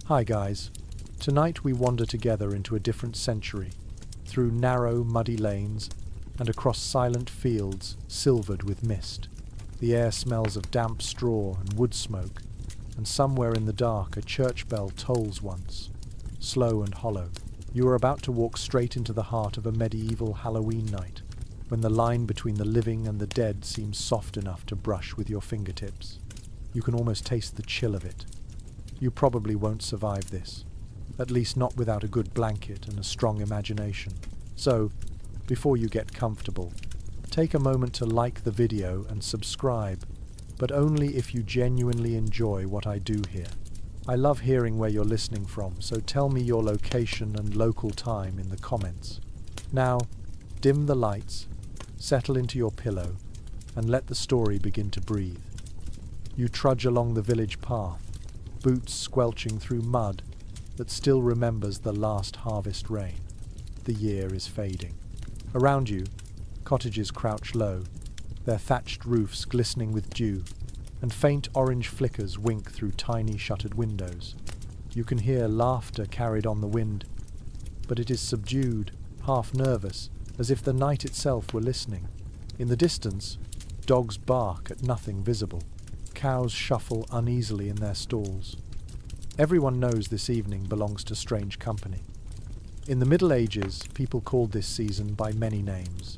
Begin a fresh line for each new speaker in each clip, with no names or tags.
Hi guys, tonight we wander together into a different century, through narrow, muddy lanes and across silent fields silvered with mist. The air smells of damp straw and wood smoke, and somewhere in the dark a church bell tolls once, slow and hollow. You are about to walk straight into the heart of a medieval Halloween night, when the line between the living and the dead seems soft enough to brush with your fingertips. You can almost taste the chill of it. You probably won't survive this, at least not without a good blanket and a strong imagination. So, before you get comfortable, take a moment to like the video and subscribe, but only if you genuinely enjoy what I do here. I love hearing where you're listening from, so tell me your location and local time in the comments. Now, dim the lights, settle into your pillow, and let the story begin to breathe. You trudge along the village path, boots squelching through mud that still remembers the last harvest rain. The year is fading. Around you, cottages crouch low, their thatched roofs glistening with dew, and faint orange flickers wink through tiny shuttered windows. You can hear laughter carried on the wind, but it is subdued, half nervous, as if the night itself were listening. In the distance, dogs bark at nothing visible. Cows shuffle uneasily in their stalls. Everyone knows this evening belongs to strange company. In the Middle Ages, people called this season by many names.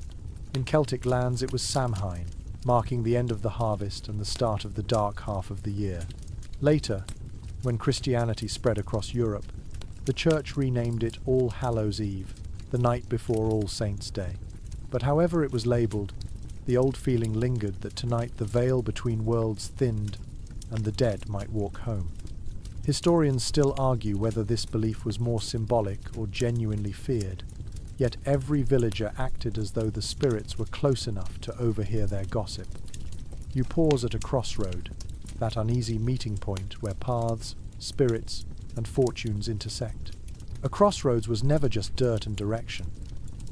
In Celtic lands it was Samhain, marking the end of the harvest and the start of the dark half of the year. Later, when Christianity spread across Europe, the Church renamed it All Hallows' Eve, the night before All Saints' Day. But however it was labelled, the old feeling lingered that tonight the veil between worlds thinned and the dead might walk home. Historians still argue whether this belief was more symbolic or genuinely feared, yet every villager acted as though the spirits were close enough to overhear their gossip. You pause at a crossroad, that uneasy meeting point where paths, spirits, and fortunes intersect. A crossroads was never just dirt and direction.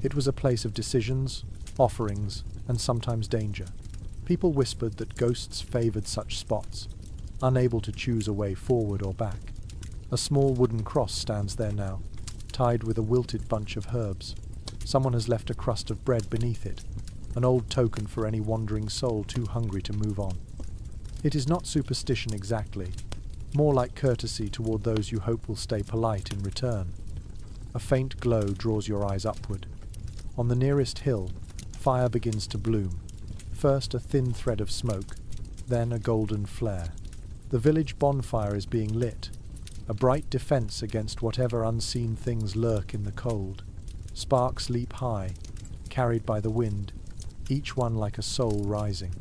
It was a place of decisions, offerings, and sometimes danger. People whispered that ghosts favoured such spots, unable to choose a way forward or back. A small wooden cross stands there now, tied with a wilted bunch of herbs. Someone has left a crust of bread beneath it, an old token for any wandering soul too hungry to move on. It is not superstition exactly, more like courtesy toward those you hope will stay polite in return. A faint glow draws your eyes upward. On the nearest hill, fire begins to bloom. First a thin thread of smoke, then a golden flare. The village bonfire is being lit, a bright defense against whatever unseen things lurk in the cold. Sparks leap high, carried by the wind, each one like a soul rising.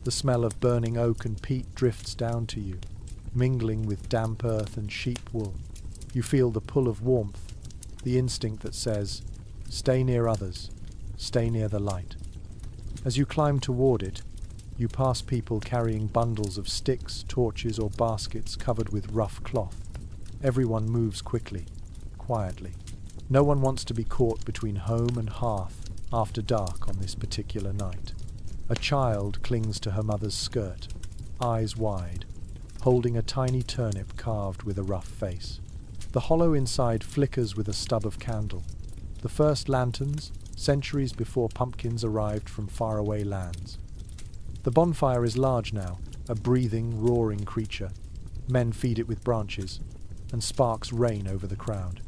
The smell of burning oak and peat drifts down to you, mingling with damp earth and sheep wool. You feel the pull of warmth, the instinct that says, stay near others, stay near the light. As you climb toward it, you pass people carrying bundles of sticks, torches, or baskets covered with rough cloth. Everyone moves quickly, quietly. No one wants to be caught between home and hearth after dark on this particular night. A child clings to her mother's skirt, eyes wide, holding a tiny turnip carved with a rough face. The hollow inside flickers with a stub of candle. The first lanterns, centuries before pumpkins arrived from faraway lands. The bonfire is large now, a breathing, roaring creature. Men feed it with branches, and sparks rain over the crowd.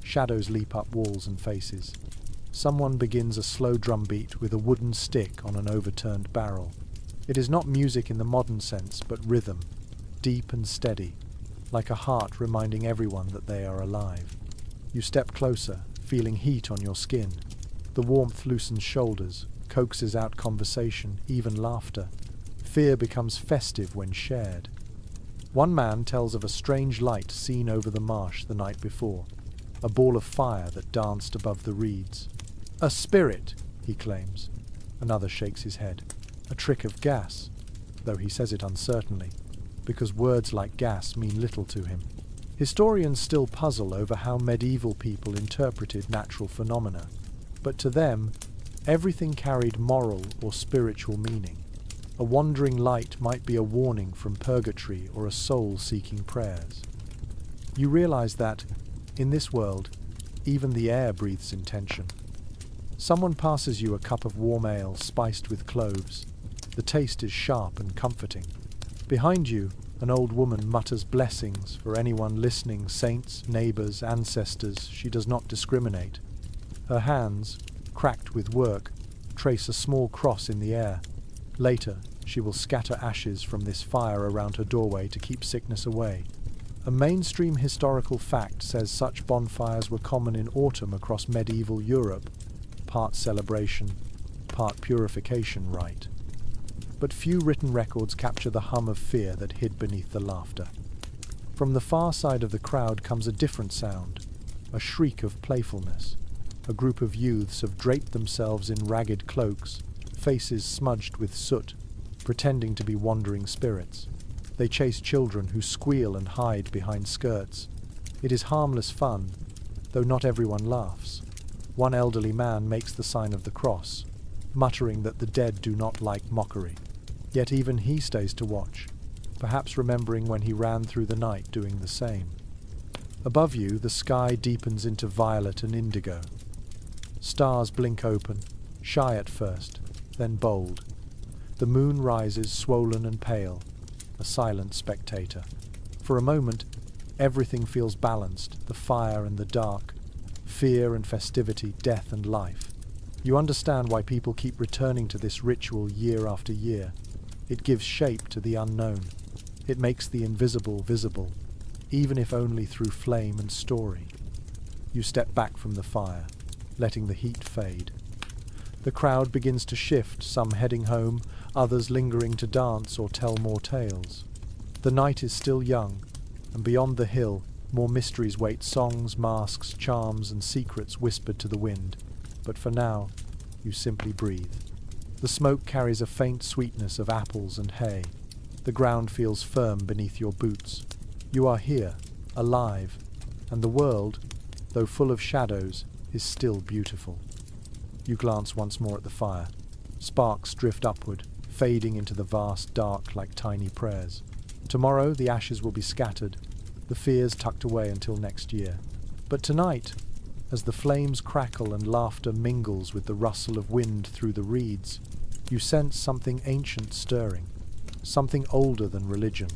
Shadows leap up walls and faces. Someone begins a slow drumbeat with a wooden stick on an overturned barrel. It is not music in the modern sense, but rhythm, deep and steady, like a heart reminding everyone that they are alive. You step closer, feeling heat on your skin. The warmth loosens shoulders, coaxes out conversation, even laughter. Fear becomes festive when shared. One man tells of a strange light seen over the marsh the night before, a ball of fire that danced above the reeds. A spirit, he claims. Another shakes his head. A trick of gas, though he says it uncertainly, because words like gas mean little to him. Historians still puzzle over how medieval people interpreted natural phenomena, but to them, everything carried moral or spiritual meaning. A wandering light might be a warning from purgatory or a soul seeking prayers. You realize that, in this world, even the air breathes in tension. Someone passes you a cup of warm ale spiced with cloves. The taste is sharp and comforting. Behind you, an old woman mutters blessings for anyone listening, saints, neighbors, ancestors. She does not discriminate. Her hands, cracked with work, trace a small cross in the air. Later, she will scatter ashes from this fire around her doorway to keep sickness away. A mainstream historical fact says such bonfires were common in autumn across medieval Europe, part celebration, part purification rite. But few written records capture the hum of fear that hid beneath the laughter. From the far side of the crowd comes a different sound, a shriek of playfulness. A group of youths have draped themselves in ragged cloaks, faces smudged with soot, pretending to be wandering spirits. They chase children who squeal and hide behind skirts. It is harmless fun, though not everyone laughs. One elderly man makes the sign of the cross, muttering that the dead do not like mockery. Yet even he stays to watch, perhaps remembering when he ran through the night doing the same. Above you, the sky deepens into violet and indigo. Stars blink open, shy at first, then bold. The moon rises swollen and pale, a silent spectator. For a moment, everything feels balanced, the fire and the dark, fear and festivity, death and life. You understand why people keep returning to this ritual year after year. It gives shape to the unknown. It makes the invisible visible, even if only through flame and story. You step back from the fire, letting the heat fade. The crowd begins to shift, some heading home, others lingering to dance or tell more tales. The night is still young, and beyond the hill, more mysteries wait, songs, masks, charms, and secrets whispered to the wind. But for now, you simply breathe. The smoke carries a faint sweetness of apples and hay. The ground feels firm beneath your boots. You are here, alive, and the world, though full of shadows, is still beautiful. You glance once more at the fire. Sparks drift upward, fading into the vast dark like tiny prayers. Tomorrow the ashes will be scattered, the fears tucked away until next year. But tonight, as the flames crackle and laughter mingles with the rustle of wind through the reeds, you sense something ancient stirring, something older than religion,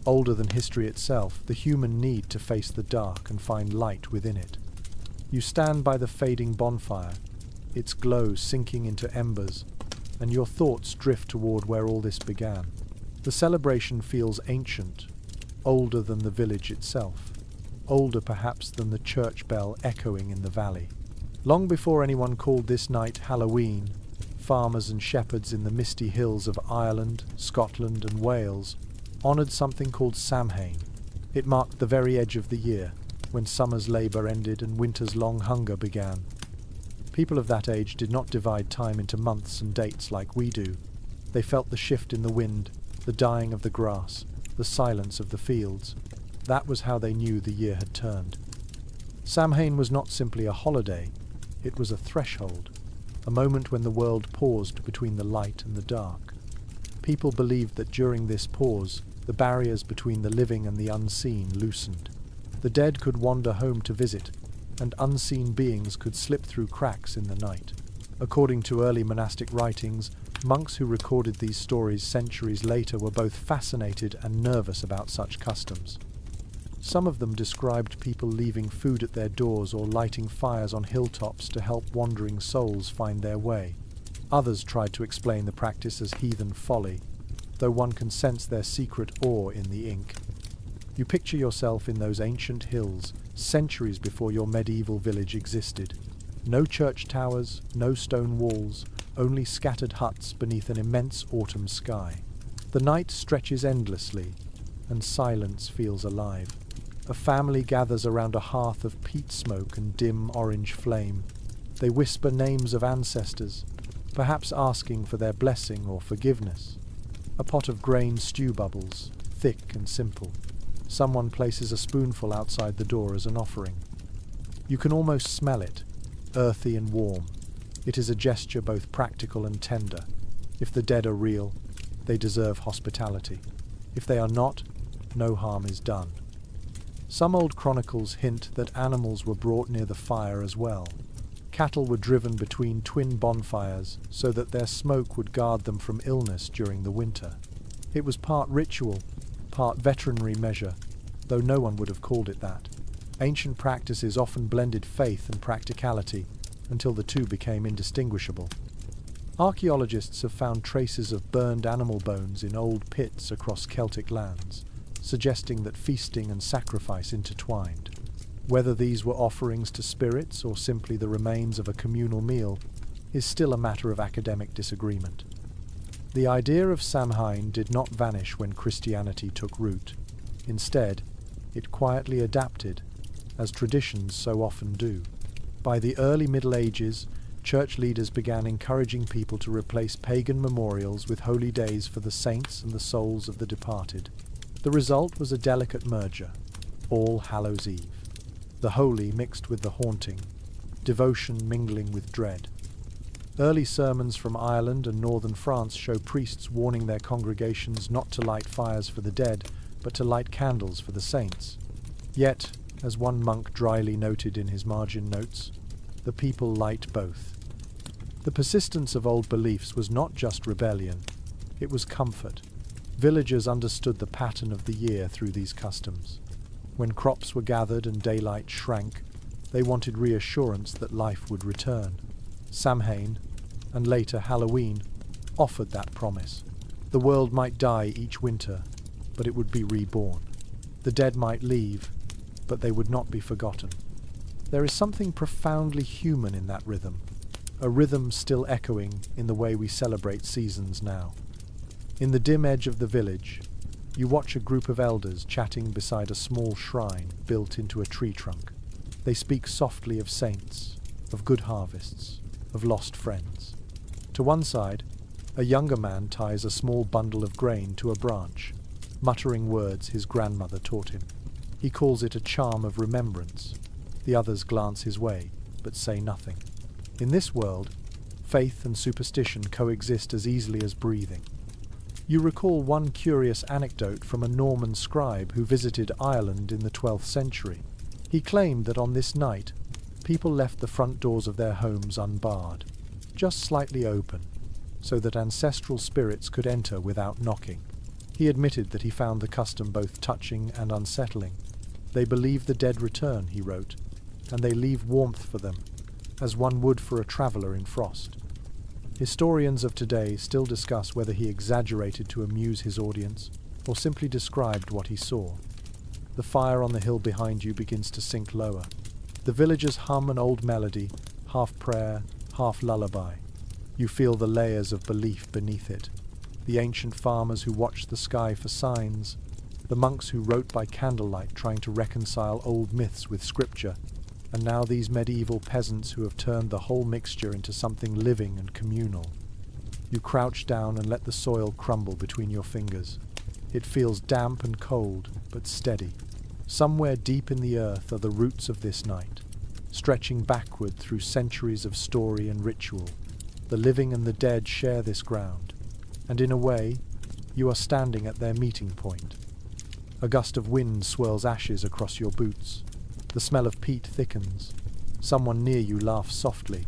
older than history itself, the human need to face the dark and find light within it. You stand by the fading bonfire, its glow sinking into embers, and your thoughts drift toward where all this began. The celebration feels ancient, older than the village itself, older perhaps than the church bell echoing in the valley. Long before anyone called this night Halloween, farmers and shepherds in the misty hills of Ireland, Scotland and Wales honoured something called Samhain. It marked the very edge of the year, when summer's labour ended and winter's long hunger began. People of that age did not divide time into months and dates like we do. They felt the shift in the wind, the dying of the grass, the silence of the fields. That was how they knew the year had turned. Samhain was not simply a holiday, it was a threshold, a moment when the world paused between the light and the dark. People believed that during this pause, the barriers between the living and the unseen loosened. The dead could wander home to visit, and unseen beings could slip through cracks in the night. According to early monastic writings, monks who recorded these stories centuries later were both fascinated and nervous about such customs. Some of them described people leaving food at their doors or lighting fires on hilltops to help wandering souls find their way. Others tried to explain the practice as heathen folly, though one can sense their secret awe in the ink. You picture yourself in those ancient hills, centuries before your medieval village existed. No church towers, no stone walls, only scattered huts beneath an immense autumn sky. The night stretches endlessly, and silence feels alive. A family gathers around a hearth of peat smoke and dim orange flame. They whisper names of ancestors, perhaps asking for their blessing or forgiveness. A pot of grain stew bubbles, thick and simple. Someone places a spoonful outside the door as an offering. You can almost smell it, earthy and warm. It is a gesture both practical and tender. If the dead are real, they deserve hospitality. If they are not, no harm is done. Some old chronicles hint that animals were brought near the fire as well. Cattle were driven between twin bonfires so that their smoke would guard them from illness during the winter. It was part ritual, part veterinary measure, though no one would have called it that. Ancient practices often blended faith and practicality until the two became indistinguishable. Archaeologists have found traces of burned animal bones in old pits across Celtic lands, suggesting that feasting and sacrifice intertwined. Whether these were offerings to spirits or simply the remains of a communal meal is still a matter of academic disagreement. The idea of Samhain did not vanish when Christianity took root. Instead, it quietly adapted, as traditions so often do. By the early Middle Ages, church leaders began encouraging people to replace pagan memorials with holy days for the saints and the souls of the departed. The result was a delicate merger, All Hallows Eve. The holy mixed with the haunting, devotion mingling with dread. Early sermons from Ireland and northern France show priests warning their congregations not to light fires for the dead, but to light candles for the saints. Yet, as one monk dryly noted in his margin notes, the people light both. The persistence of old beliefs was not just rebellion, it was comfort. Villagers understood the pattern of the year through these customs. When crops were gathered and daylight shrank, they wanted reassurance that life would return. Samhain, and later Halloween, offered that promise. The world might die each winter, but it would be reborn. The dead might leave, but they would not be forgotten. There is something profoundly human in that rhythm, a rhythm still echoing in the way we celebrate seasons now. In the dim edge of the village, you watch a group of elders chatting beside a small shrine built into a tree trunk. They speak softly of saints, of good harvests, of lost friends. To one side, a younger man ties a small bundle of grain to a branch, muttering words his grandmother taught him. He calls it a charm of remembrance. The others glance his way, but say nothing. In this world, faith and superstition coexist as easily as breathing. You recall one curious anecdote from a Norman scribe who visited Ireland in the 12th century. He claimed that on this night, people left the front doors of their homes unbarred, just slightly open, so that ancestral spirits could enter without knocking. He admitted that he found the custom both touching and unsettling. They believe the dead return, he wrote, and they leave warmth for them, as one would for a traveller in frost. Historians of today still discuss whether he exaggerated to amuse his audience or simply described what he saw. The fire on the hill behind you begins to sink lower. The villagers hum an old melody, half prayer, half lullaby. You feel the layers of belief beneath it. The ancient farmers who watched the sky for signs, the monks who wrote by candlelight trying to reconcile old myths with scripture, and now these medieval peasants who have turned the whole mixture into something living and communal. You crouch down and let the soil crumble between your fingers. It feels damp and cold, but steady. Somewhere deep in the earth are the roots of this night, stretching backward through centuries of story and ritual. The living and the dead share this ground, and in a way, you are standing at their meeting point. A gust of wind swirls ashes across your boots. The smell of peat thickens. Someone near you laughs softly,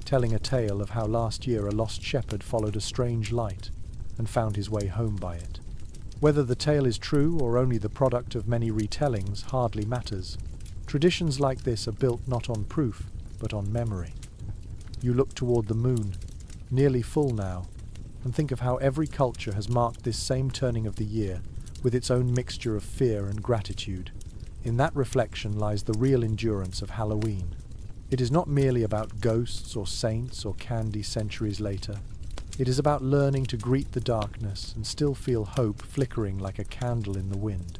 telling a tale of how last year a lost shepherd followed a strange light and found his way home by it. Whether the tale is true or only the product of many retellings hardly matters. Traditions like this are built not on proof, but on memory. You look toward the moon, nearly full now, and think of how every culture has marked this same turning of the year with its own mixture of fear and gratitude. In that reflection lies the real endurance of Halloween. It is not merely about ghosts or saints or candy centuries later. It is about learning to greet the darkness and still feel hope flickering like a candle in the wind.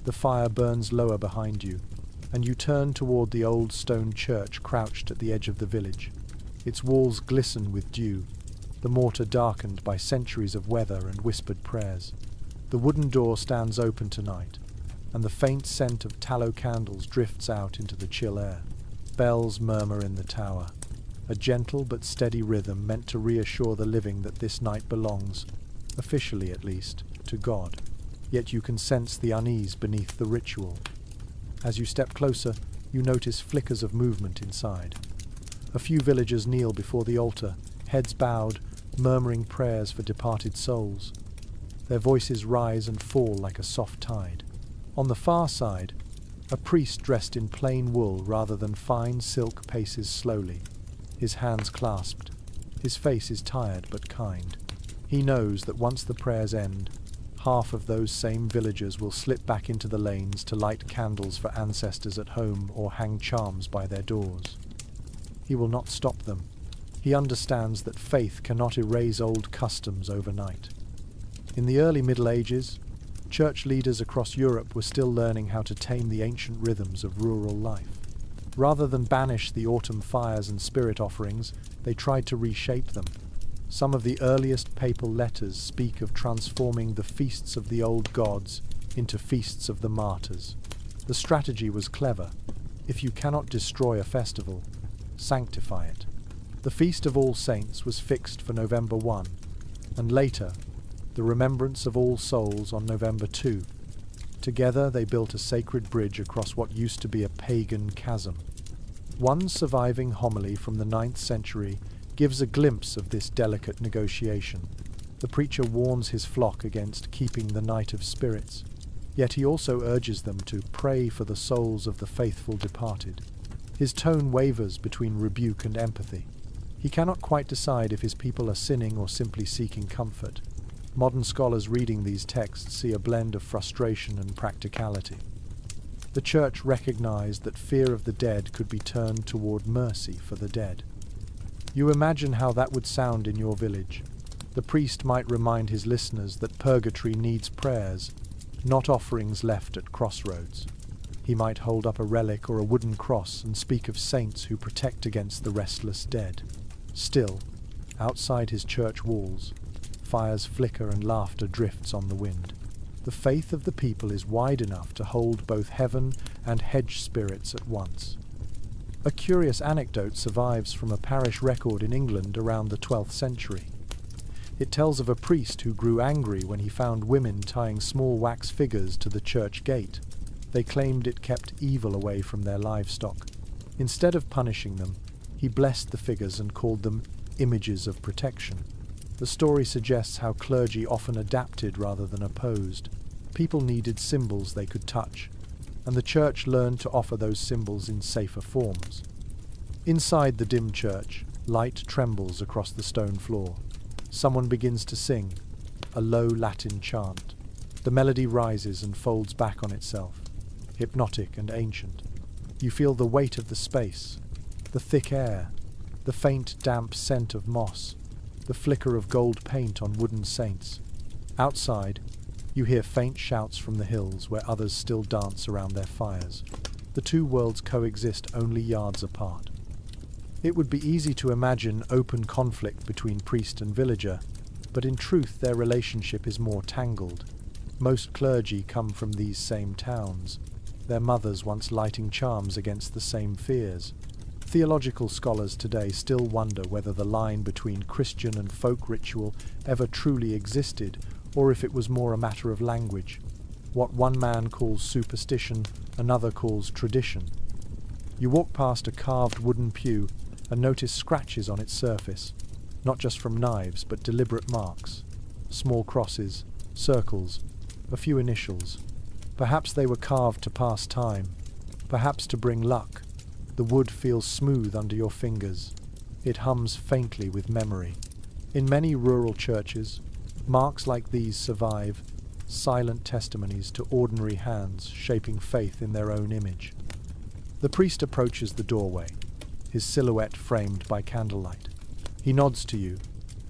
The fire burns lower behind you, and you turn toward the old stone church crouched at the edge of the village. Its walls glisten with dew, the mortar darkened by centuries of weather and whispered prayers. The wooden door stands open tonight, and the faint scent of tallow candles drifts out into the chill air. Bells murmur in the tower, a gentle but steady rhythm meant to reassure the living that this night belongs, officially at least, to God. Yet you can sense the unease beneath the ritual. As you step closer, you notice flickers of movement inside. A few villagers kneel before the altar, heads bowed, murmuring prayers for departed souls. Their voices rise and fall like a soft tide. On the far side, a priest dressed in plain wool rather than fine silk paces slowly, his hands clasped. His face is tired but kind. He knows that once the prayers end, half of those same villagers will slip back into the lanes to light candles for ancestors at home or hang charms by their doors. He will not stop them. He understands that faith cannot erase old customs overnight. In the early Middle Ages, church leaders across Europe were still learning how to tame the ancient rhythms of rural life. Rather than banish the autumn fires and spirit offerings, they tried to reshape them. Some of the earliest papal letters speak of transforming the feasts of the old gods into feasts of the martyrs. The strategy was clever. If you cannot destroy a festival, sanctify it. The Feast of All Saints was fixed for November 1, and later, the Remembrance of All Souls on November 2. Together they built a sacred bridge across what used to be a pagan chasm. One surviving homily from the 9th century gives a glimpse of this delicate negotiation. The preacher warns his flock against keeping the night of spirits, yet he also urges them to pray for the souls of the faithful departed. His tone wavers between rebuke and empathy. He cannot quite decide if his people are sinning or simply seeking comfort. Modern scholars reading these texts see a blend of frustration and practicality. The church recognized that fear of the dead could be turned toward mercy for the dead. You imagine how that would sound in your village. The priest might remind his listeners that purgatory needs prayers, not offerings left at crossroads. He might hold up a relic or a wooden cross and speak of saints who protect against the restless dead. Still, outside his church walls, fires flicker and laughter drifts on the wind. The faith of the people is wide enough to hold both heaven and hedge spirits at once. A curious anecdote survives from a parish record in England around the 12th century. It tells of a priest who grew angry when he found women tying small wax figures to the church gate. They claimed it kept evil away from their livestock. Instead of punishing them, he blessed the figures and called them images of protection. The story suggests how clergy often adapted rather than opposed. People needed symbols they could touch, and the church learned to offer those symbols in safer forms. Inside the dim church, light trembles across the stone floor. Someone begins to sing, a low Latin chant. The melody rises and folds back on itself, hypnotic and ancient. You feel the weight of the space, the thick air, the faint damp scent of moss, the flicker of gold paint on wooden saints. Outside, you hear faint shouts from the hills where others still dance around their fires. The two worlds coexist only yards apart. It would be easy to imagine open conflict between priest and villager, but in truth their relationship is more tangled. Most clergy come from these same towns, their mothers once lighting charms against the same fears. Theological scholars today still wonder whether the line between Christian and folk ritual ever truly existed, or if it was more a matter of language. What one man calls superstition, another calls tradition. You walk past a carved wooden pew and notice scratches on its surface, not just from knives, but deliberate marks. Small crosses, circles, a few initials. Perhaps they were carved to pass time, perhaps to bring luck. The wood feels smooth under your fingers. It hums faintly with memory. In many rural churches, marks like these survive, silent testimonies to ordinary hands shaping faith in their own image. The priest approaches the doorway, his silhouette framed by candlelight. He nods to you,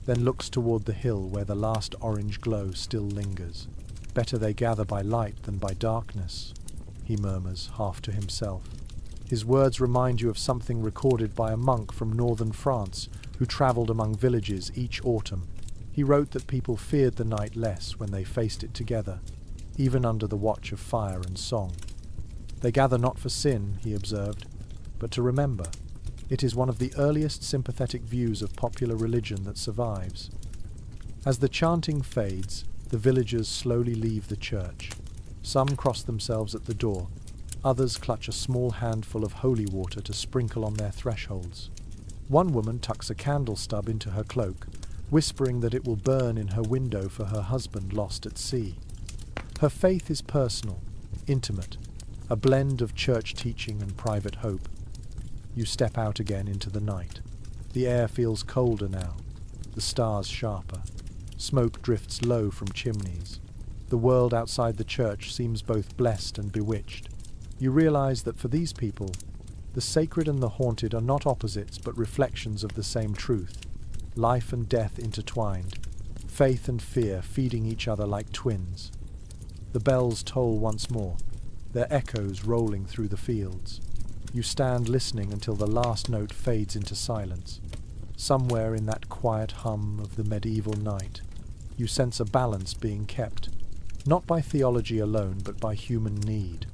then looks toward the hill where the last orange glow still lingers. Better they gather by light than by darkness, he murmurs, half to himself. His words remind you of something recorded by a monk from northern France who travelled among villages each autumn. He wrote that people feared the night less when they faced it together, even under the watch of fire and song. They gather not for sin, he observed, but to remember. It is one of the earliest sympathetic views of popular religion that survives. As the chanting fades, the villagers slowly leave the church. Some cross themselves at the door, Others clutch a small handful of holy water to sprinkle on their thresholds. One woman tucks a candle stub into her cloak, whispering that it will burn in her window for her husband lost at sea. Her faith is personal, intimate, a blend of church teaching and private hope. You step out again into the night. The air feels colder now, the stars sharper. Smoke drifts low from chimneys. The world outside the church seems both blessed and bewitched. You realize that for these people, the sacred and the haunted are not opposites but reflections of the same truth. Life and death intertwined, faith and fear feeding each other like twins. The bells toll once more, their echoes rolling through the fields. You stand listening until the last note fades into silence. Somewhere in that quiet hum of the medieval night, you sense a balance being kept, not by theology alone but by human need.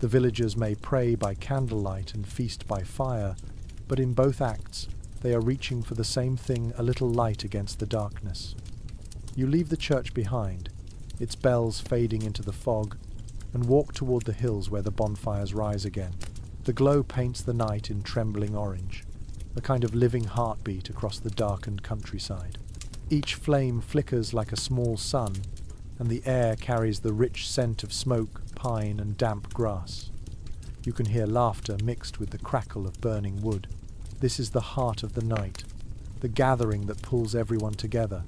The villagers may pray by candlelight and feast by fire, but in both acts they are reaching for the same thing, a little light against the darkness. You leave the church behind, its bells fading into the fog, and walk toward the hills where the bonfires rise again. The glow paints the night in trembling orange, a kind of living heartbeat across the darkened countryside. Each flame flickers like a small sun, and the air carries the rich scent of smoke, pine, and damp grass. You can hear laughter mixed with the crackle of burning wood. This is the heart of the night, the gathering that pulls everyone together.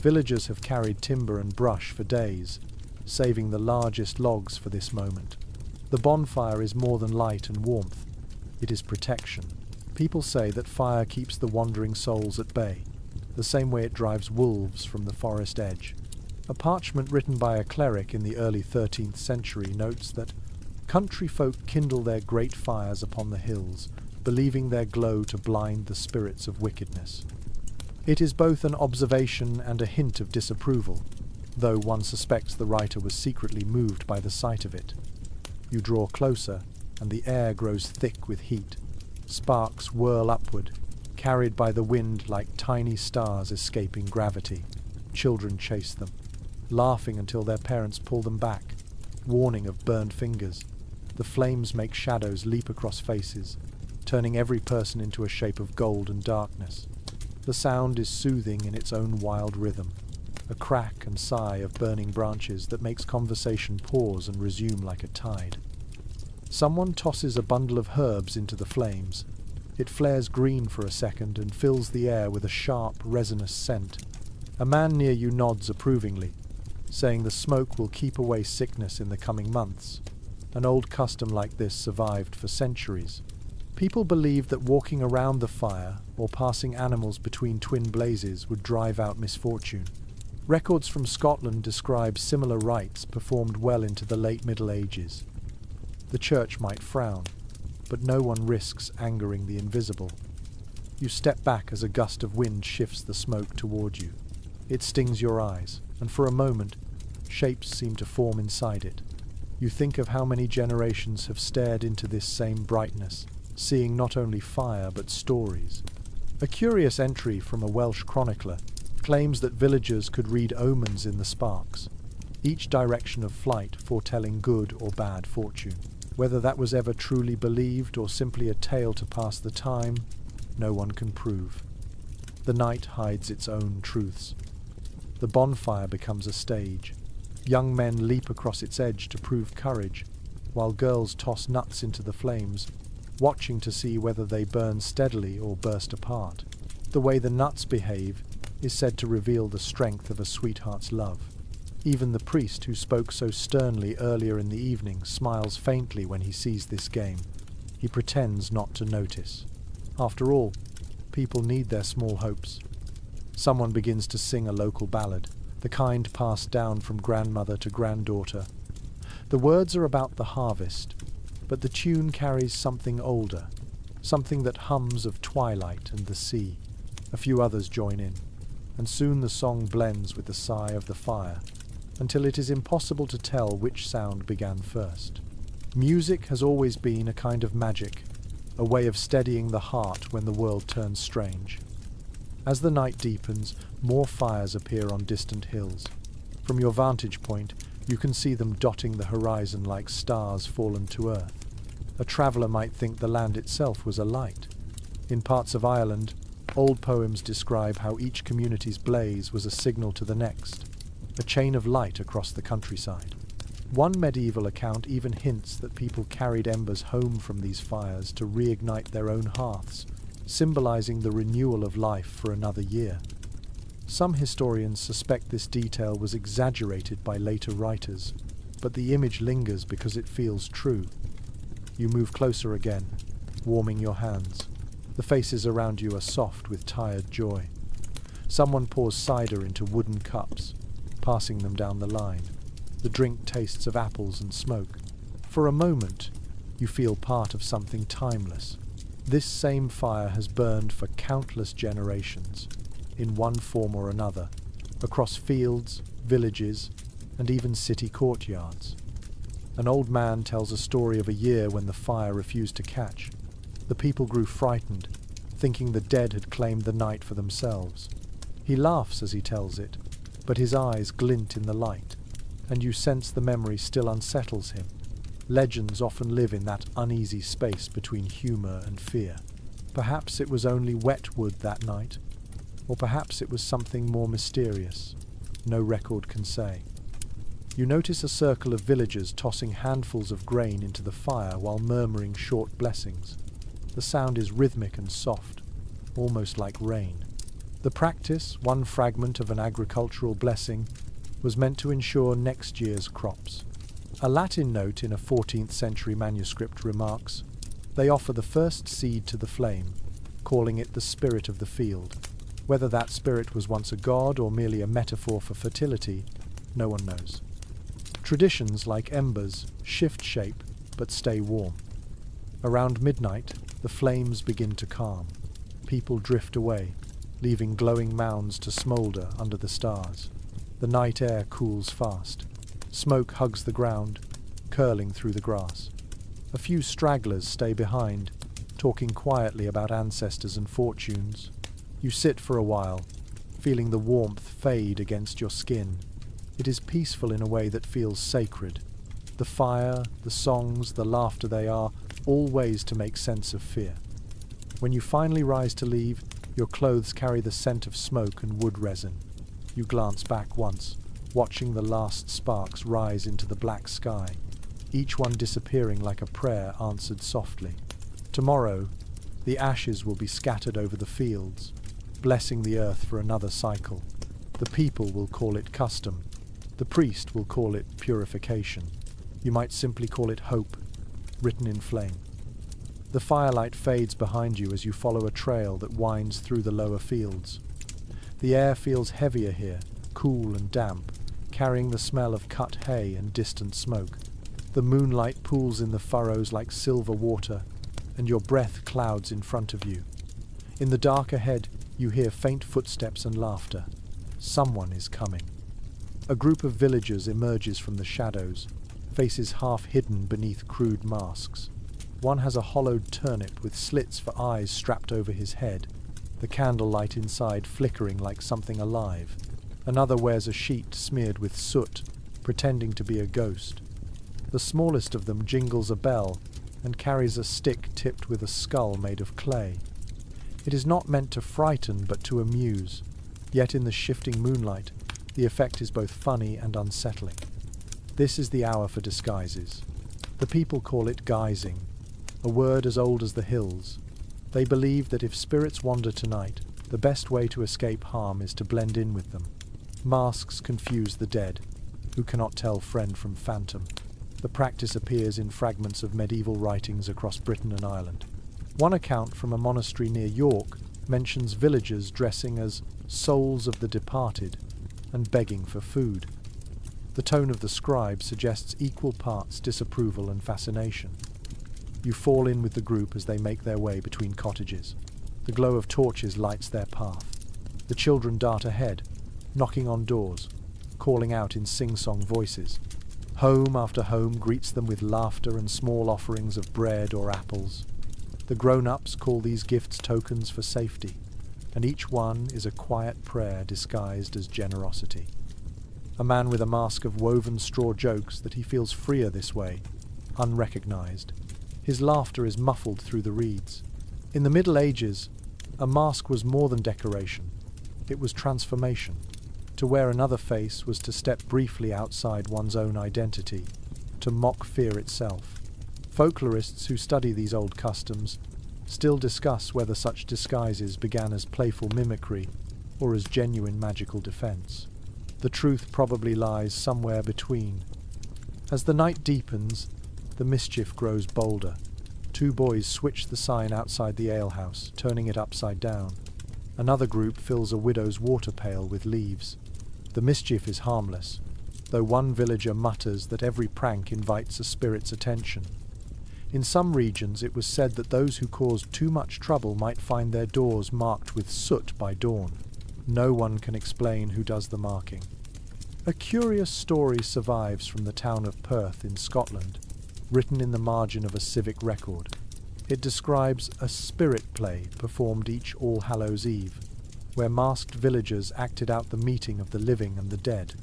Villagers have carried timber and brush for days, saving the largest logs for this moment. The bonfire is more than light and warmth. It is protection. People say that fire keeps the wandering souls at bay, the same way it drives wolves from the forest edge. A parchment written by a cleric in the early 13th century notes that country folk kindle their great fires upon the hills, believing their glow to blind the spirits of wickedness. It is both an observation and a hint of disapproval, though one suspects the writer was secretly moved by the sight of it. You draw closer, and the air grows thick with heat. Sparks whirl upward, carried by the wind like tiny stars escaping gravity. Children chase them, laughing until their parents pull them back, warning of burned fingers. The flames make shadows leap across faces, turning every person into a shape of gold and darkness. The sound is soothing in its own wild rhythm, a crack and sigh of burning branches that makes conversation pause and resume like a tide. Someone tosses a bundle of herbs into the flames. It flares green for a second and fills the air with a sharp, resinous scent. A man near you nods approvingly, saying the smoke will keep away sickness in the coming months. An old custom like this survived for centuries. People believed that walking around the fire or passing animals between twin blazes would drive out misfortune. Records from Scotland describe similar rites performed well into the late Middle Ages. The church might frown, but no one risks angering the invisible. You step back as a gust of wind shifts the smoke toward you. It stings your eyes, and for a moment, shapes seem to form inside it. You think of how many generations have stared into this same brightness, seeing not only fire but stories. A curious entry from a Welsh chronicler claims that villagers could read omens in the sparks, each direction of flight foretelling good or bad fortune. Whether that was ever truly believed or simply a tale to pass the time, no one can prove. The night hides its own truths. The bonfire becomes a stage. Young men leap across its edge to prove courage, while girls toss nuts into the flames, watching to see whether they burn steadily or burst apart. The way the nuts behave is said to reveal the strength of a sweetheart's love. Even the priest who spoke so sternly earlier in the evening smiles faintly when he sees this game. He pretends not to notice. After all, people need their small hopes. Someone begins to sing a local ballad, the kind passed down from grandmother to granddaughter. The words are about the harvest, but the tune carries something older, something that hums of twilight and the sea. A few others join in, and soon the song blends with the sigh of the fire, until it is impossible to tell which sound began first. Music has always been a kind of magic, a way of steadying the heart when the world turns strange. As the night deepens, more fires appear on distant hills. From your vantage point, You can see them dotting the horizon like stars fallen to earth. A traveller might think the land itself was alight. In parts of Ireland, old poems describe how each community's blaze was a signal to the next, a chain of light across the countryside. One medieval account even hints that people carried embers home from these fires to reignite their own hearths, symbolizing the renewal of life for another year. Some historians suspect this detail was exaggerated by later writers, but the image lingers because it feels true. You move closer again, warming your hands. The faces around you are soft with tired joy. Someone pours cider into wooden cups, passing them down the line. The drink tastes of apples and smoke. For a moment, you feel part of something timeless. This same fire has burned for countless generations, in one form or another, across fields, villages, and even city courtyards. An old man tells a story of a year when the fire refused to catch. The people grew frightened, thinking the dead had claimed the night for themselves. He laughs as he tells it, but his eyes glint in the light, and you sense the memory still unsettles him. Legends often live in that uneasy space between humour and fear. Perhaps it was only wet wood that night, or perhaps it was something more mysterious. No record can say. You notice a circle of villagers tossing handfuls of grain into the fire while murmuring short blessings. The sound is rhythmic and soft, almost like rain. The practice, one fragment of an agricultural blessing, was meant to ensure next year's crops. A Latin note in a 14th century manuscript remarks, "They offer the first seed to the flame, calling it the spirit of the field." Whether that spirit was once a god or merely a metaphor for fertility, no one knows. Traditions, like embers, shift shape but stay warm. Around midnight, the flames begin to calm. People drift away, leaving glowing mounds to smoulder under the stars. The night air cools fast. Smoke hugs the ground, curling through the grass. A few stragglers stay behind, talking quietly about ancestors and fortunes. You sit for a while, feeling the warmth fade against your skin. It is peaceful in a way that feels sacred. The fire, the songs, the laughter, they are all ways to make sense of fear. When you finally rise to leave, your clothes carry the scent of smoke and wood resin. You glance back once, watching the last sparks rise into the black sky, each one disappearing like a prayer answered softly. Tomorrow, the ashes will be scattered over the fields, blessing the earth for another cycle. The people will call it custom. The priest will call it purification. You might simply call it hope, written in flame. The firelight fades behind you as you follow a trail that winds through the lower fields. The air feels heavier here, cool and damp, carrying the smell of cut hay and distant smoke. The moonlight pools in the furrows like silver water, and your breath clouds in front of you. In the dark ahead, you hear faint footsteps and laughter. Someone is coming. A group of villagers emerges from the shadows, faces half hidden beneath crude masks. One has a hollowed turnip with slits for eyes strapped over his head, the candlelight inside flickering like something alive. Another wears a sheet smeared with soot, pretending to be a ghost. The smallest of them jingles a bell and carries a stick tipped with a skull made of clay. It is not meant to frighten but to amuse, yet in the shifting moonlight, the effect is both funny and unsettling. This is the hour for disguises. The people call it guising, a word as old as the hills. They believe that if spirits wander tonight, the best way to escape harm is to blend in with them. Masks confuse the dead, who cannot tell friend from phantom. The practice appears in fragments of medieval writings across Britain and Ireland. One account from a monastery near York mentions villagers dressing as souls of the departed and begging for food. The tone of the scribe suggests equal parts disapproval and fascination. You fall in with the group as they make their way between cottages. The glow of torches lights their path. The children dart ahead, knocking on doors, calling out in sing-song voices. Home after home greets them with laughter and small offerings of bread or apples. The grown-ups call these gifts tokens for safety, and each one is a quiet prayer disguised as generosity. A man with a mask of woven straw jokes that he feels freer this way, unrecognized. His laughter is muffled through the reeds. In the Middle Ages, a mask was more than decoration. It was transformation. To wear another face was to step briefly outside one's own identity, to mock fear itself. Folklorists who study these old customs still discuss whether such disguises began as playful mimicry or as genuine magical defense. The truth probably lies somewhere between. As the night deepens, the mischief grows bolder. Two boys switch the sign outside the alehouse, turning it upside down. Another group fills a widow's water pail with leaves. The mischief is harmless, though one villager mutters that every prank invites a spirit's attention. In some regions it was said that those who caused too much trouble might find their doors marked with soot by dawn. No one can explain who does the marking. A curious story survives from the town of Perth in Scotland, written in the margin of a civic record. It describes a spirit play performed each All Hallows Eve, where masked villagers acted out the meeting of the living and the dead.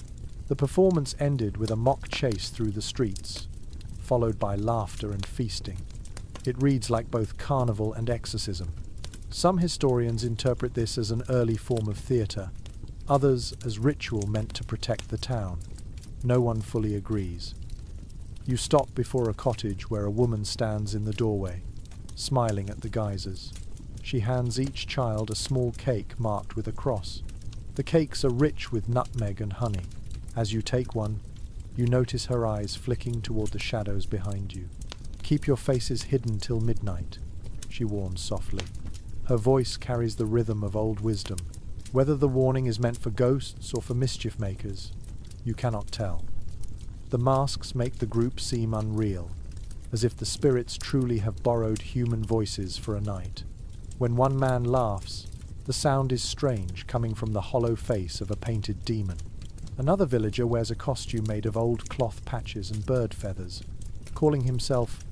The performance ended with a mock chase through the streets, followed by laughter and feasting. It reads like both carnival and exorcism. Some historians interpret this as an early form of theatre, others as ritual meant to protect the town. No one fully agrees. You stop before a cottage where a woman stands in the doorway, smiling at the geysers. She hands each child a small cake marked with a cross. The cakes are rich with nutmeg and honey. As you take one, you notice her eyes flicking toward the shadows behind you. "Keep your faces hidden till midnight," she warns softly. Her voice carries the rhythm of old wisdom. Whether the warning is meant for ghosts or for mischief makers, you cannot tell. The masks make the group seem unreal, as if the spirits truly have borrowed human voices for a night. When one man laughs, the sound is strange, coming from the hollow face of a painted demon. Another villager wears a costume made of old cloth patches and bird feathers, calling himself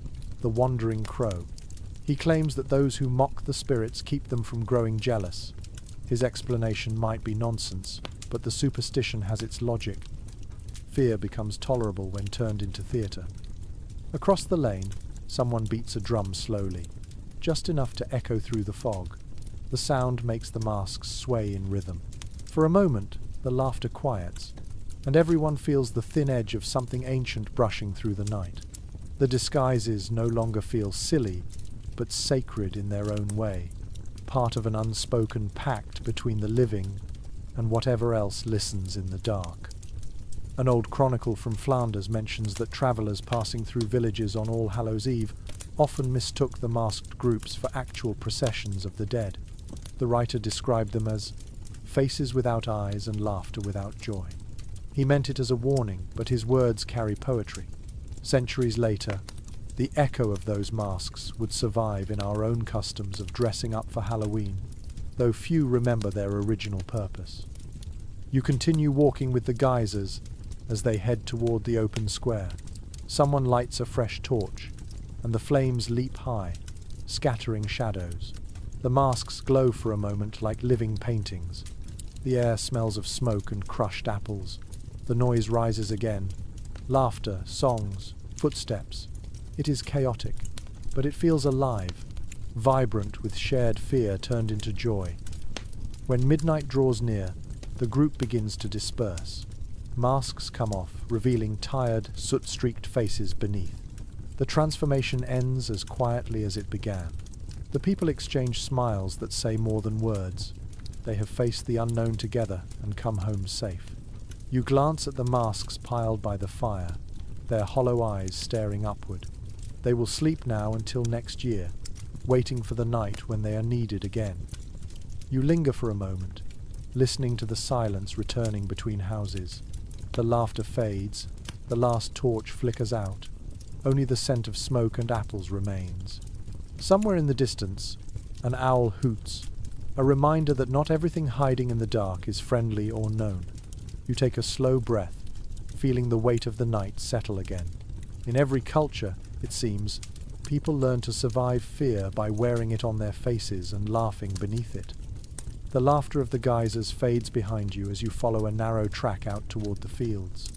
the Wandering Crow. He claims that those who mock the spirits keep them from growing jealous. His explanation might be nonsense, but the superstition has its logic. Fear becomes tolerable when turned into theatre. Across the lane, someone beats a drum slowly, just enough to echo through the fog. The sound makes the masks sway in rhythm. For a moment, the laughter quiets, and everyone feels the thin edge of something ancient brushing through the night. The disguises no longer feel silly, but sacred in their own way, part of an unspoken pact between the living and whatever else listens in the dark. An old chronicle from Flanders mentions that travellers passing through villages on All Hallows Eve often mistook the masked groups for actual processions of the dead. The writer described them as faces without eyes and laughter without joy. He meant it as a warning, but his words carry poetry. Centuries later, the echo of those masks would survive in our own customs of dressing up for Halloween, though few remember their original purpose. You continue walking with the geysers as they head toward the open square. Someone lights a fresh torch, and the flames leap high, scattering shadows. The masks glow for a moment like living paintings. The air smells of smoke and crushed apples. The noise rises again. Laughter, songs, footsteps. It is chaotic, but it feels alive, vibrant with shared fear turned into joy. When midnight draws near, the group begins to disperse. Masks come off, revealing tired, soot-streaked faces beneath. The transformation ends as quietly as it began. The people exchange smiles that say more than words. They have faced the unknown together and come home safe. You glance at the masks piled by the fire, their hollow eyes staring upward. They will sleep now until next year, waiting for the night when they are needed again. You linger for a moment, listening to the silence returning between houses. The laughter fades, the last torch flickers out. Only the scent of smoke and apples remains. Somewhere in the distance, an owl hoots, a reminder that not everything hiding in the dark is friendly or known. You take a slow breath, feeling the weight of the night settle again. In every culture, it seems, people learn to survive fear by wearing it on their faces and laughing beneath it. The laughter of the geysers fades behind you as you follow a narrow track out toward the fields.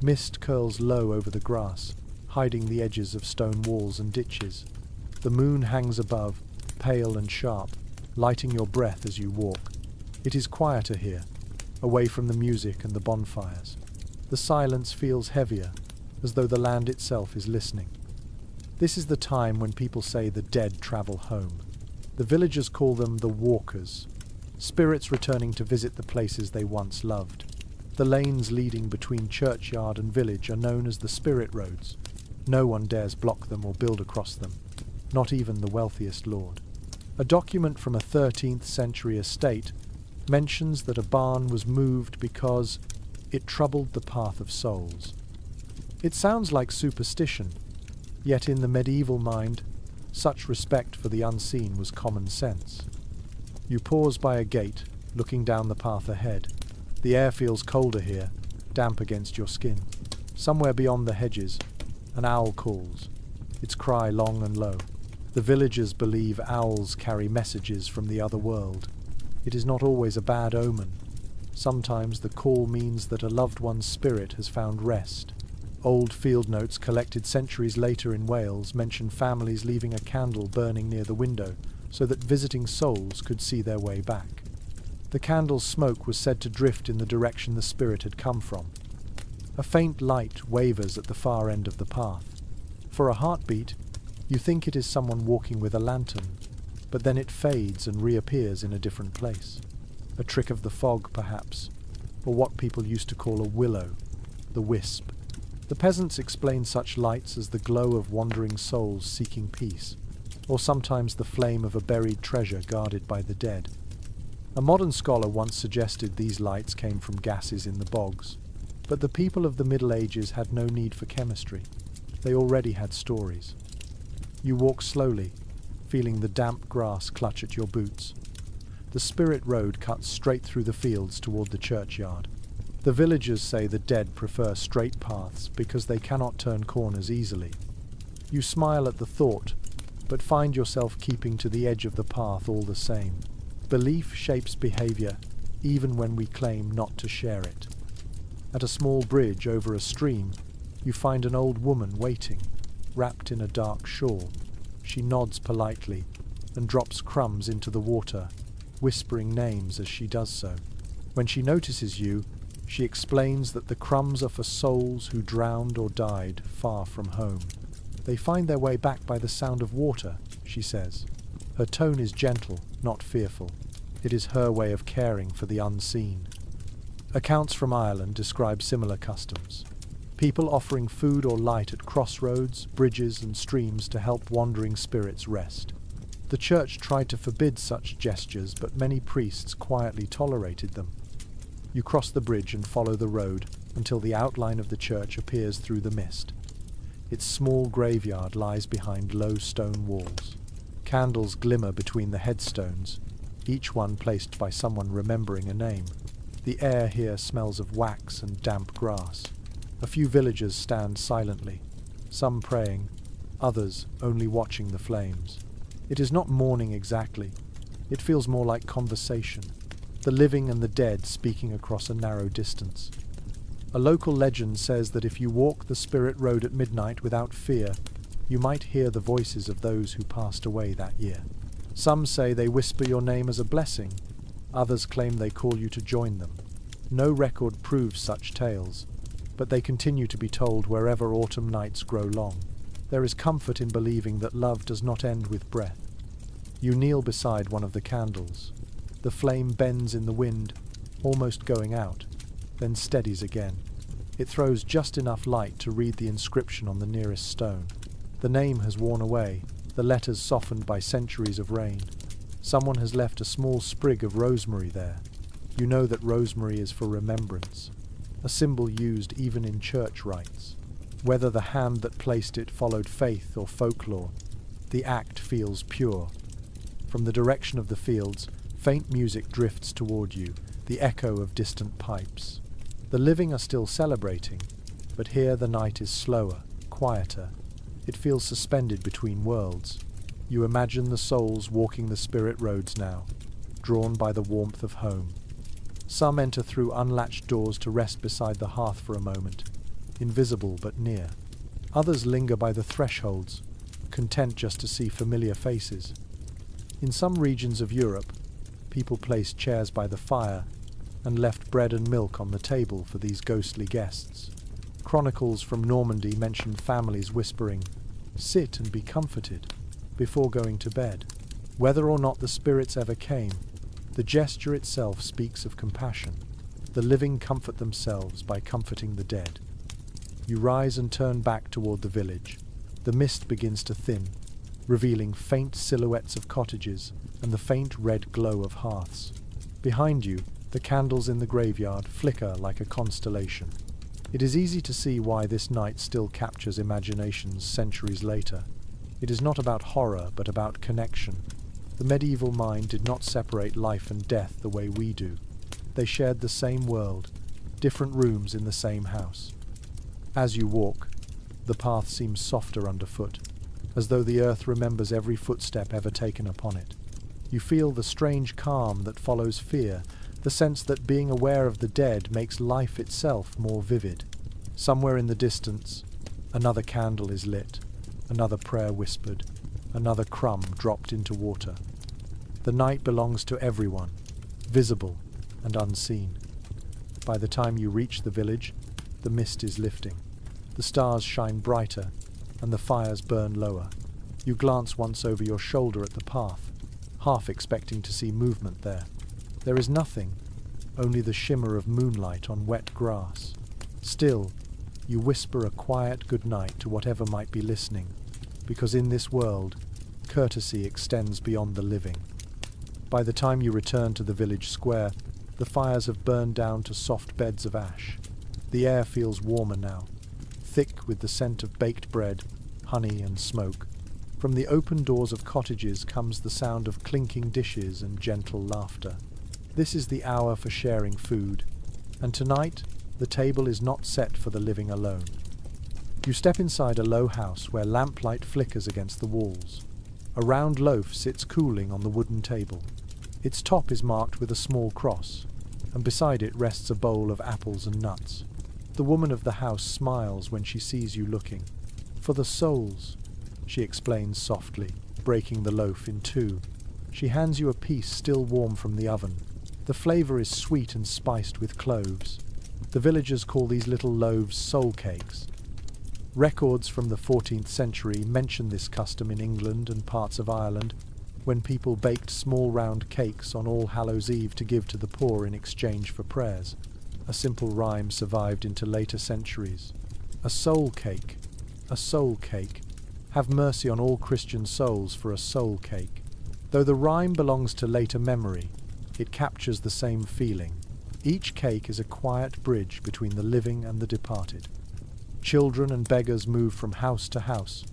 Mist curls low over the grass, hiding the edges of stone walls and ditches. The moon hangs above, pale and sharp, lighting your breath as you walk. It is quieter here, away from the music and the bonfires. The silence feels heavier, as though the land itself is listening. This is the time when people say the dead travel home. The villagers call them the walkers, spirits returning to visit the places they once loved. The lanes leading between churchyard and village are known as the spirit roads. No one dares block them or build across them, not even the wealthiest lord. A document from a 13th century estate mentions that a barn was moved because it troubled the path of souls. It sounds like superstition, yet in the medieval mind, such respect for the unseen was common sense. You pause by a gate, looking down the path ahead. The air feels colder here, damp against your skin. Somewhere beyond the hedges, an owl calls, its cry long and low. The villagers believe owls carry messages from the other world. It is not always a bad omen. Sometimes the call means that a loved one's spirit has found rest. Old field notes collected centuries later in Wales mention families leaving a candle burning near the window so that visiting souls could see their way back. The candle's smoke was said to drift in the direction the spirit had come from. A faint light wavers at the far end of the path. For a heartbeat, you think it is someone walking with a lantern, but then it fades and reappears in a different place. A trick of the fog, perhaps, or what people used to call a willow, the wisp. The peasants explain such lights as the glow of wandering souls seeking peace, or sometimes the flame of a buried treasure guarded by the dead. A modern scholar once suggested these lights came from gases in the bogs, but the people of the Middle Ages had no need for chemistry. They already had stories. You walk slowly, feeling the damp grass clutch at your boots. The spirit road cuts straight through the fields toward the churchyard. The villagers say the dead prefer straight paths because they cannot turn corners easily. You smile at the thought, but find yourself keeping to the edge of the path all the same. Belief shapes behavior, even when we claim not to share it. At a small bridge over a stream, you find an old woman waiting, wrapped in a dark shawl. She nods politely and drops crumbs into the water, whispering names as she does so. When she notices you, she explains that the crumbs are for souls who drowned or died far from home. They find their way back by the sound of water, she says. Her tone is gentle, not fearful. It is her way of caring for the unseen. Accounts from Ireland describe similar customs. People offering food or light at crossroads, bridges and streams to help wandering spirits rest. The church tried to forbid such gestures, but many priests quietly tolerated them. You cross the bridge and follow the road until the outline of the church appears through the mist. Its small graveyard lies behind low stone walls. Candles glimmer between the headstones, each one placed by someone remembering a name. The air here smells of wax and damp grass. A few villagers stand silently, some praying, others only watching the flames. It is not mourning exactly. It feels more like conversation, the living and the dead speaking across a narrow distance. A local legend says that if you walk the spirit road at midnight without fear, you might hear the voices of those who passed away that year. Some say they whisper your name as a blessing. Others claim they call you to join them. No record proves such tales, but they continue to be told wherever autumn nights grow long. There is comfort in believing that love does not end with breath. You kneel beside one of the candles. The flame bends in the wind, almost going out, then steadies again. It throws just enough light to read the inscription on the nearest stone. The name has worn away, the letters softened by centuries of rain. Someone has left a small sprig of rosemary there. You know that rosemary is for remembrance, a symbol used even in church rites. Whether the hand that placed it followed faith or folklore, the act feels pure. From the direction of the fields, faint music drifts toward you, the echo of distant pipes. The living are still celebrating, but here the night is slower, quieter. It feels suspended between worlds. You imagine the souls walking the spirit roads now, drawn by the warmth of home. Some enter through unlatched doors to rest beside the hearth for a moment, invisible but near. Others linger by the thresholds, content just to see familiar faces. In some regions of Europe, people placed chairs by the fire and left bread and milk on the table for these ghostly guests. Chronicles from Normandy mention families whispering, "Sit and be comforted," before going to bed. Whether or not the spirits ever came, the gesture itself speaks of compassion. The living comfort themselves by comforting the dead. You rise and turn back toward the village. The mist begins to thin, revealing faint silhouettes of cottages and the faint red glow of hearths. Behind you, the candles in the graveyard flicker like a constellation. It is easy to see why this night still captures imaginations centuries later. It is not about horror, but about connection. The medieval mind did not separate life and death the way we do. They shared the same world, different rooms in the same house. As you walk, the path seems softer underfoot, as though the earth remembers every footstep ever taken upon it. You feel the strange calm that follows fear, the sense that being aware of the dead makes life itself more vivid. Somewhere in the distance, another candle is lit, another prayer whispered, another crumb dropped into water. The night belongs to everyone, visible and unseen. By the time you reach the village, the mist is lifting. The stars shine brighter, and the fires burn lower. You glance once over your shoulder at the path, half expecting to see movement there. There is nothing, only the shimmer of moonlight on wet grass. Still, you whisper a quiet good night to whatever might be listening, because in this world, courtesy extends beyond the living. By the time you return to the village square, the fires have burned down to soft beds of ash. The air feels warmer now, thick with the scent of baked bread, honey and smoke. From the open doors of cottages comes the sound of clinking dishes and gentle laughter. This is the hour for sharing food, and tonight the table is not set for the living alone. You step inside a low house where lamplight flickers against the walls. A round loaf sits cooling on the wooden table. Its top is marked with a small cross, and beside it rests a bowl of apples and nuts. The woman of the house smiles when she sees you looking. "For the souls," she explains softly, breaking the loaf in two. She hands you a piece still warm from the oven. The flavor is sweet and spiced with cloves. The villagers call these little loaves soul cakes. Records from the 14th century mention this custom in England and parts of Ireland, when people baked small round cakes on All Hallows' Eve to give to the poor in exchange for prayers. A simple rhyme survived into later centuries. A soul cake, a soul cake. Have mercy on all Christian souls for a soul cake. Though the rhyme belongs to later memory, it captures the same feeling. Each cake is a quiet bridge between the living and the departed. Children and beggars move from house to house,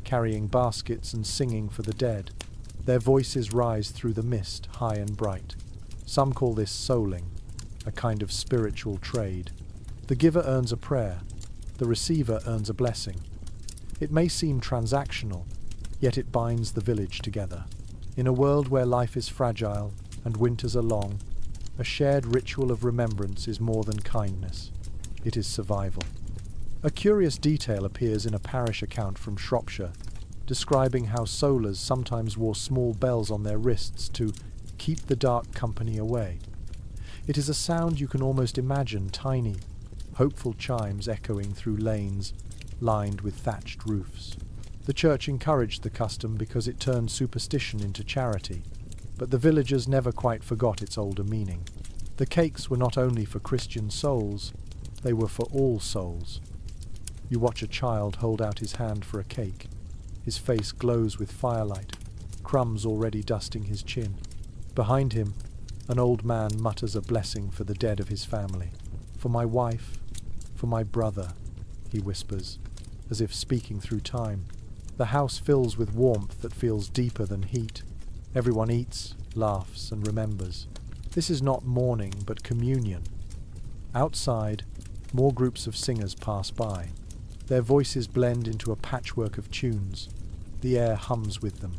carrying baskets and singing for the dead. Their voices rise through the mist, high and bright. Some call this souling, a kind of spiritual trade. The giver earns a prayer, the receiver earns a blessing. It may seem transactional, yet it binds the village together. In a world where life is fragile and winters are long, a shared ritual of remembrance is more than kindness. It is survival. A curious detail appears in a parish account from Shropshire, describing how solars sometimes wore small bells on their wrists to keep the dark company away. It is a sound you can almost imagine, tiny, hopeful chimes echoing through lanes lined with thatched roofs. The church encouraged the custom because it turned superstition into charity, but the villagers never quite forgot its older meaning. The cakes were not only for Christian souls, they were for all souls. You watch a child hold out his hand for a cake. His face glows with firelight, crumbs already dusting his chin. Behind him, an old man mutters a blessing for the dead of his family. "For my wife, for my brother," he whispers, as if speaking through time. The house fills with warmth that feels deeper than heat. Everyone eats, laughs, and remembers. This is not mourning, but communion. Outside, more groups of singers pass by. Their voices blend into a patchwork of tunes. The air hums with them.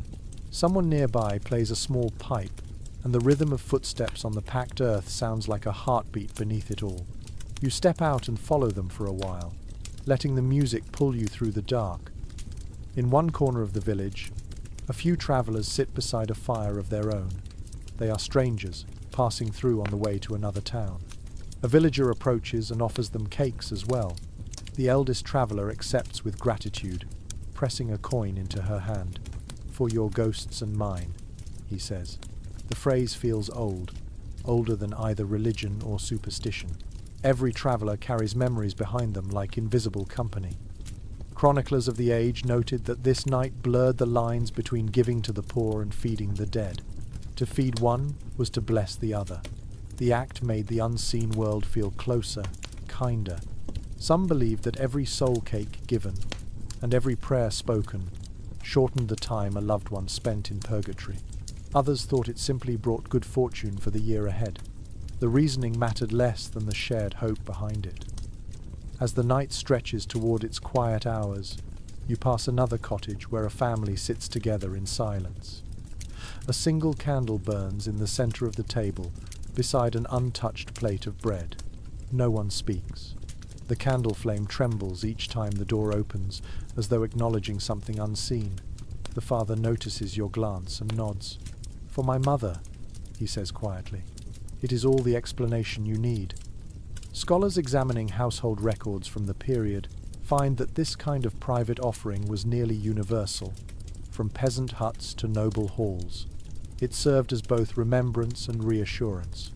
Someone nearby plays a small pipe, and the rhythm of footsteps on the packed earth sounds like a heartbeat beneath it all. You step out and follow them for a while, letting the music pull you through the dark. In one corner of the village, a few travelers sit beside a fire of their own. They are strangers, passing through on the way to another town. A villager approaches and offers them cakes as well. The eldest traveler accepts with gratitude, pressing a coin into her hand. "For your ghosts and mine," he says. The phrase feels old, older than either religion or superstition. Every traveler carries memories behind them like invisible company. Chroniclers of the age noted that this night blurred the lines between giving to the poor and feeding the dead. To feed one was to bless the other. The act made the unseen world feel closer, kinder. Some believed that every soul cake given and every prayer spoken shortened the time a loved one spent in purgatory. Others thought it simply brought good fortune for the year ahead. The reasoning mattered less than the shared hope behind it. As the night stretches toward its quiet hours, you pass another cottage where a family sits together in silence. A single candle burns in the center of the table, beside an untouched plate of bread. No one speaks. The candle flame trembles each time the door opens, as though acknowledging something unseen. The father notices your glance and nods. "For my mother," he says quietly. It is all the explanation you need. Scholars examining household records from the period find that this kind of private offering was nearly universal, from peasant huts to noble halls. It served as both remembrance and reassurance.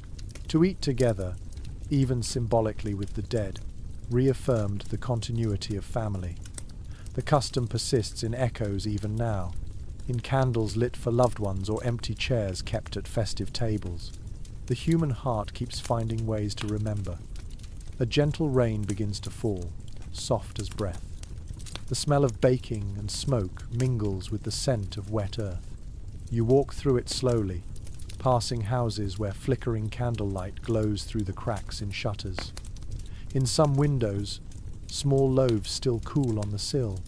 To eat together, even symbolically with the dead, reaffirmed the continuity of family. The custom persists in echoes even now, in candles lit for loved ones or empty chairs kept at festive tables. The human heart keeps finding ways to remember. A gentle rain begins to fall, soft as breath. The smell of baking and smoke mingles with the scent of wet earth. You walk through it slowly, passing houses where flickering candlelight glows through the cracks in shutters. In some windows, small loaves still cool on the sill.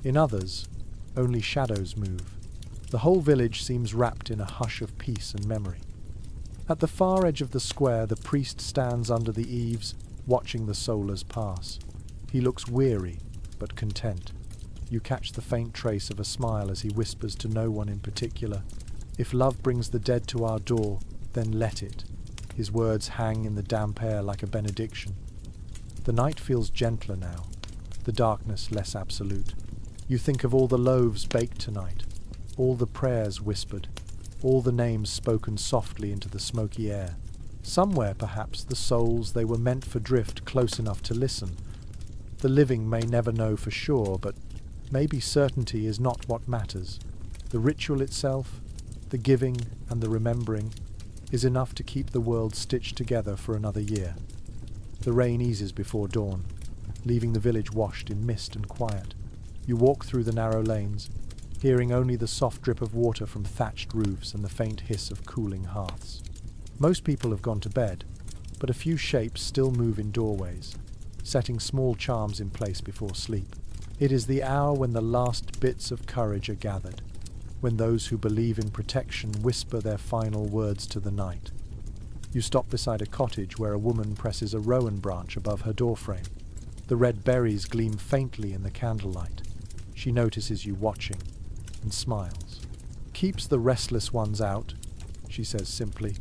In others, only shadows move. The whole village seems wrapped in a hush of peace and memory. At the far edge of the square, the priest stands under the eaves, watching the solars pass. He looks weary, but content. You catch the faint trace of a smile as he whispers to no one in particular, "If love brings the dead to our door, then let it." His words hang in the damp air like a benediction. The night feels gentler now, the darkness less absolute. You think of all the loaves baked tonight, all the prayers whispered, all the names spoken softly into the smoky air. Somewhere, perhaps, the souls they were meant for drift close enough to listen. The living may never know for sure, but maybe certainty is not what matters. The ritual itself, the giving and the remembering, is enough to keep the world stitched together for another year. The rain eases before dawn, leaving the village washed in mist and quiet. You walk through the narrow lanes, hearing only the soft drip of water from thatched roofs and the faint hiss of cooling hearths. Most people have gone to bed, but a few shapes still move in doorways, setting small charms in place before sleep. It is the hour when the last bits of courage are gathered, when those who believe in protection whisper their final words to the night. You stop beside a cottage where a woman presses a rowan branch above her doorframe. The red berries gleam faintly in the candlelight. She notices you watching and smiles. "Keeps the restless ones out," she says simply.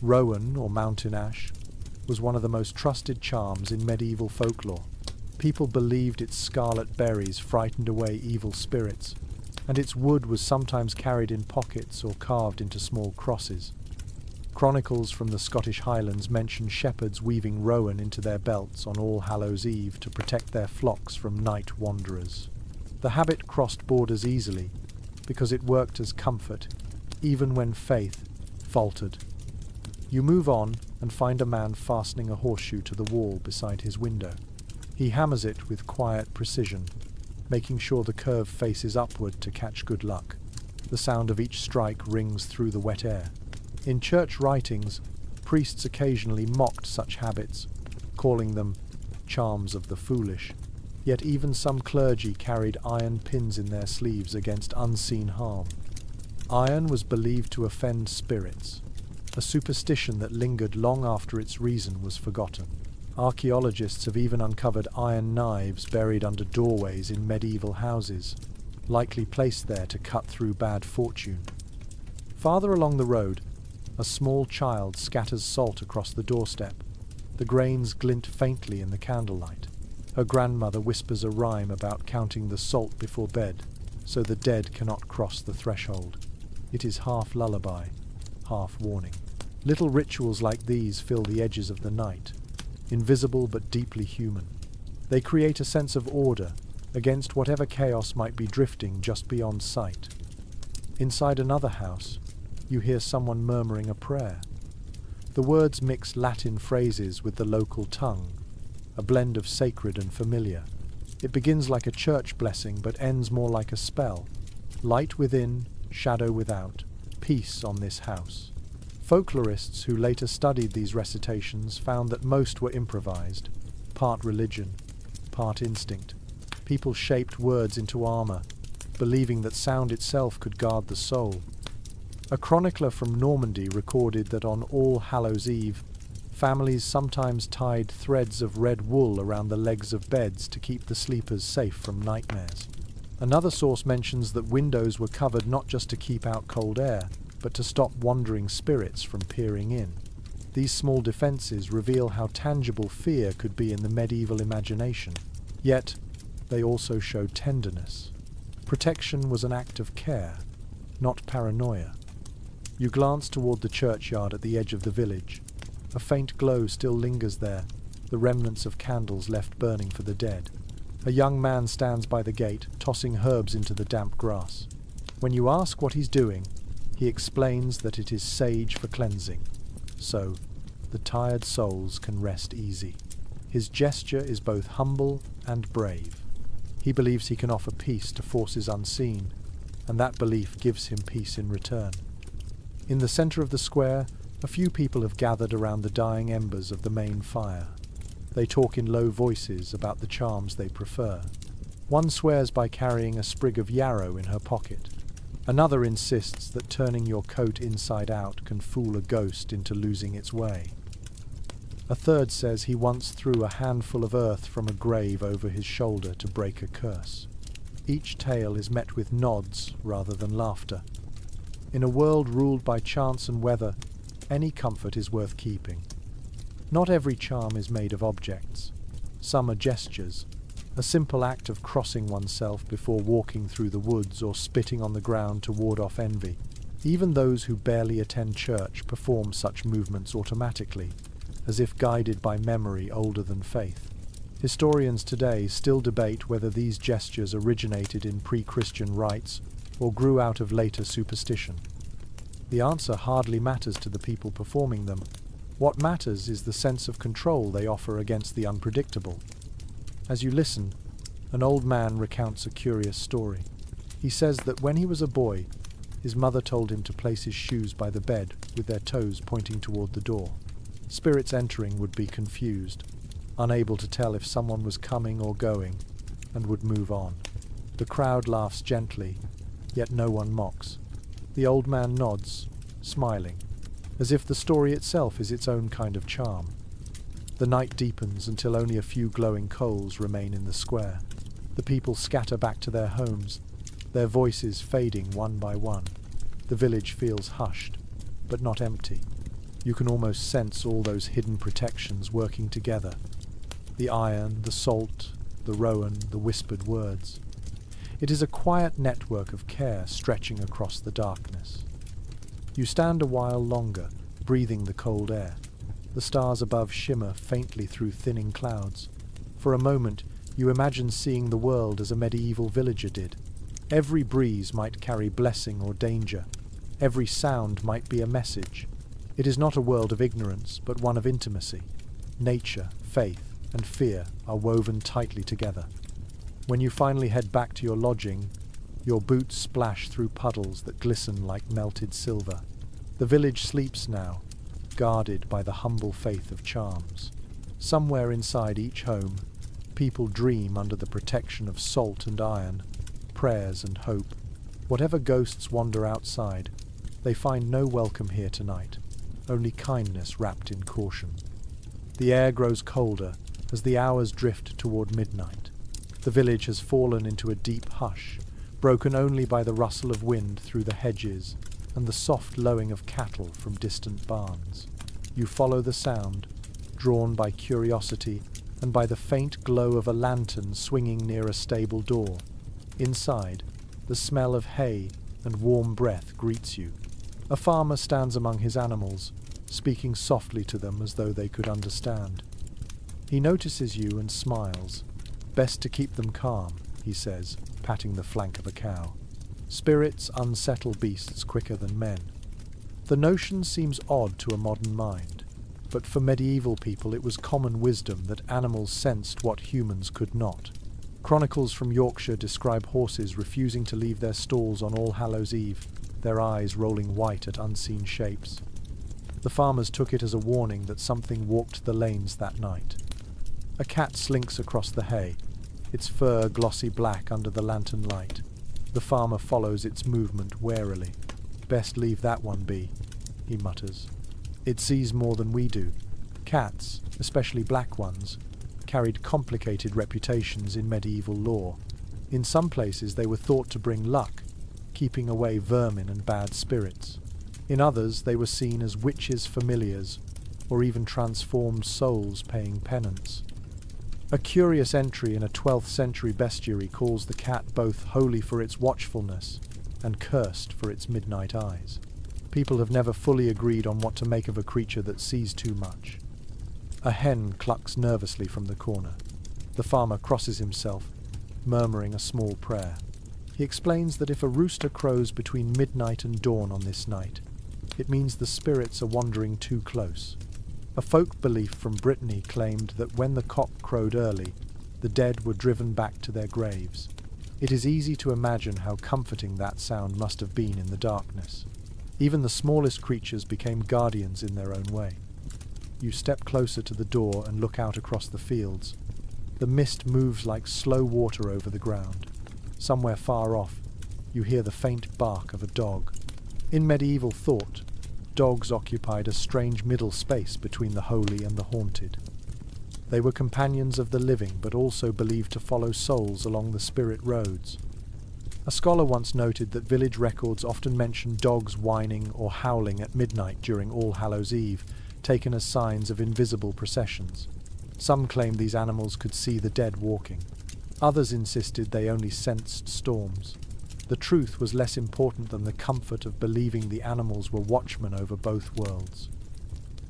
Rowan, or mountain ash, was one of the most trusted charms in medieval folklore. People believed its scarlet berries frightened away evil spirits, and its wood was sometimes carried in pockets or carved into small crosses. Chronicles from the Scottish Highlands mention shepherds weaving rowan into their belts on All Hallows' Eve to protect their flocks from night wanderers. The habit crossed borders easily, because it worked as comfort, even when faith faltered. You move on and find a man fastening a horseshoe to the wall beside his window. He hammers it with quiet precision, making sure the curve faces upward to catch good luck. The sound of each strike rings through the wet air. In church writings, priests occasionally mocked such habits, calling them charms of the foolish. Yet even some clergy carried iron pins in their sleeves against unseen harm. Iron was believed to offend spirits. a superstition that lingered long after its reason was forgotten. Archaeologists have even uncovered iron knives buried under doorways in medieval houses, likely placed there to cut through bad fortune. Farther along the road, a small child scatters salt across the doorstep. The grains glint faintly in the candlelight. Her grandmother whispers a rhyme about counting the salt before bed, so the dead cannot cross the threshold. It is half lullaby, half warning. Little rituals like these fill the edges of the night, invisible but deeply human. They create a sense of order against whatever chaos might be drifting just beyond sight. Inside another house, you hear someone murmuring a prayer. The words mix Latin phrases with the local tongue, a blend of sacred and familiar. It begins like a church blessing but ends more like a spell. Light within, shadow without, peace on this house. Folklorists who later studied these recitations found that most were improvised, part religion, part instinct. People shaped words into armor, believing that sound itself could guard the soul. A chronicler from Normandy recorded that on All Hallows' Eve, families sometimes tied threads of red wool around the legs of beds to keep the sleepers safe from nightmares. Another source mentions that windows were covered not just to keep out cold air, but to stop wandering spirits from peering in. These small defenses reveal how tangible fear could be in the medieval imagination. Yet, they also show tenderness. Protection was an act of care, not paranoia. You glance toward the churchyard at the edge of the village. A faint glow still lingers there, the remnants of candles left burning for the dead. A young man stands by the gate, tossing herbs into the damp grass. When you ask what he's doing, he explains that it is sage for cleansing, so the tired souls can rest easy. His gesture is both humble and brave. He believes he can offer peace to forces unseen, and that belief gives him peace in return. In the center of the square, a few people have gathered around the dying embers of the main fire. They talk in low voices about the charms they prefer. One swears by carrying a sprig of yarrow in her pocket. Another insists that turning your coat inside out can fool a ghost into losing its way. A third says he once threw a handful of earth from a grave over his shoulder to break a curse. Each tale is met with nods rather than laughter. In a world ruled by chance and weather, any comfort is worth keeping. Not every charm is made of objects. Some are gestures, a simple act of crossing oneself before walking through the woods or spitting on the ground to ward off envy. Even those who barely attend church perform such movements automatically, as if guided by memory older than faith. Historians today still debate whether these gestures originated in pre-Christian rites or grew out of later superstition. The answer hardly matters to the people performing them. What matters is the sense of control they offer against the unpredictable. As you listen, an old man recounts a curious story. He says that when he was a boy, his mother told him to place his shoes by the bed with their toes pointing toward the door. Spirits entering would be confused, unable to tell if someone was coming or going, and would move on. The crowd laughs gently, yet no one mocks. The old man nods, smiling, as if the story itself is its own kind of charm. The night deepens until only a few glowing coals remain in the square. The people scatter back to their homes, their voices fading one by one. The village feels hushed, but not empty. You can almost sense all those hidden protections working together. The iron, the salt, the rowan, the whispered words. It is a quiet network of care stretching across the darkness. You stand a while longer, breathing the cold air. The stars above shimmer faintly through thinning clouds. For a moment, you imagine seeing the world as a medieval villager did. Every breeze might carry blessing or danger. Every sound might be a message. It is not a world of ignorance, but one of intimacy. Nature, faith, and fear are woven tightly together. When you finally head back to your lodging, your boots splash through puddles that glisten like melted silver. The village sleeps now, guarded by the humble faith of charms. Somewhere inside each home, people dream under the protection of salt and iron, prayers and hope. Whatever ghosts wander outside, they find no welcome here tonight. only kindness wrapped in caution. The air grows colder as the hours drift toward midnight. The village has fallen into a deep hush, broken only by the rustle of wind through the hedges and the soft lowing of cattle from distant barns. You follow the sound, drawn by curiosity and by the faint glow of a lantern swinging near a stable door. Inside, the smell of hay and warm breath greets you. A farmer stands among his animals, speaking softly to them as though they could understand. He notices you and smiles. "Best to keep them calm," he says, patting the flank of a cow. "Spirits unsettle beasts quicker than men." The notion seems odd to a modern mind, but for medieval people it was common wisdom that animals sensed what humans could not. Chronicles from Yorkshire describe horses refusing to leave their stalls on All Hallows Eve, their eyes rolling white at unseen shapes. The farmers took it as a warning that something walked the lanes that night. A cat slinks across the hay, its fur glossy black under the lantern light. The farmer follows its movement warily. "Best leave that one be," he mutters. "It sees more than we do." Cats, especially black ones, carried complicated reputations in medieval lore. In some places they were thought to bring luck, keeping away vermin and bad spirits. In others they were seen as witches' familiars, or even transformed souls paying penance. A curious entry in a 12th century bestiary calls the cat both holy for its watchfulness and cursed for its midnight eyes. People have never fully agreed on what to make of a creature that sees too much. A hen clucks nervously from the corner. The farmer crosses himself, murmuring a small prayer. He explains that if a rooster crows between midnight and dawn on this night, it means the spirits are wandering too close. A folk belief from Brittany claimed that when the cock crowed early, the dead were driven back to their graves. It is easy to imagine how comforting that sound must have been in the darkness. Even the smallest creatures became guardians in their own way. You step closer to the door and look out across the fields. The mist moves like slow water over the ground. Somewhere far off, you hear the faint bark of a dog. In medieval thought, dogs occupied a strange middle space between the holy and the haunted. They were companions of the living, but also believed to follow souls along the spirit roads. A scholar once noted that village records often mention dogs whining or howling at midnight during All Hallows Eve, taken as signs of invisible processions. Some claimed these animals could see the dead walking. Others insisted they only sensed storms. The truth was less important than the comfort of believing the animals were watchmen over both worlds.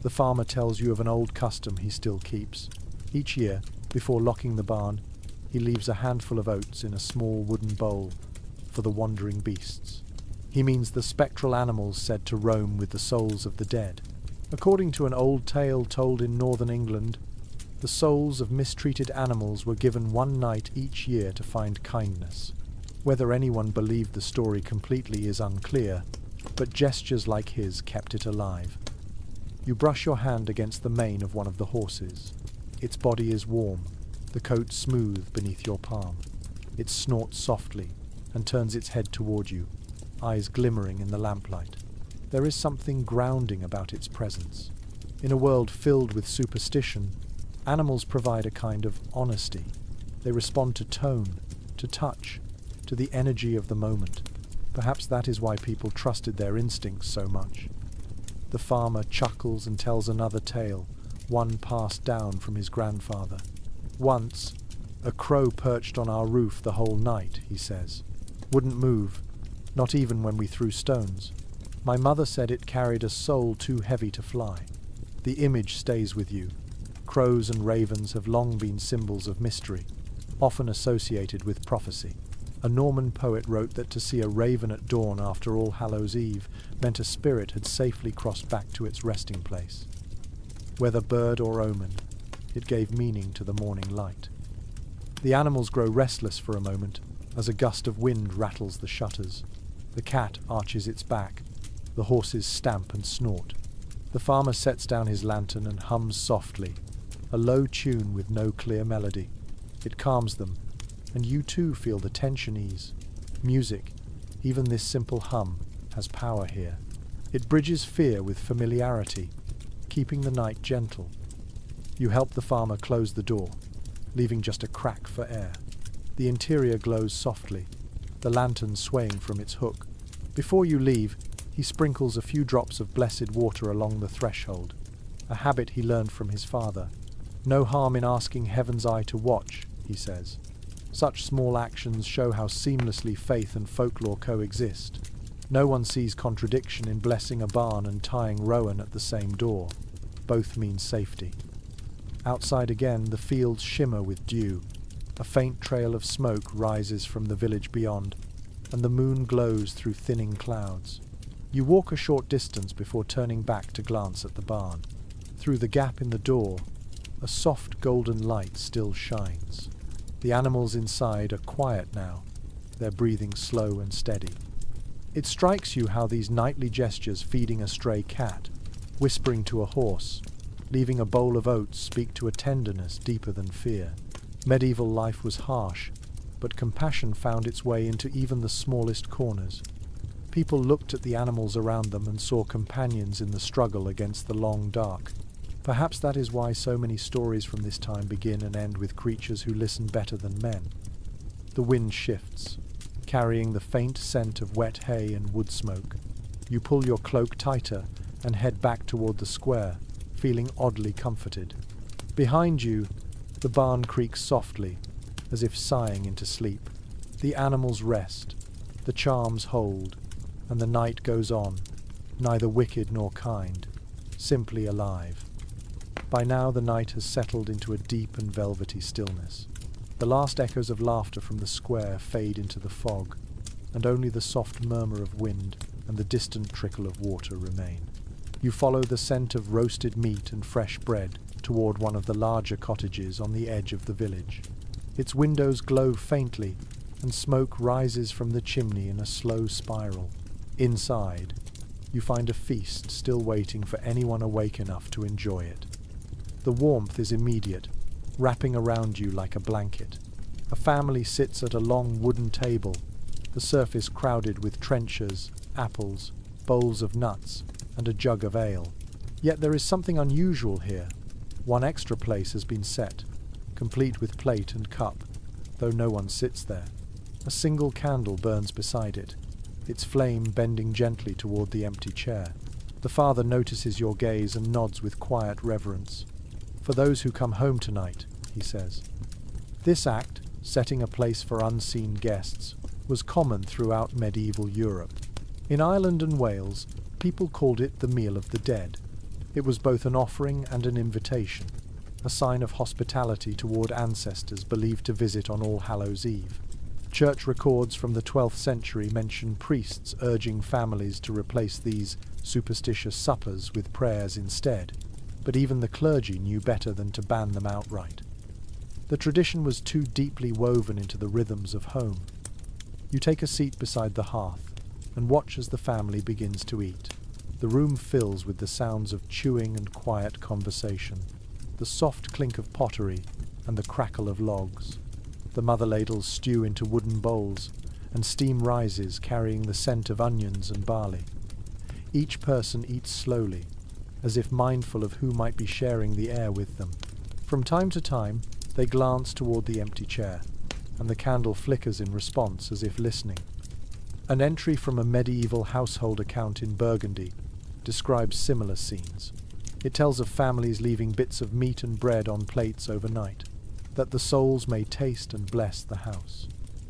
The farmer tells you of an old custom he still keeps. Each year, before locking the barn, he leaves a handful of oats in a small wooden bowl for the wandering beasts. He means the spectral animals said to roam with the souls of the dead. According to an old tale told in northern England, the souls of mistreated animals were given one night each year to find kindness. Whether anyone believed the story completely is unclear, but gestures like his kept it alive. You brush your hand against the mane of one of the horses. Its body is warm, the coat smooth beneath your palm. It snorts softly and turns its head toward you, eyes glimmering in the lamplight. There is something grounding about its presence. In a world filled with superstition, animals provide a kind of honesty. They respond to tone, to touch, to the energy of the moment. Perhaps that is why people trusted their instincts so much. The farmer chuckles and tells another tale, one passed down from his grandfather. "Once, a crow perched on our roof the whole night," he says. "Wouldn't move, not even when we threw stones. My mother said it carried a soul too heavy to fly." The image stays with you. Crows and ravens have long been symbols of mystery, often associated with prophecy. A Norman poet wrote that to see a raven at dawn after All Hallows Eve meant a spirit had safely crossed back to its resting place. Whether bird or omen, it gave meaning to the morning light. The animals grow restless for a moment as a gust of wind rattles the shutters. The cat arches its back. The horses stamp and snort. The farmer sets down his lantern and hums softly, a low tune with no clear melody. It calms them, and you too feel the tension ease. Music, even this simple hum, has power here. It bridges fear with familiarity, keeping the night gentle. You help the farmer close the door, leaving just a crack for air. The interior glows softly, the lantern swaying from its hook. Before you leave, he sprinkles a few drops of blessed water along the threshold, a habit he learned from his father. No harm in asking Heaven's eye to watch, he says. Such small actions show how seamlessly faith and folklore coexist. No one sees contradiction in blessing a barn and tying Rowan at the same door. Both mean safety. Outside again, the fields shimmer with dew. A faint trail of smoke rises from the village beyond, and the moon glows through thinning clouds. You walk a short distance before turning back to glance at the barn. Through the gap in the door, a soft golden light still shines. The animals inside are quiet now, their breathing slow and steady. It strikes you how these nightly gestures, feeding a stray cat, whispering to a horse, leaving a bowl of oats, speak to a tenderness deeper than fear. Medieval life was harsh, but compassion found its way into even the smallest corners. People looked at the animals around them and saw companions in the struggle against the long dark. Perhaps that is why so many stories from this time begin and end with creatures who listen better than men. The wind shifts, carrying the faint scent of wet hay and wood smoke. You pull your cloak tighter and head back toward the square, feeling oddly comforted. Behind you, the barn creaks softly, as if sighing into sleep. The animals rest, the charms hold, and the night goes on, neither wicked nor kind, simply alive. By now the night has settled into a deep and velvety stillness. The last echoes of laughter from the square fade into the fog, and only the soft murmur of wind and the distant trickle of water remain. You follow the scent of roasted meat and fresh bread toward one of the larger cottages on the edge of the village. Its windows glow faintly, and smoke rises from the chimney in a slow spiral. Inside, you find a feast still waiting for anyone awake enough to enjoy it. The warmth is immediate, wrapping around you like a blanket. A family sits at a long wooden table, the surface crowded with trenchers, apples, bowls of nuts, and a jug of ale. Yet there is something unusual here. One extra place has been set, complete with plate and cup, though no one sits there. A single candle burns beside it, its flame bending gently toward the empty chair. The father notices your gaze and nods with quiet reverence. For those who come home tonight, he says. This act, setting a place for unseen guests, was common throughout medieval Europe. In Ireland and Wales, people called it the Meal of the Dead. It was both an offering and an invitation, a sign of hospitality toward ancestors believed to visit on All Hallows' Eve. Church records from the 12th century mention priests urging families to replace these superstitious suppers with prayers instead, but even the clergy knew better than to ban them outright. The tradition was too deeply woven into the rhythms of home. You take a seat beside the hearth and watch as the family begins to eat. The room fills with the sounds of chewing and quiet conversation, the soft clink of pottery and the crackle of logs. The mother ladles stew into wooden bowls, and steam rises carrying the scent of onions and barley. Each person eats slowly, as if mindful of who might be sharing the air with them. From time to time, they glance toward the empty chair, and the candle flickers in response as if listening. An entry from a medieval household account in Burgundy describes similar scenes. It tells of families leaving bits of meat and bread on plates overnight, that the souls may taste and bless the house.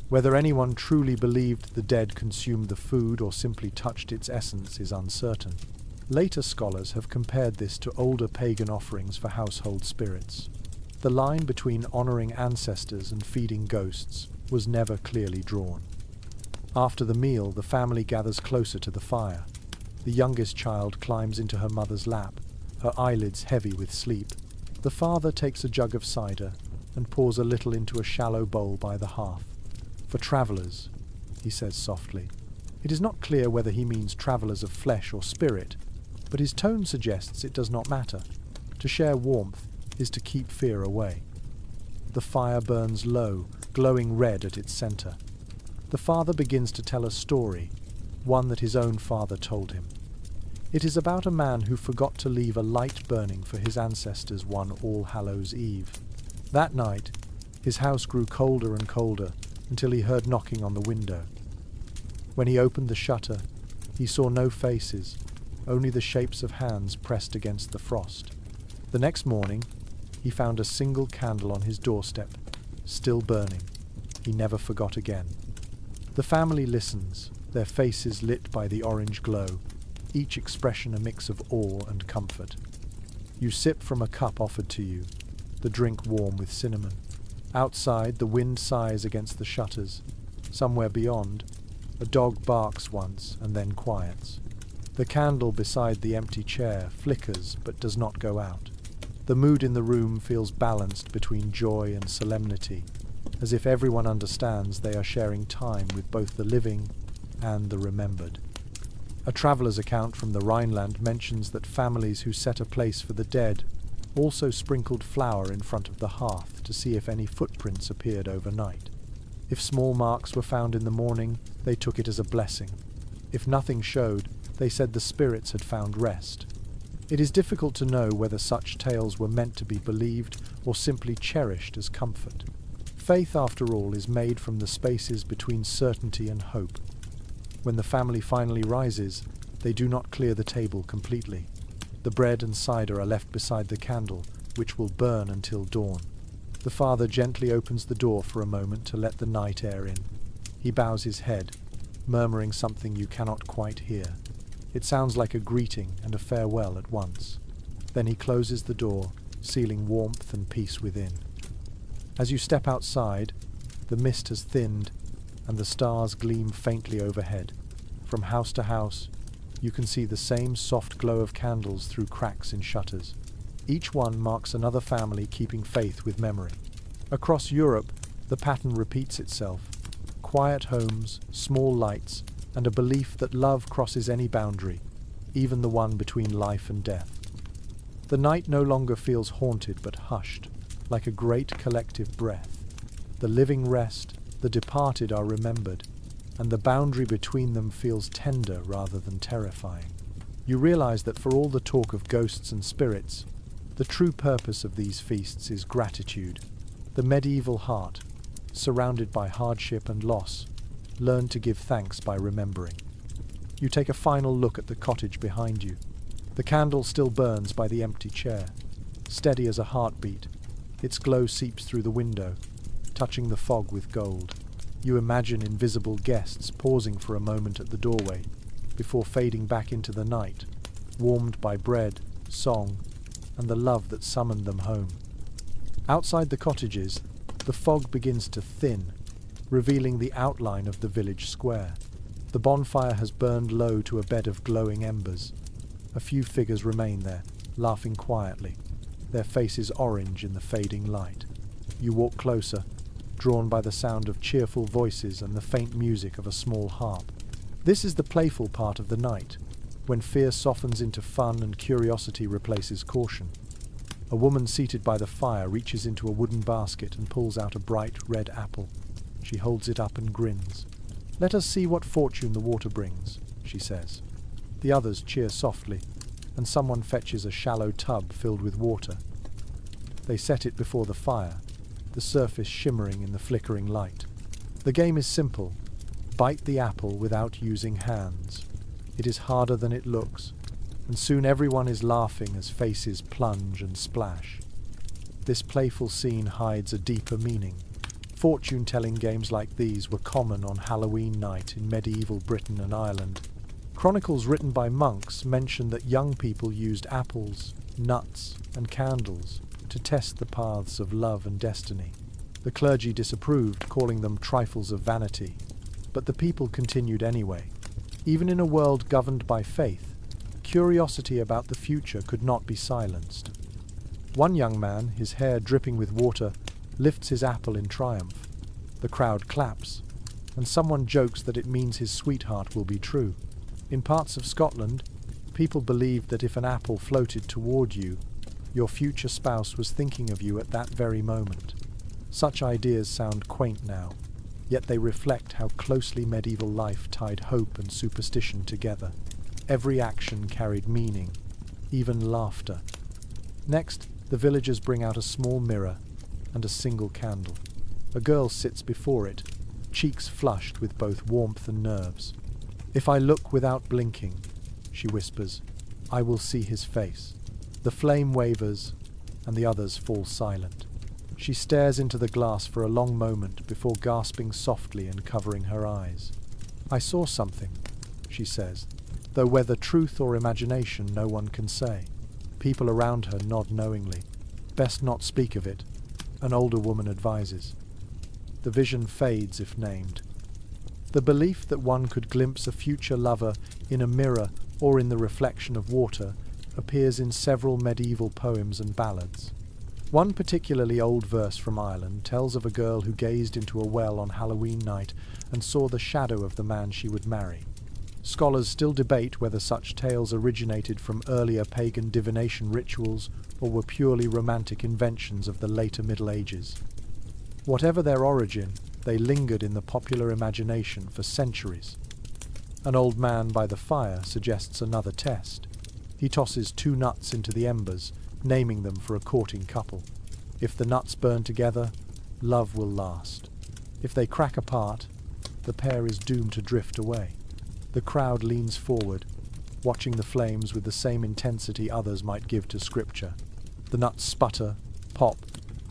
Whether anyone truly believed the dead consumed the food or simply touched its essence is uncertain. Later scholars have compared this to older pagan offerings for household spirits. The line between honoring ancestors and feeding ghosts was never clearly drawn. After the meal, the family gathers closer to the fire. The youngest child climbs into her mother's lap, her eyelids heavy with sleep. The father takes a jug of cider and pours a little into a shallow bowl by the hearth. For travellers, he says softly. It is not clear whether he means travellers of flesh or spirit, but his tone suggests it does not matter. To share warmth is to keep fear away. The fire burns low, glowing red at its centre. The father begins to tell a story, one that his own father told him. It is about a man who forgot to leave a light burning for his ancestors one All Hallows Eve. That night, his house grew colder and colder until he heard knocking on the window. When he opened the shutter, he saw no faces, only the shapes of hands pressed against the frost. The next morning, he found a single candle on his doorstep, still burning. He never forgot again. The family listens, their faces lit by the orange glow, each expression a mix of awe and comfort. You sip from a cup offered to you, the drink warm with cinnamon. Outside, the wind sighs against the shutters. Somewhere beyond, a dog barks once and then quiets. The candle beside the empty chair flickers but does not go out. The mood in the room feels balanced between joy and solemnity, as if everyone understands they are sharing time with both the living and the remembered. A traveller's account from the Rhineland mentions that families who set a place for the dead also sprinkled flour in front of the hearth to see if any footprints appeared overnight. If small marks were found in the morning, they took it as a blessing. If nothing showed, they said the spirits had found rest. It is difficult to know whether such tales were meant to be believed or simply cherished as comfort. Faith, after all, is made from the spaces between certainty and hope. When the family finally rises, they do not clear the table completely. The bread and cider are left beside the candle, which will burn until dawn. The father gently opens the door for a moment to let the night air in. He bows his head, murmuring something you cannot quite hear. It sounds like a greeting and a farewell at once. Then he closes the door, sealing warmth and peace within. As you step outside, the mist has thinned and the stars gleam faintly overhead. From house to house, you can see the same soft glow of candles through cracks in shutters. Each one marks another family keeping faith with memory. Across Europe, the pattern repeats itself. Quiet homes, small lights, and a belief that love crosses any boundary, even the one between life and death. The night no longer feels haunted but hushed, like a great collective breath. The living rest, the departed are remembered, and the boundary between them feels tender rather than terrifying. You realize that for all the talk of ghosts and spirits, the true purpose of these feasts is gratitude. The medieval heart, surrounded by hardship and loss, learned to give thanks by remembering. You take a final look at the cottage behind you. The candle still burns by the empty chair, steady as a heartbeat. Its glow seeps through the window, touching the fog with gold. You imagine invisible guests pausing for a moment at the doorway, before fading back into the night, warmed by bread, song, and the love that summoned them home. Outside the cottages, the fog begins to thin, revealing the outline of the village square. The bonfire has burned low to a bed of glowing embers. A few figures remain there, laughing quietly, their faces orange in the fading light. You walk closer, drawn by the sound of cheerful voices and the faint music of a small harp. This is the playful part of the night, when fear softens into fun and curiosity replaces caution. A woman seated by the fire reaches into a wooden basket and pulls out a bright red apple. She holds it up and grins. "Let us see what fortune the water brings," she says. The others cheer softly, and someone fetches a shallow tub filled with water. They set it before the fire, the surface shimmering in the flickering light. The game is simple. Bite the apple without using hands. It is harder than it looks, and soon everyone is laughing as faces plunge and splash. This playful scene hides a deeper meaning. Fortune-telling games like these were common on Halloween night in medieval Britain and Ireland. Chronicles written by monks mention that young people used apples, nuts, and candles to test the paths of love and destiny. The clergy disapproved, calling them trifles of vanity, but the people continued anyway. Even in a world governed by faith, curiosity about the future could not be silenced. One young man, his hair dripping with water, lifts his apple in triumph. The crowd claps, and someone jokes that it means his sweetheart will be true. In parts of Scotland, people believed that if an apple floated toward you, your future spouse was thinking of you at that very moment. Such ideas sound quaint now, yet they reflect how closely medieval life tied hope and superstition together. Every action carried meaning, even laughter. Next, the villagers bring out a small mirror and a single candle. A girl sits before it, cheeks flushed with both warmth and nerves. "If I look without blinking," she whispers, "I will see his face." The flame wavers, and the others fall silent. She stares into the glass for a long moment before gasping softly and covering her eyes. "I saw something," she says, though whether truth or imagination no one can say. People around her nod knowingly. "Best not speak of it," an older woman advises. The vision fades if named. The belief that one could glimpse a future lover in a mirror or in the reflection of water appears in several medieval poems and ballads. One particularly old verse from Ireland tells of a girl who gazed into a well on Halloween night and saw the shadow of the man she would marry. Scholars still debate whether such tales originated from earlier pagan divination rituals or were purely romantic inventions of the later Middle Ages. Whatever their origin, they lingered in the popular imagination for centuries. An old man by the fire suggests another test. He tosses 2 nuts into the embers, naming them for a courting couple. If the nuts burn together, love will last. If they crack apart, the pair is doomed to drift away. The crowd leans forward, watching the flames with the same intensity others might give to scripture. The nuts sputter, pop,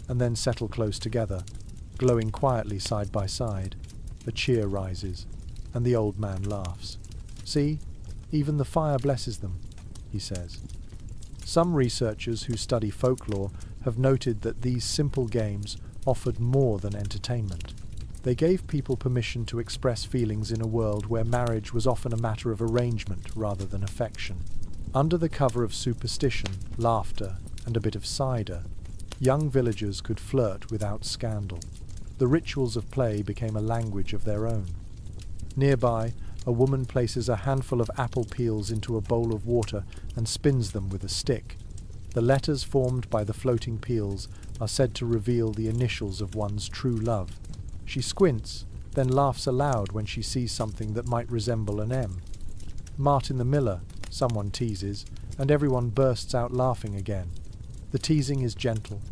and then settle close together, glowing quietly side by side. A cheer rises, and the old man laughs. "See, even the fire blesses them," he says. Some researchers who study folklore have noted that these simple games offered more than entertainment. They gave people permission to express feelings in a world where marriage was often a matter of arrangement rather than affection. Under the cover of superstition, laughter, and a bit of cider, young villagers could flirt without scandal. The rituals of play became a language of their own. Nearby, a woman places a handful of apple peels into a bowl of water and spins them with a stick. The letters formed by the floating peels are said to reveal the initials of one's true love. She squints, then laughs aloud when she sees something that might resemble an M. "Martin the Miller," someone teases, and everyone bursts out laughing again. The teasing is gentle,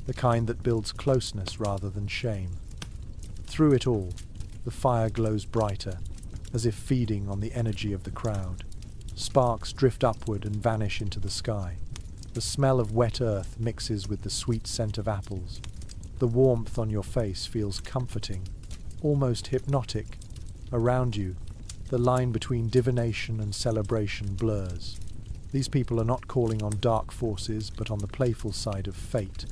the kind that builds closeness rather than shame. Through it all, the fire glows brighter, as if feeding on the energy of the crowd. Sparks drift upward and vanish into the sky. The smell of wet earth mixes with the sweet scent of apples. The warmth on your face feels comforting, almost hypnotic. Around you, the line between divination and celebration blurs. These people are not calling on dark forces, but on the playful side of fate,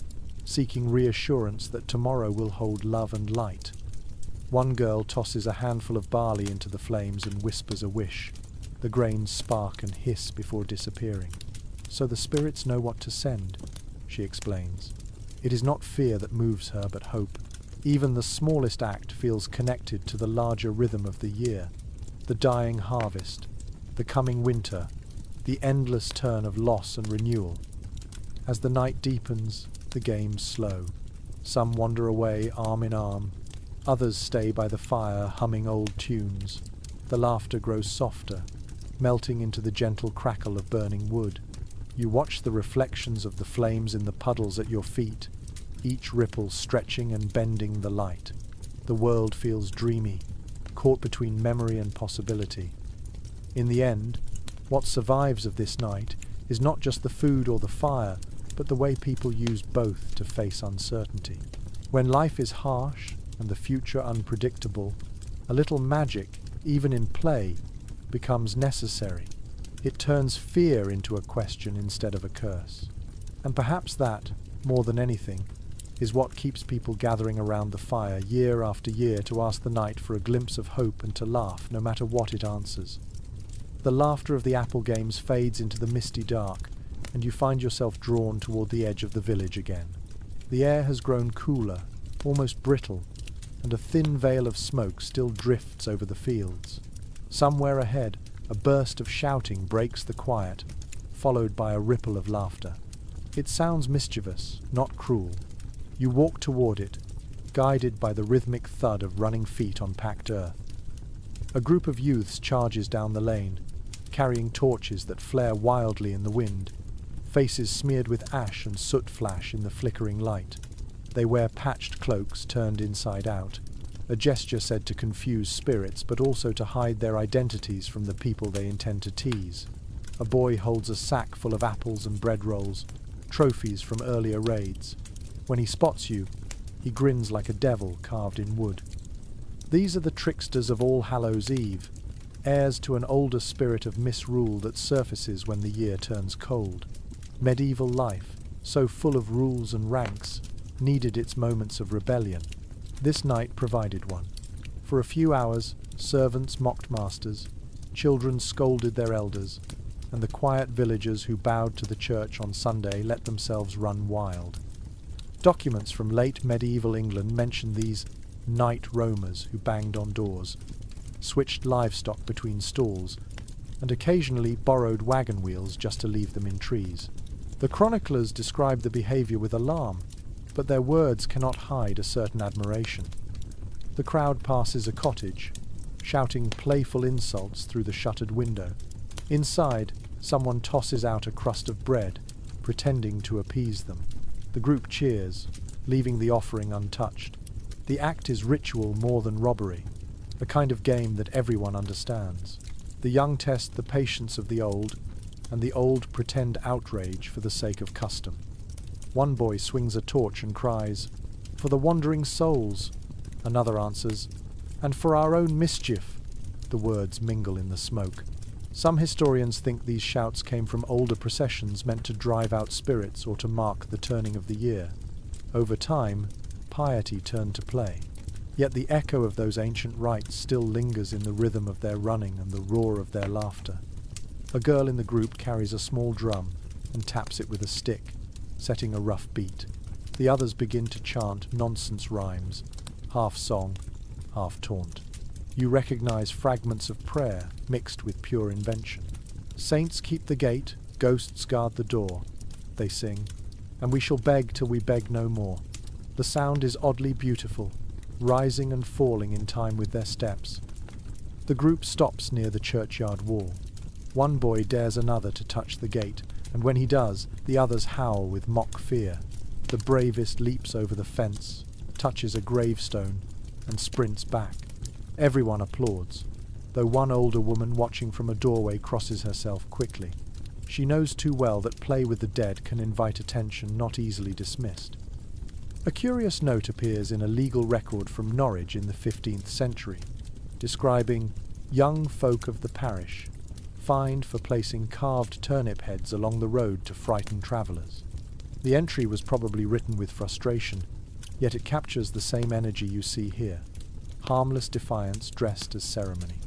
seeking reassurance that tomorrow will hold love and light. One girl tosses a handful of barley into the flames and whispers a wish. The grains spark and hiss before disappearing. "So the spirits know what to send," she explains. It is not fear that moves her, but hope. Even the smallest act feels connected to the larger rhythm of the year, the dying harvest, the coming winter, the endless turn of loss and renewal. As the night deepens, the games slow. Some wander away arm in arm, others stay by the fire humming old tunes. The laughter grows softer, melting into the gentle crackle of burning wood. You watch the reflections of the flames in the puddles at your feet, each ripple stretching and bending the light. The world feels dreamy, caught between memory and possibility. In the end, what survives of this night is not just the food or the fire, but the way people use both to face uncertainty. When life is harsh and the future unpredictable, a little magic, even in play, becomes necessary. It turns fear into a question instead of a curse. And perhaps that, more than anything, is what keeps people gathering around the fire year after year to ask the night for a glimpse of hope and to laugh, no matter what it answers. The laughter of the apple games fades into the misty dark, and you find yourself drawn toward the edge of the village again. The air has grown cooler, almost brittle, and a thin veil of smoke still drifts over the fields. Somewhere ahead, a burst of shouting breaks the quiet, followed by a ripple of laughter. It sounds mischievous, not cruel. You walk toward it, guided by the rhythmic thud of running feet on packed earth. A group of youths charges down the lane, carrying torches that flare wildly in the wind. Faces smeared with ash and soot flash in the flickering light. They wear patched cloaks turned inside out, a gesture said to confuse spirits but also to hide their identities from the people they intend to tease. A boy holds a sack full of apples and bread rolls, trophies from earlier raids. When he spots you, he grins like a devil carved in wood. These are the tricksters of All Hallows' Eve, heirs to an older spirit of misrule that surfaces when the year turns cold. Medieval life, so full of rules and ranks, needed its moments of rebellion. This night provided one. For a few hours, servants mocked masters, children scolded their elders, and the quiet villagers who bowed to the church on Sunday let themselves run wild. Documents from late medieval England mention these night roamers who banged on doors, switched livestock between stalls, and occasionally borrowed wagon wheels just to leave them in trees. The chroniclers describe the behaviour with alarm, but their words cannot hide a certain admiration. The crowd passes a cottage, shouting playful insults through the shuttered window. Inside, someone tosses out a crust of bread, pretending to appease them. The group cheers, leaving the offering untouched. The act is ritual more than robbery, a kind of game that everyone understands. The young test the patience of the old, and the old pretend outrage for the sake of custom. One boy swings a torch and cries, "For the wandering souls!" Another answers, "And for our own mischief!" The words mingle in the smoke. Some historians think these shouts came from older processions meant to drive out spirits or to mark the turning of the year. Over time, piety turned to play. Yet the echo of those ancient rites still lingers in the rhythm of their running and the roar of their laughter. A girl in the group carries a small drum and taps it with a stick, setting a rough beat. The others begin to chant nonsense rhymes, half song, half taunt. You recognize fragments of prayer mixed with pure invention. "Saints keep the gate, ghosts guard the door," they sing, "and we shall beg till we beg no more." The sound is oddly beautiful, rising and falling in time with their steps. The group stops near the churchyard wall. One boy dares another to touch the gate, and when he does, the others howl with mock fear. The bravest leaps over the fence, touches a gravestone, and sprints back. Everyone applauds, though one older woman watching from a doorway crosses herself quickly. She knows too well that play with the dead can invite attention not easily dismissed. A curious note appears in a legal record from Norwich in the 15th century, describing young folk of the parish, fined for placing carved turnip heads along the road to frighten travellers. The entry was probably written with frustration, yet it captures the same energy you see here. Harmless defiance dressed as ceremony.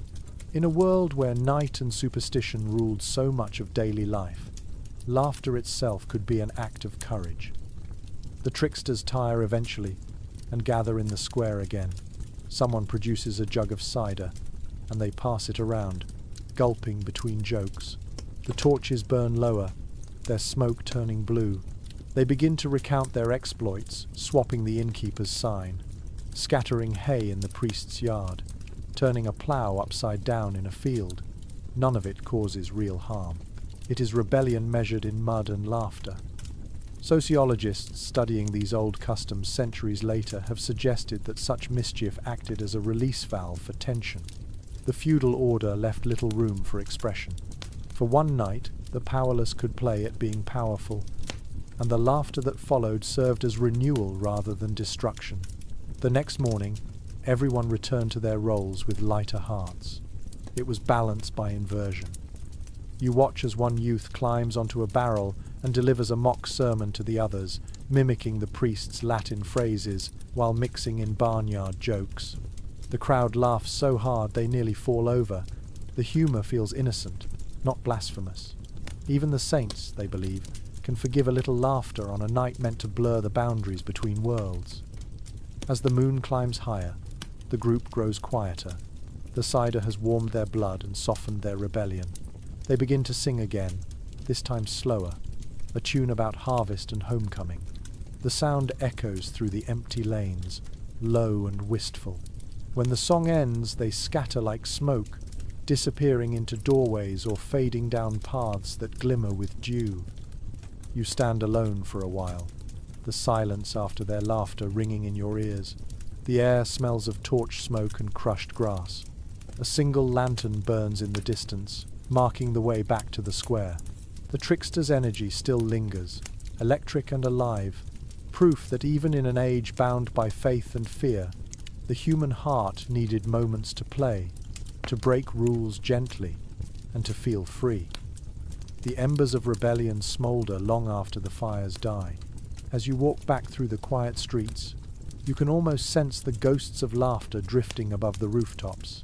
In a world where night and superstition ruled so much of daily life, laughter itself could be an act of courage. The tricksters tire eventually and gather in the square again. Someone produces a jug of cider, and they pass it around, gulping between jokes. The torches burn lower, their smoke turning blue. They begin to recount their exploits, swapping the innkeeper's sign, scattering hay in the priest's yard, turning a plough upside down in a field. None of it causes real harm. It is rebellion measured in mud and laughter. Sociologists studying these old customs centuries later have suggested that such mischief acted as a release valve for tension. The feudal order left little room for expression. For one night, the powerless could play at being powerful, and the laughter that followed served as renewal rather than destruction. The next morning, everyone returned to their roles with lighter hearts. It was balance by inversion. You watch as one youth climbs onto a barrel and delivers a mock sermon to the others, mimicking the priest's Latin phrases while mixing in barnyard jokes. The crowd laughs so hard they nearly fall over. The humour feels innocent, not blasphemous. Even the saints, they believe, can forgive a little laughter on a night meant to blur the boundaries between worlds. As the moon climbs higher, the group grows quieter. The cider has warmed their blood and softened their rebellion. They begin to sing again, this time slower, a tune about harvest and homecoming. The sound echoes through the empty lanes, low and wistful. When the song ends, they scatter like smoke, disappearing into doorways or fading down paths that glimmer with dew. You stand alone for a while, the silence after their laughter ringing in your ears. The air smells of torch smoke and crushed grass. A single lantern burns in the distance, marking the way back to the square. The trickster's energy still lingers, electric and alive, proof that even in an age bound by faith and fear, the human heart needed moments to play, to break rules gently, and to feel free. The embers of rebellion smoulder long after the fires die. As you walk back through the quiet streets, you can almost sense the ghosts of laughter drifting above the rooftops,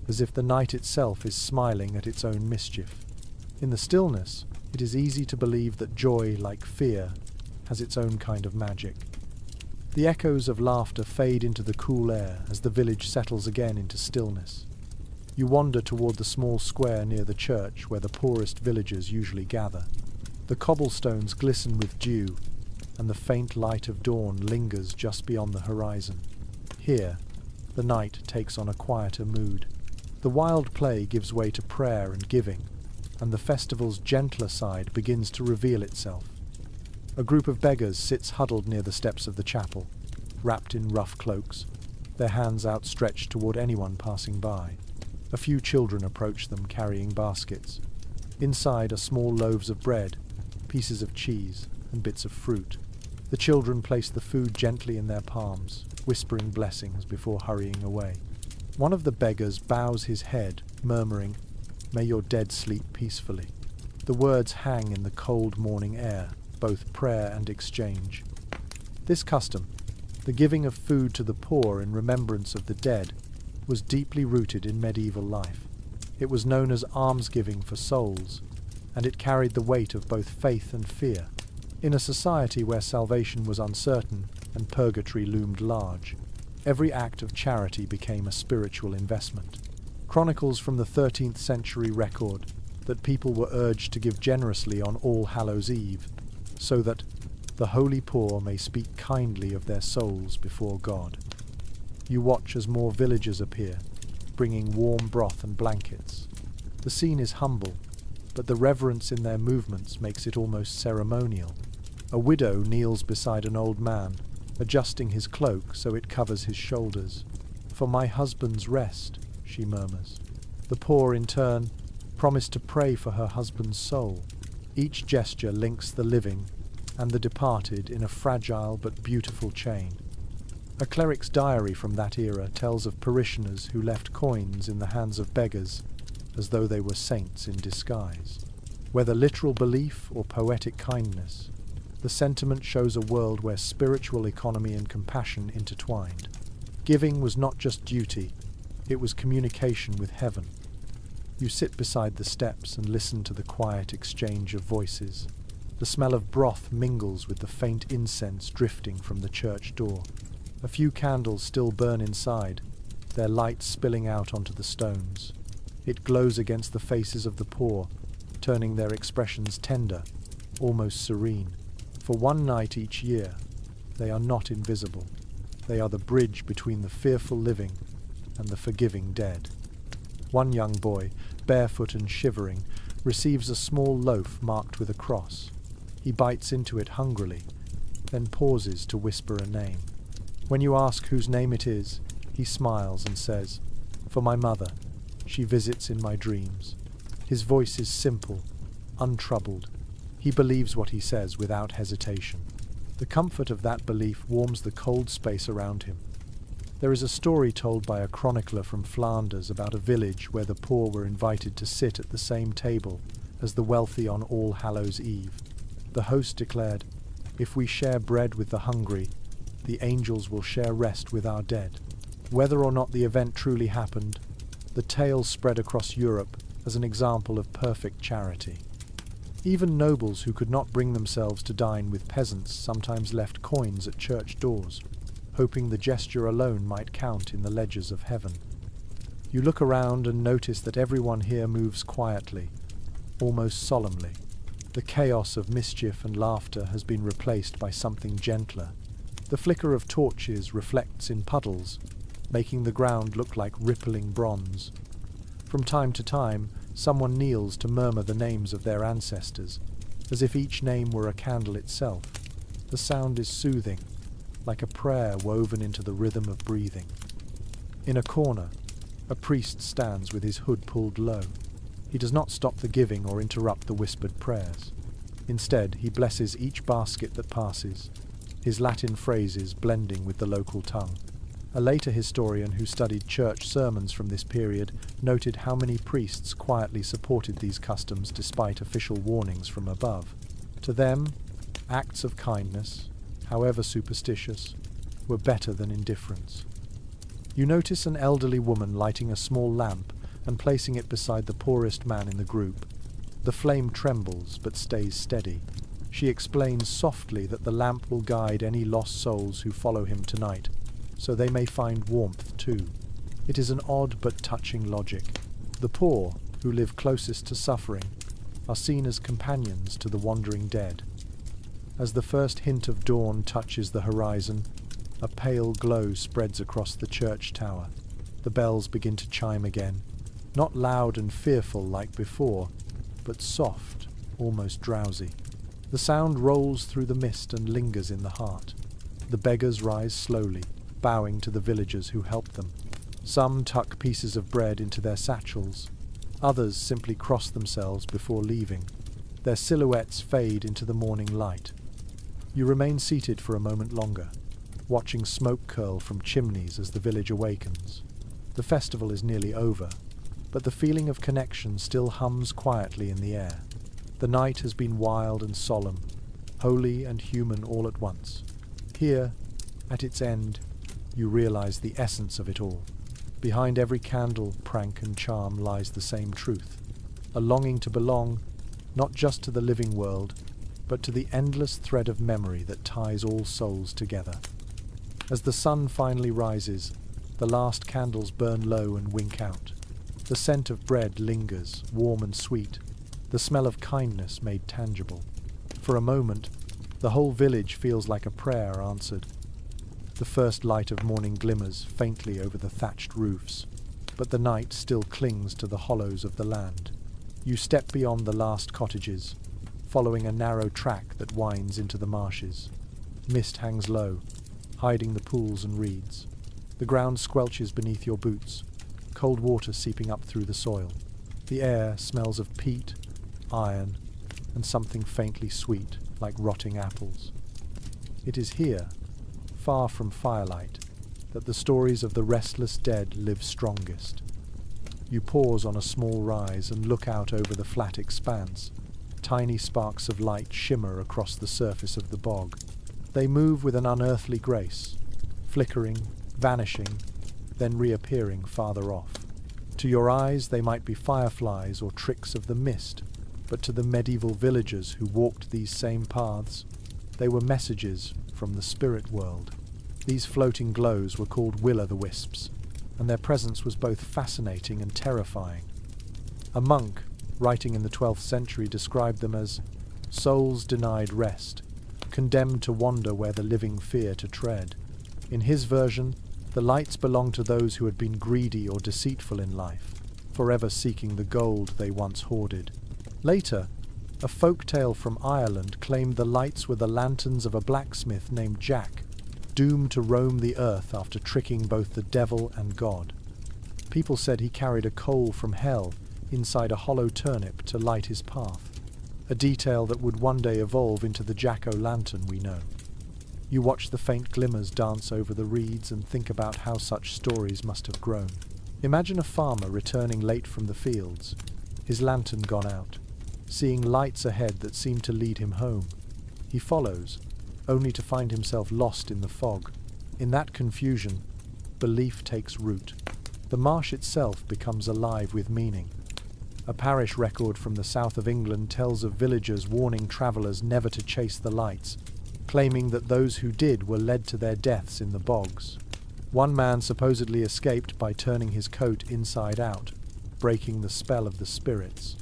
as if the night itself is smiling at its own mischief. In the stillness, it is easy to believe that joy, like fear, has its own kind of magic. The echoes of laughter fade into the cool air as the village settles again into stillness. You wander toward the small square near the church where the poorest villagers usually gather. The cobblestones glisten with dew, and the faint light of dawn lingers just beyond the horizon. Here, the night takes on a quieter mood. The wild play gives way to prayer and giving, and the festival's gentler side begins to reveal itself. A group of beggars sits huddled near the steps of the chapel, wrapped in rough cloaks, their hands outstretched toward anyone passing by. A few children approach them carrying baskets. Inside are small loaves of bread, pieces of cheese, and bits of fruit. The children place the food gently in their palms, whispering blessings before hurrying away. One of the beggars bows his head, murmuring, "May your dead sleep peacefully." The words hang in the cold morning air, both prayer and exchange. This custom, the giving of food to the poor in remembrance of the dead, was deeply rooted in medieval life. It was known as almsgiving for souls, and it carried the weight of both faith and fear. In a society where salvation was uncertain and purgatory loomed large, every act of charity became a spiritual investment. Chronicles from the 13th century record that people were urged to give generously on All Hallows' Eve, so that the holy poor may speak kindly of their souls before God. You watch as more villagers appear, bringing warm broth and blankets. The scene is humble, but the reverence in their movements makes it almost ceremonial. A widow kneels beside an old man, adjusting his cloak so it covers his shoulders. "For my husband's rest," she murmurs. The poor, in turn, promise to pray for her husband's soul. Each gesture links the living and the departed in a fragile but beautiful chain. A cleric's diary from that era tells of parishioners who left coins in the hands of beggars as though they were saints in disguise. Whether literal belief or poetic kindness, the sentiment shows a world where spiritual economy and compassion intertwined. Giving was not just duty, it was communication with heaven. You sit beside the steps and listen to the quiet exchange of voices. The smell of broth mingles with the faint incense drifting from the church door. A few candles still burn inside, their light spilling out onto the stones. It glows against the faces of the poor, turning their expressions tender, almost serene. For one night each year, they are not invisible. They are the bridge between the fearful living and the forgiving dead. One young boy, barefoot and shivering, receives a small loaf marked with a cross. He bites into it hungrily, then pauses to whisper a name. When you ask whose name it is, he smiles and says, "For my mother. She visits in my dreams." His voice is simple, untroubled. He believes what he says without hesitation. The comfort of that belief warms the cold space around him. There is a story told by a chronicler from Flanders about a village where the poor were invited to sit at the same table as the wealthy on All Hallows' Eve. The host declared, "If we share bread with the hungry, the angels will share rest with our dead." Whether or not the event truly happened, the tale spread across Europe as an example of perfect charity. Even nobles who could not bring themselves to dine with peasants sometimes left coins at church doors, hoping the gesture alone might count in the ledgers of heaven. You look around and notice that everyone here moves quietly, almost solemnly. The chaos of mischief and laughter has been replaced by something gentler. The flicker of torches reflects in puddles, making the ground look like rippling bronze. From time to time, someone kneels to murmur the names of their ancestors, as if each name were a candle itself. The sound is soothing, like a prayer woven into the rhythm of breathing. In a corner, a priest stands with his hood pulled low. He does not stop the giving or interrupt the whispered prayers. Instead, he blesses each basket that passes, his Latin phrases blending with the local tongue. A later historian who studied church sermons from this period noted how many priests quietly supported these customs despite official warnings from above. To them, acts of kindness, however superstitious, were better than indifference. You notice an elderly woman lighting a small lamp and placing it beside the poorest man in the group. The flame trembles but stays steady. She explains softly that the lamp will guide any lost souls who follow him tonight, so they may find warmth too. It is an odd but touching logic. The poor, who live closest to suffering, are seen as companions to the wandering dead. As the first hint of dawn touches the horizon, a pale glow spreads across the church tower. The bells begin to chime again, not loud and fearful like before, but soft, almost drowsy. The sound rolls through the mist and lingers in the heart. The beggars rise slowly, bowing to the villagers who help them. Some tuck pieces of bread into their satchels. Others simply cross themselves before leaving. Their silhouettes fade into the morning light. You remain seated for a moment longer, watching smoke curl from chimneys as the village awakens. The festival is nearly over, but the feeling of connection still hums quietly in the air. The night has been wild and solemn, holy and human all at once. Here, at its end, you realize the essence of it all. Behind every candle, prank and charm lies the same truth, a longing to belong, not just to the living world, but to the endless thread of memory that ties all souls together. As the sun finally rises, the last candles burn low and wink out. The scent of bread lingers, warm and sweet, the smell of kindness made tangible. For a moment, the whole village feels like a prayer answered. The first light of morning glimmers faintly over the thatched roofs, but the night still clings to the hollows of the land. You step beyond the last cottages, following a narrow track that winds into the marshes. Mist hangs low, hiding the pools and reeds. The ground squelches beneath your boots, cold water seeping up through the soil. The air smells of peat, iron, and something faintly sweet, like rotting apples. It is here, far from firelight, that the stories of the restless dead live strongest. You pause on a small rise and look out over the flat expanse. Tiny sparks of light shimmer across the surface of the bog. They move with an unearthly grace, flickering, vanishing, then reappearing farther off. To your eyes they might be fireflies or tricks of the mist, but to the medieval villagers who walked these same paths, they were messages from the spirit world. These floating glows were called will-o'-the-wisps, and their presence was both fascinating and terrifying. A monk, writing in the 12th century, described them as souls denied rest, condemned to wander where the living fear to tread. In his version, the lights belonged to those who had been greedy or deceitful in life, forever seeking the gold they once hoarded. Later, a folk tale from Ireland claimed the lights were the lanterns of a blacksmith named Jack, doomed to roam the earth after tricking both the devil and God. People said he carried a coal from hell inside a hollow turnip to light his path, a detail that would one day evolve into the jack-o'-lantern we know. You watch the faint glimmers dance over the reeds and think about how such stories must have grown. Imagine a farmer returning late from the fields, his lantern gone out, seeing lights ahead that seem to lead him home. He follows, only to find himself lost in the fog. In that confusion, belief takes root. The marsh itself becomes alive with meaning. A parish record from the south of England tells of villagers warning travellers never to chase the lights, claiming that those who did were led to their deaths in the bogs. One man supposedly escaped by turning his coat inside out, breaking the spell of the spirits.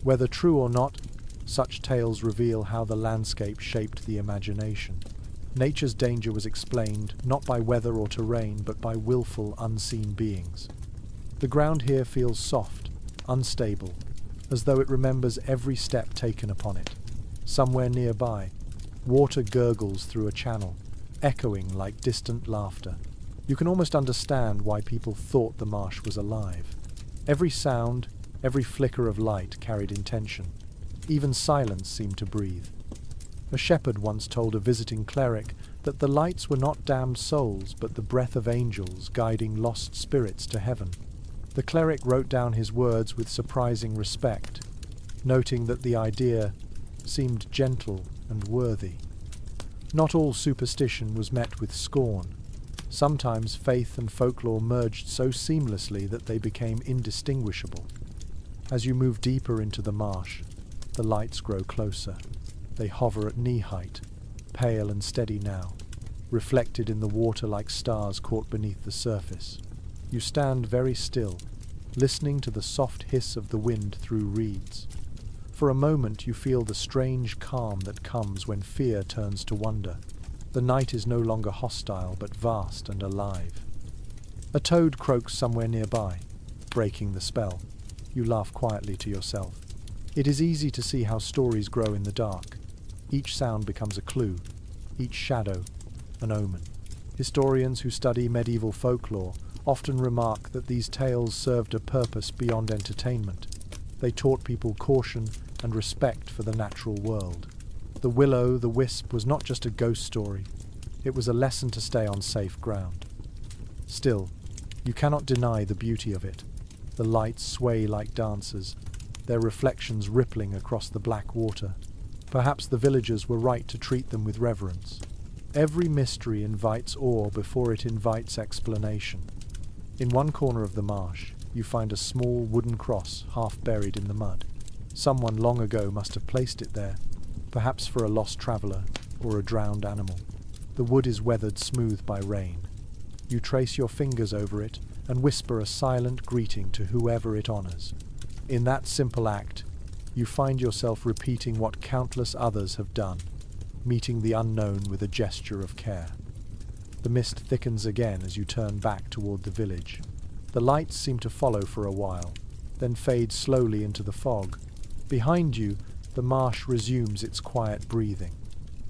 Whether true or not, such tales reveal how the landscape shaped the imagination. Nature's danger was explained not by weather or terrain, but by willful, unseen beings. The ground here feels soft, unstable, as though it remembers every step taken upon it. Somewhere nearby, water gurgles through a channel, echoing like distant laughter. You can almost understand why people thought the marsh was alive. Every sound, every flicker of light carried intention. Even silence seemed to breathe. A shepherd once told a visiting cleric that the lights were not damned souls, but the breath of angels guiding lost spirits to heaven. The cleric wrote down his words with surprising respect, noting that the idea seemed gentle and worthy. Not all superstition was met with scorn. Sometimes faith and folklore merged so seamlessly that they became indistinguishable. As you move deeper into the marsh, the lights grow closer. They hover at knee height, pale and steady now, reflected in the water like stars caught beneath the surface. You stand very still, listening to the soft hiss of the wind through reeds. For a moment you feel the strange calm that comes when fear turns to wonder. The night is no longer hostile, but vast and alive. A toad croaks somewhere nearby, breaking the spell. You laugh quietly to yourself. It is easy to see how stories grow in the dark. Each sound becomes a clue, each shadow an omen. Historians who study medieval folklore often remark that these tales served a purpose beyond entertainment. They taught people caution and respect for the natural world. The Will the Wisp was not just a ghost story, it was a lesson to stay on safe ground. Still, you cannot deny the beauty of it. The lights sway like dancers, their reflections rippling across the black water. Perhaps the villagers were right to treat them with reverence. Every mystery invites awe before it invites explanation. In one corner of the marsh, you find a small wooden cross half buried in the mud. Someone long ago must have placed it there, perhaps for a lost traveller or a drowned animal. The wood is weathered smooth by rain. You trace your fingers over it and whisper a silent greeting to whoever it honours. In that simple act, you find yourself repeating what countless others have done, meeting the unknown with a gesture of care. The mist thickens again as you turn back toward the village. The lights seem to follow for a while, then fade slowly into the fog. Behind you, the marsh resumes its quiet breathing.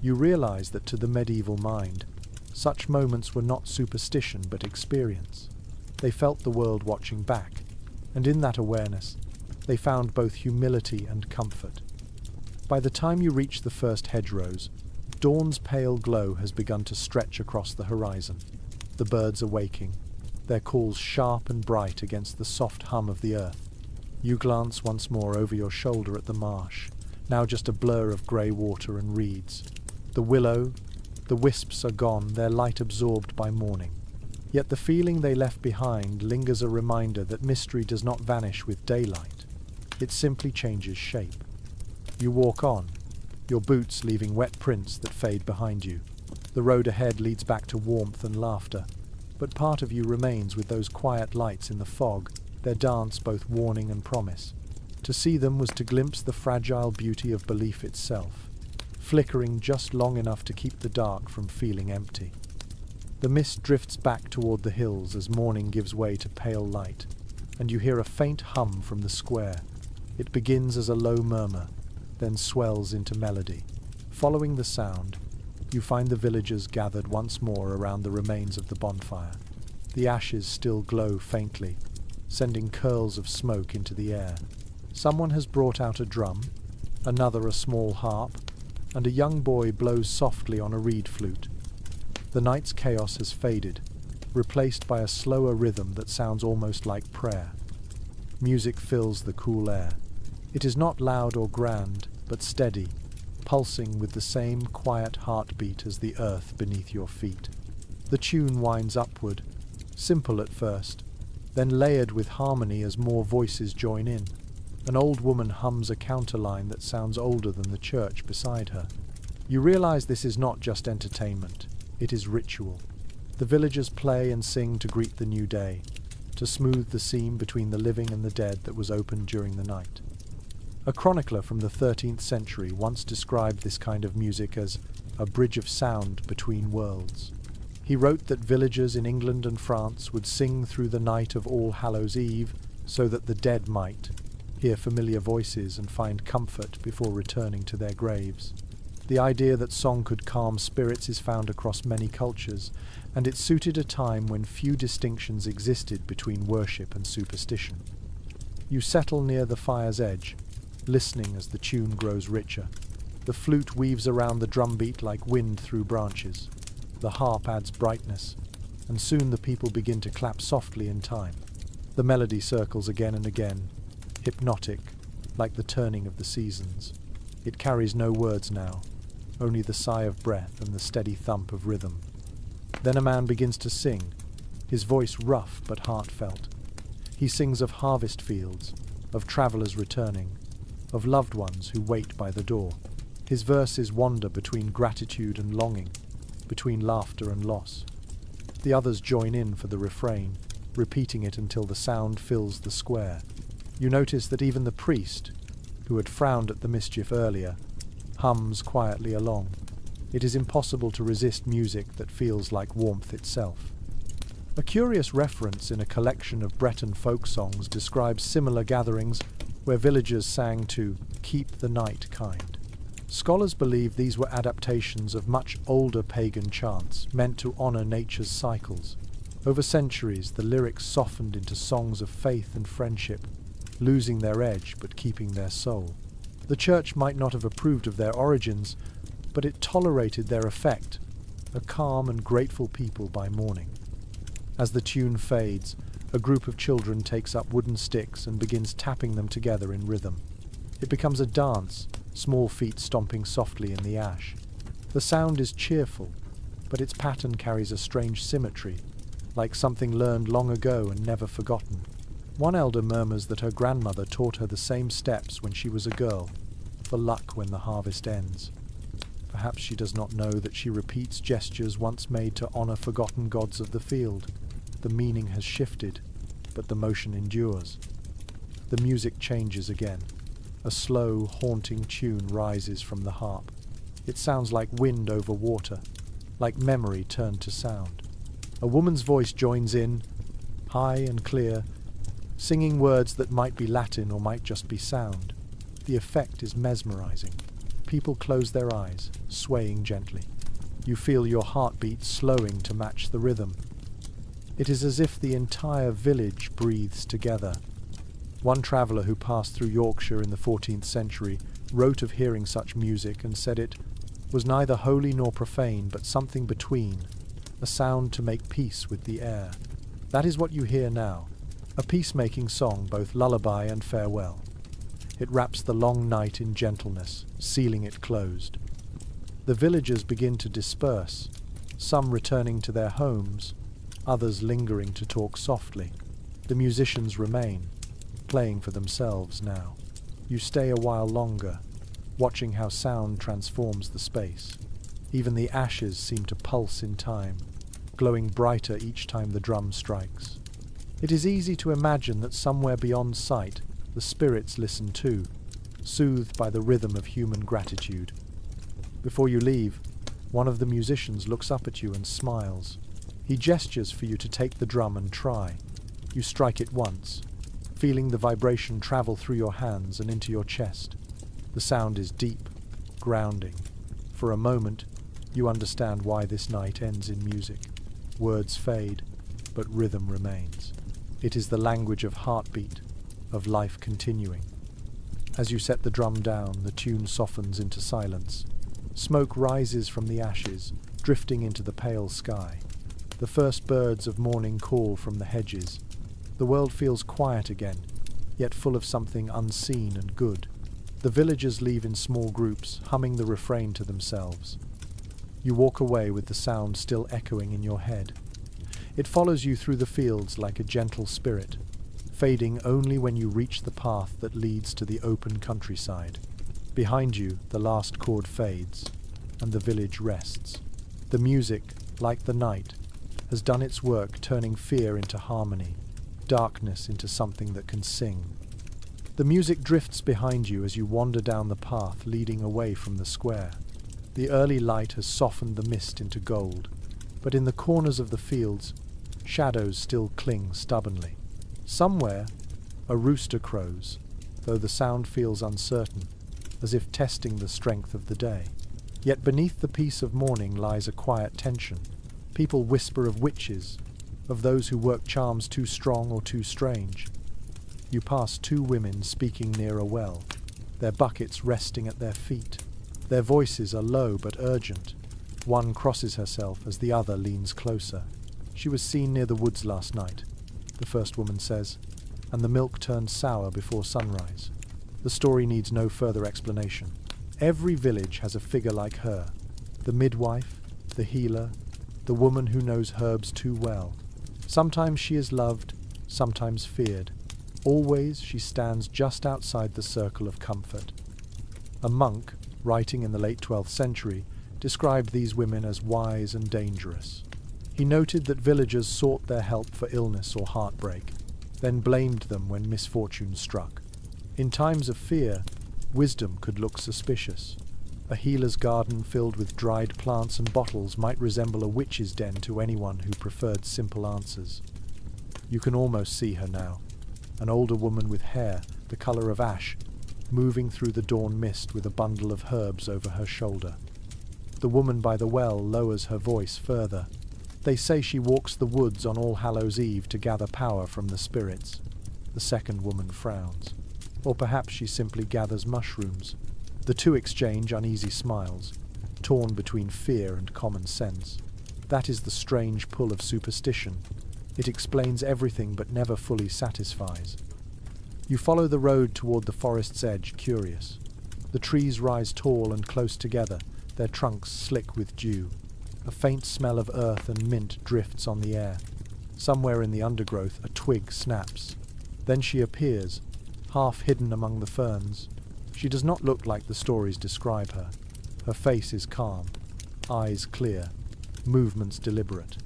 You realize that to the medieval mind, such moments were not superstition but experience. They felt the world watching back, and in that awareness, they found both humility and comfort. By the time you reach the first hedgerows, dawn's pale glow has begun to stretch across the horizon. The birds are waking, their calls sharp and bright against the soft hum of the earth. You glance once more over your shoulder at the marsh, now just a blur of grey water and reeds. The willow, the wisps are gone, their light absorbed by morning. Yet the feeling they left behind lingers, a reminder that mystery does not vanish with daylight. It simply changes shape. You walk on, your boots leaving wet prints that fade behind you. The road ahead leads back to warmth and laughter, but part of you remains with those quiet lights in the fog, their dance both warning and promise. To see them was to glimpse the fragile beauty of belief itself, flickering just long enough to keep the dark from feeling empty. The mist drifts back toward the hills as morning gives way to pale light, and you hear a faint hum from the square. It begins as a low murmur, then swells into melody. Following the sound, you find the villagers gathered once more around the remains of the bonfire. The ashes still glow faintly, sending curls of smoke into the air. Someone has brought out a drum, another a small harp, and a young boy blows softly on a reed flute. The night's chaos has faded, replaced by a slower rhythm that sounds almost like prayer. Music fills the cool air. It is not loud or grand, but steady, pulsing with the same quiet heartbeat as the earth beneath your feet. The tune winds upward, simple at first, then layered with harmony as more voices join in. An old woman hums a counterline that sounds older than the church beside her. You realize this is not just entertainment, it is ritual. The villagers play and sing to greet the new day, to smooth the seam between the living and the dead that was opened during the night. A chronicler from the 13th century once described this kind of music as a bridge of sound between worlds. He wrote that villagers in England and France would sing through the night of All Hallows Eve so that the dead might, hear familiar voices and find comfort before returning to their graves. The idea that song could calm spirits is found across many cultures, and it suited a time when few distinctions existed between worship and superstition. You settle near the fire's edge, listening as the tune grows richer. The flute weaves around the drumbeat like wind through branches. The harp adds brightness, and soon the people begin to clap softly in time. The melody circles again and again, hypnotic, like the turning of the seasons. It carries no words now, only the sigh of breath and the steady thump of rhythm. Then a man begins to sing, his voice rough but heartfelt. He sings of harvest fields, of travellers returning, of loved ones who wait by the door. His verses wander between gratitude and longing, between laughter and loss. The others join in for the refrain, repeating it until the sound fills the square. You notice that even the priest, who had frowned at the mischief earlier, hums quietly along. It is impossible to resist music that feels like warmth itself. A curious reference in a collection of Breton folk songs describes similar gatherings where villagers sang to keep the night kind. Scholars believe these were adaptations of much older pagan chants meant to honor nature's cycles. Over centuries, the lyrics softened into songs of faith and friendship, losing their edge but keeping their soul. The church might not have approved of their origins, but it tolerated their effect, a calm and grateful people by morning. As the tune fades, a group of children takes up wooden sticks and begins tapping them together in rhythm. It becomes a dance, small feet stomping softly in the ash. The sound is cheerful, but its pattern carries a strange symmetry, like something learned long ago and never forgotten. One elder murmurs that her grandmother taught her the same steps when she was a girl, for luck when the harvest ends. Perhaps she does not know that she repeats gestures once made to honor forgotten gods of the field. The meaning has shifted, but the motion endures. The music changes again. A slow, haunting tune rises from the harp. It sounds like wind over water, like memory turned to sound. A woman's voice joins in, high and clear, singing words that might be Latin or might just be sound. The effect is mesmerizing. People close their eyes, swaying gently. You feel your heartbeat slowing to match the rhythm. It is as if the entire village breathes together. One traveller who passed through Yorkshire in the 14th century wrote of hearing such music and said it was neither holy nor profane, but something between, a sound to make peace with the air. That is what you hear now, a peacemaking song, both lullaby and farewell. It wraps the long night in gentleness, sealing it closed. The villagers begin to disperse, some returning to their homes, others lingering to talk softly. The musicians remain, playing for themselves now. You stay a while longer, watching how sound transforms the space. Even the ashes seem to pulse in time, glowing brighter each time the drum strikes. It is easy to imagine that somewhere beyond sight, the spirits listen too, soothed by the rhythm of human gratitude. Before you leave, one of the musicians looks up at you and smiles. He gestures for you to take the drum and try. You strike it once, feeling the vibration travel through your hands and into your chest. The sound is deep, grounding. For a moment, you understand why this night ends in music. Words fade, but rhythm remains. It is the language of heartbeat, of life continuing. As you set the drum down, the tune softens into silence. Smoke rises from the ashes, drifting into the pale sky. The first birds of morning call from the hedges. The world feels quiet again, yet full of something unseen and good. The villagers leave in small groups, humming the refrain to themselves. You walk away with the sound still echoing in your head. It follows you through the fields like a gentle spirit, fading only when you reach the path that leads to the open countryside. Behind you, the last chord fades, and the village rests. The music, like the night, has done its work turning fear into harmony, darkness into something that can sing. The music drifts behind you as you wander down the path leading away from the square. The early light has softened the mist into gold, but in the corners of the fields, shadows still cling stubbornly. Somewhere, a rooster crows, though the sound feels uncertain, as if testing the strength of the day. Yet beneath the peace of morning lies a quiet tension. People whisper of witches, of those who work charms too strong or too strange. You pass two women speaking near a well, their buckets resting at their feet. Their voices are low but urgent. One crosses herself as the other leans closer. "She was seen near the woods last night," the first woman says, "and the milk turned sour before sunrise." The story needs no further explanation. Every village has a figure like her, the midwife, the healer, the woman who knows herbs too well. Sometimes she is loved, sometimes feared. Always she stands just outside the circle of comfort. A monk, writing in the late 12th century, described these women as wise and dangerous. He noted that villagers sought their help for illness or heartbreak, then blamed them when misfortune struck. In times of fear, wisdom could look suspicious. A healer's garden filled with dried plants and bottles might resemble a witch's den to anyone who preferred simple answers. You can almost see her now, an older woman with hair the colour of ash, moving through the dawn mist with a bundle of herbs over her shoulder. The woman by the well lowers her voice further. They say she walks the woods on All Hallows' Eve to gather power from the spirits. The second woman frowns. Or perhaps she simply gathers mushrooms. The two exchange uneasy smiles, torn between fear and common sense. That is the strange pull of superstition. It explains everything but never fully satisfies. You follow the road toward the forest's edge, curious. The trees rise tall and close together, their trunks slick with dew. A faint smell of earth and mint drifts on the air. Somewhere in the undergrowth a twig snaps. Then she appears, half hidden among the ferns. She does not look like the stories describe her. Her face is calm, eyes clear, movements deliberate.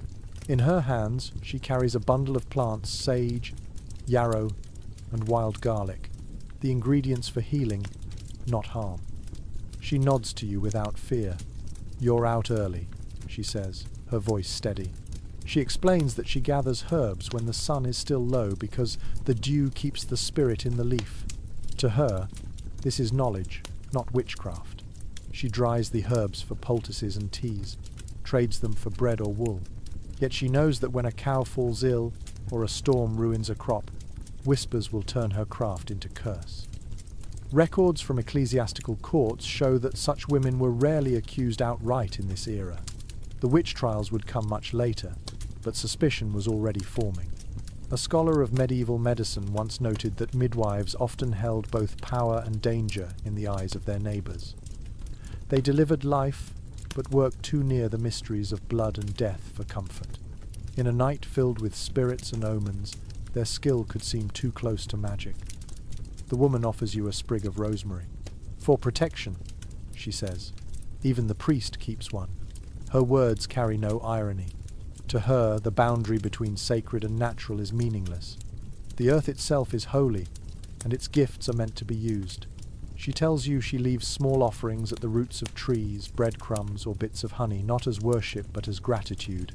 In her hands she carries a bundle of plants, sage, yarrow, and wild garlic, the ingredients for healing, not harm. She nods to you without fear. "You're out early," she says, her voice steady. She explains that she gathers herbs when the sun is still low because the dew keeps the spirit in the leaf. To her, this is knowledge, not witchcraft. She dries the herbs for poultices and teas, trades them for bread or wool. Yet she knows that when a cow falls ill or a storm ruins a crop, whispers will turn her craft into curse. Records from ecclesiastical courts show that such women were rarely accused outright in this era. The witch trials would come much later, but suspicion was already forming. A scholar of medieval medicine once noted that midwives often held both power and danger in the eyes of their neighbours. They delivered life, but worked too near the mysteries of blood and death for comfort. In a night filled with spirits and omens, their skill could seem too close to magic. The woman offers you a sprig of rosemary. "For protection," she says. Even the priest keeps one. Her words carry no irony. To her, the boundary between sacred and natural is meaningless. The earth itself is holy, and its gifts are meant to be used. She tells you she leaves small offerings at the roots of trees, breadcrumbs, or bits of honey, not as worship but as gratitude.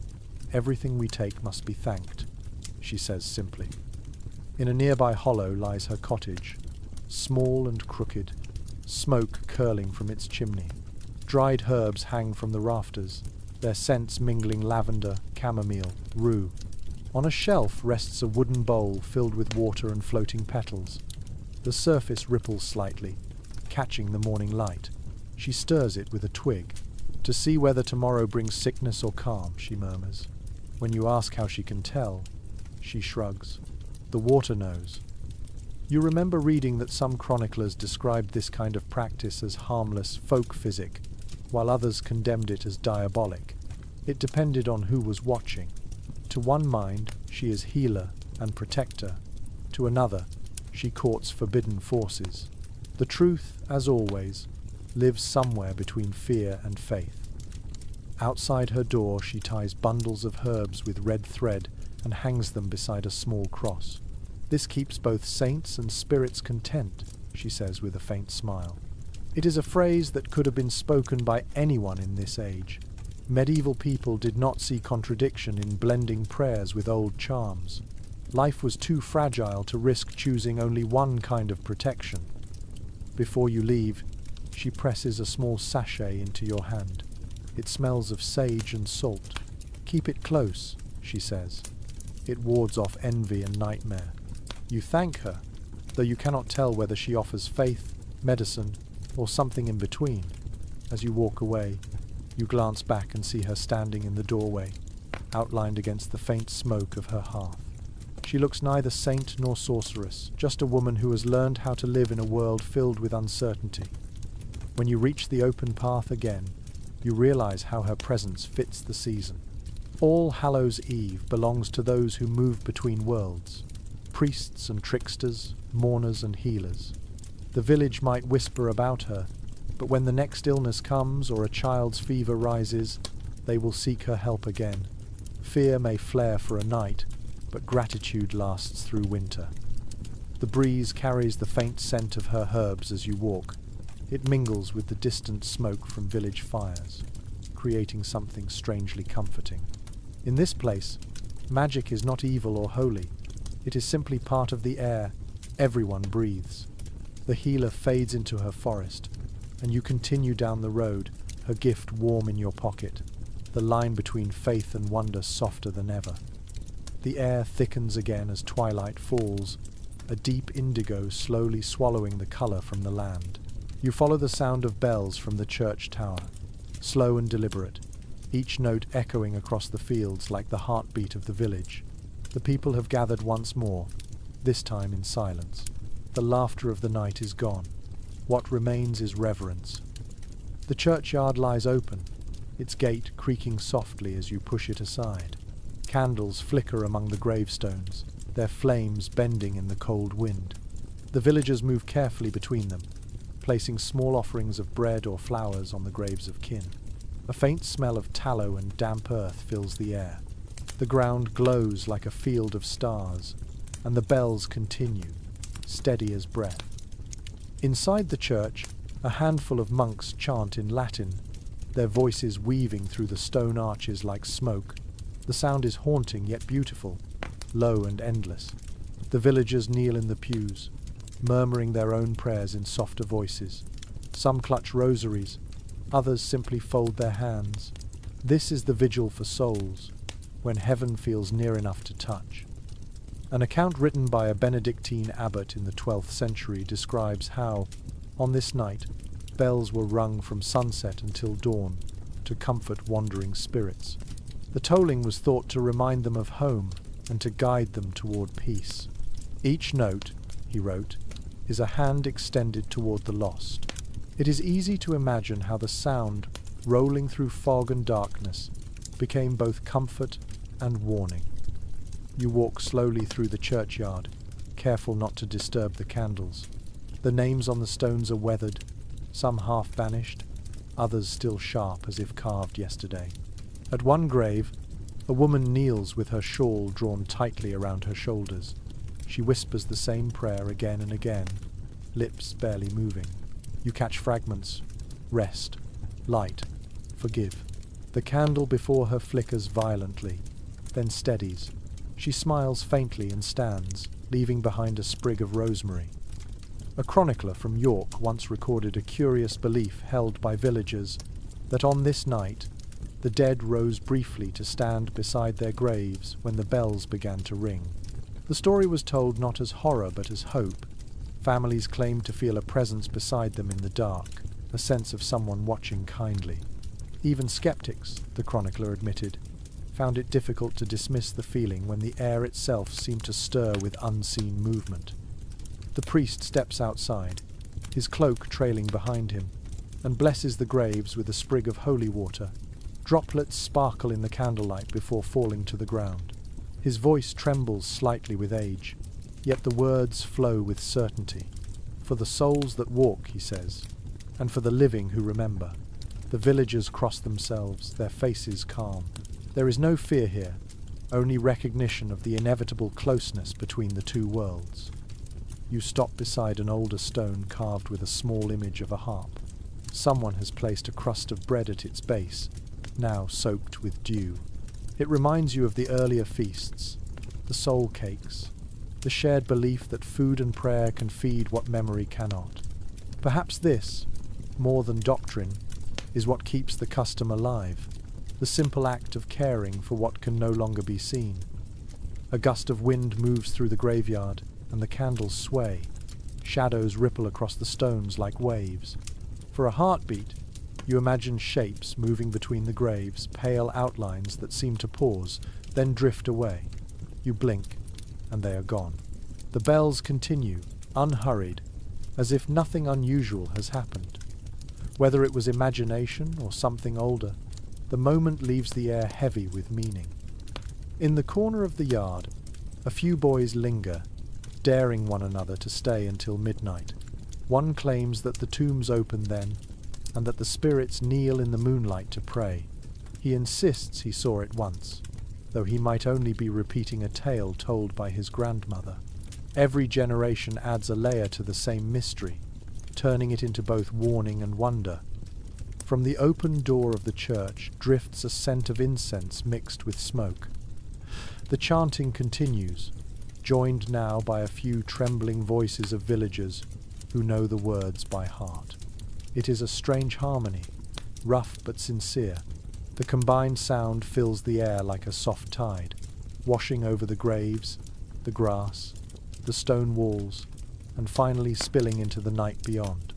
"Everything we take must be thanked," she says simply. In a nearby hollow lies her cottage, small and crooked, smoke curling from its chimney. Dried herbs hang from the rafters, their scents mingling lavender, chamomile, rue. On a shelf rests a wooden bowl filled with water and floating petals. The surface ripples slightly, catching the morning light. She stirs it with a twig. "To see whether tomorrow brings sickness or calm," she murmurs. When you ask how she can tell, she shrugs. "The water knows." You remember reading that some chroniclers described this kind of practice as harmless folk physic, while others condemned it as diabolic. It depended on who was watching. To one mind, she is healer and protector. To another, she courts forbidden forces. The truth, as always, lives somewhere between fear and faith. Outside her door she ties bundles of herbs with red thread and hangs them beside a small cross. "This keeps both saints and spirits content," she says with a faint smile. It is a phrase that could have been spoken by anyone in this age. Medieval people did not see contradiction in blending prayers with old charms. Life was too fragile to risk choosing only one kind of protection. Before you leave, she presses a small sachet into your hand. It smells of sage and salt. Keep it close, she says. It wards off envy and nightmare. You thank her, though you cannot tell whether she offers faith, medicine, or something in between. As you walk away, you glance back and see her standing in the doorway, outlined against the faint smoke of her hearth. She looks neither saint nor sorceress, just a woman who has learned how to live in a world filled with uncertainty. When you reach the open path again, you realize how her presence fits the season. All Hallows' Eve belongs to those who move between worlds, priests and tricksters, mourners and healers. The village might whisper about her, but when the next illness comes or a child's fever rises, they will seek her help again. Fear may flare for a night, but gratitude lasts through winter. The breeze carries the faint scent of her herbs as you walk. It mingles with the distant smoke from village fires, creating something strangely comforting. In this place, magic is not evil or holy. It is simply part of the air everyone breathes. The healer fades into her forest, and you continue down the road, her gift warm in your pocket, the line between faith and wonder softer than ever. The air thickens again as twilight falls, a deep indigo slowly swallowing the colour from the land. You follow the sound of bells from the church tower, slow and deliberate, each note echoing across the fields like the heartbeat of the village. The people have gathered once more, this time in silence. The laughter of the night is gone. What remains is reverence. The churchyard lies open, its gate creaking softly as you push it aside. Candles flicker among the gravestones, their flames bending in the cold wind. The villagers move carefully between them, placing small offerings of bread or flowers on the graves of kin. A faint smell of tallow and damp earth fills the air. The ground glows like a field of stars, and the bells continue, steady as breath. Inside the church, a handful of monks chant in Latin, their voices weaving through the stone arches like smoke. The sound is haunting yet beautiful, low and endless. The villagers kneel in the pews, murmuring their own prayers in softer voices. Some clutch rosaries, others simply fold their hands. This is the vigil for souls, when heaven feels near enough to touch. An account written by a Benedictine abbot in the 12th century describes how, on this night, bells were rung from sunset until dawn to comfort wandering spirits. The tolling was thought to remind them of home and to guide them toward peace. Each note, he wrote, is a hand extended toward the lost. It is easy to imagine how the sound, rolling through fog and darkness, became both comfort and warning. You walk slowly through the churchyard, careful not to disturb the candles. The names on the stones are weathered, some half vanished, others still sharp as if carved yesterday. At one grave, a woman kneels with her shawl drawn tightly around her shoulders. She whispers the same prayer again and again, lips barely moving. You catch fragments. Rest. Light. Forgive. The candle before her flickers violently, then steadies. She smiles faintly and stands, leaving behind a sprig of rosemary. A chronicler from York once recorded a curious belief held by villagers that on this night, the dead rose briefly to stand beside their graves when the bells began to ring. The story was told not as horror but as hope. Families claimed to feel a presence beside them in the dark, a sense of someone watching kindly. Even skeptics, the chronicler admitted, found it difficult to dismiss the feeling when the air itself seemed to stir with unseen movement. The priest steps outside, his cloak trailing behind him, and blesses the graves with a sprig of holy water. Droplets sparkle in the candlelight before falling to the ground. His voice trembles slightly with age, yet the words flow with certainty. For the souls that walk, he says, and for the living who remember. The villagers cross themselves, their faces calm. There is no fear here, only recognition of the inevitable closeness between the two worlds. You stop beside an older stone carved with a small image of a harp. Someone has placed a crust of bread at its base, now soaked with dew. It reminds you of the earlier feasts, the soul cakes, the shared belief that food and prayer can feed what memory cannot. Perhaps this, more than doctrine, is what keeps the custom alive, the simple act of caring for what can no longer be seen. A gust of wind moves through the graveyard, and the candles sway. Shadows ripple across the stones like waves. For a heartbeat, you imagine shapes moving between the graves, pale outlines that seem to pause, then drift away. You blink, and they are gone. The bells continue, unhurried, as if nothing unusual has happened. Whether it was imagination or something older, the moment leaves the air heavy with meaning. In the corner of the yard, a few boys linger, daring one another to stay until midnight. One claims that the tombs open then, and that the spirits kneel in the moonlight to pray. He insists he saw it once, though he might only be repeating a tale told by his grandmother. Every generation adds a layer to the same mystery, turning it into both warning and wonder. From the open door of the church drifts a scent of incense mixed with smoke. The chanting continues, joined now by a few trembling voices of villagers who know the words by heart. It is a strange harmony, rough but sincere. The combined sound fills the air like a soft tide, washing over the graves, the grass, the stone walls, and finally spilling into the night beyond.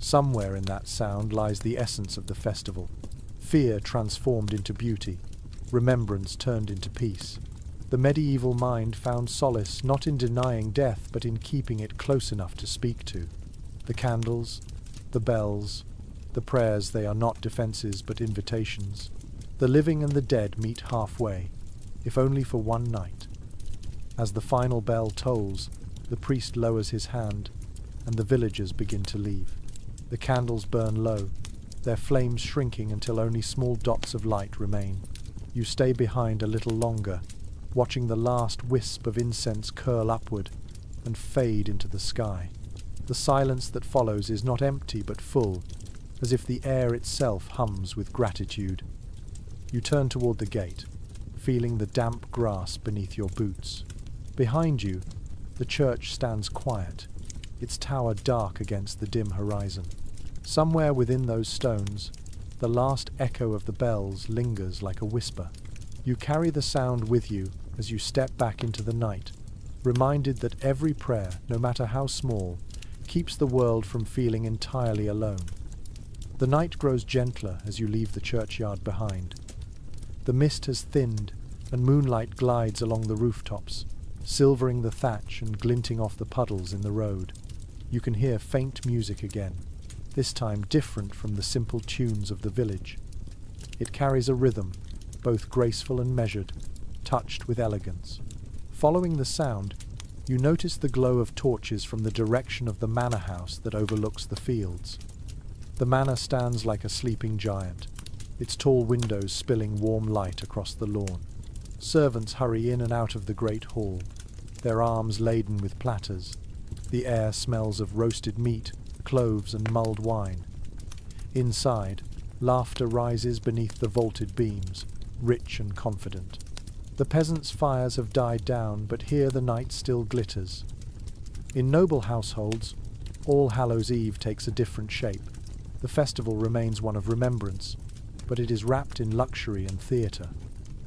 Somewhere in that sound lies the essence of the festival. Fear transformed into beauty, remembrance turned into peace. The medieval mind found solace not in denying death, but in keeping it close enough to speak to. The candles, the bells, the prayers, they are not defences but invitations. The living and the dead meet halfway, if only for one night. As the final bell tolls, the priest lowers his hand, and the villagers begin to leave. The candles burn low, their flames shrinking until only small dots of light remain. You stay behind a little longer, watching the last wisp of incense curl upward and fade into the sky. The silence that follows is not empty but full, as if the air itself hums with gratitude. You turn toward the gate, feeling the damp grass beneath your boots. Behind you, the church stands quiet, its tower dark against the dim horizon. Somewhere within those stones, the last echo of the bells lingers like a whisper. You carry the sound with you as you step back into the night, reminded that every prayer, no matter how small, keeps the world from feeling entirely alone. The night grows gentler as you leave the churchyard behind. The mist has thinned, and moonlight glides along the rooftops, silvering the thatch and glinting off the puddles in the road. You can hear faint music again, this time different from the simple tunes of the village. It carries a rhythm, both graceful and measured, touched with elegance. Following the sound, you notice the glow of torches from the direction of the manor house that overlooks the fields. The manor stands like a sleeping giant, its tall windows spilling warm light across the lawn. Servants hurry in and out of the great hall, their arms laden with platters. The air smells of roasted meat, cloves and mulled wine. Inside, laughter rises beneath the vaulted beams, rich and confident. The peasants' fires have died down, but here the night still glitters. In noble households, All Hallows' Eve takes a different shape. The festival remains one of remembrance, but it is wrapped in luxury and theatre.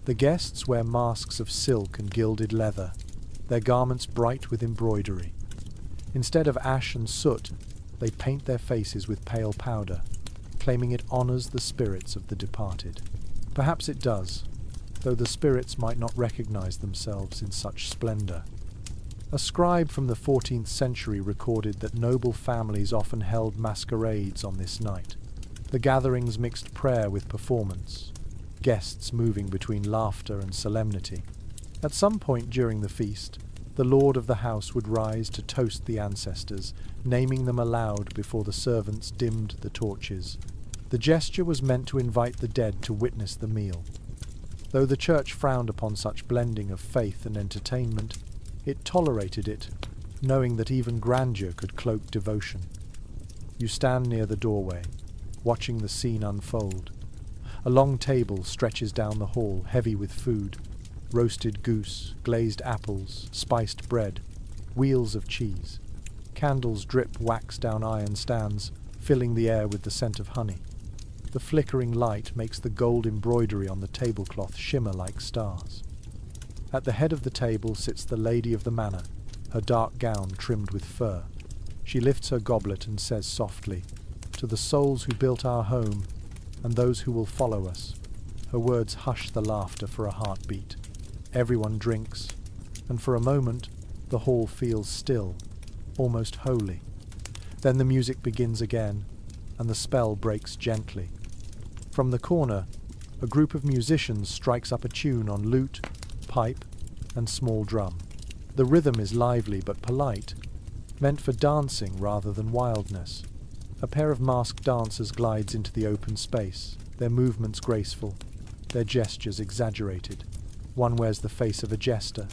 The guests wear masks of silk and gilded leather, their garments bright with embroidery. Instead of ash and soot, they paint their faces with pale powder, claiming it honours the spirits of the departed. Perhaps it does, though the spirits might not recognise themselves in such splendour. A scribe from the 14th century recorded that noble families often held masquerades on this night. The gatherings mixed prayer with performance, guests moving between laughter and solemnity. At some point during the feast, the lord of the house would rise to toast the ancestors, naming them aloud before the servants dimmed the torches. The gesture was meant to invite the dead to witness the meal. Though the church frowned upon such blending of faith and entertainment, it tolerated it, knowing that even grandeur could cloak devotion. You stand near the doorway, watching the scene unfold. A long table stretches down the hall, heavy with food. roasted goose, glazed apples, spiced bread, wheels of cheese. Candles drip wax down iron stands, filling the air with the scent of honey. The flickering light makes the gold embroidery on the tablecloth shimmer like stars. At the head of the table sits the lady of the manor, her dark gown trimmed with fur. She lifts her goblet and says softly, "To the souls who built our home, and those who will follow us." Her words hush the laughter for a heartbeat. Everyone drinks, and for a moment the hall feels still, almost holy. Then the music begins again, and the spell breaks gently. From the corner, a group of musicians strikes up a tune on lute, pipe, and small drum. The rhythm is lively but polite, meant for dancing rather than wildness. A pair of masked dancers glides into the open space, their movements graceful, their gestures exaggerated. One wears the face of a jester,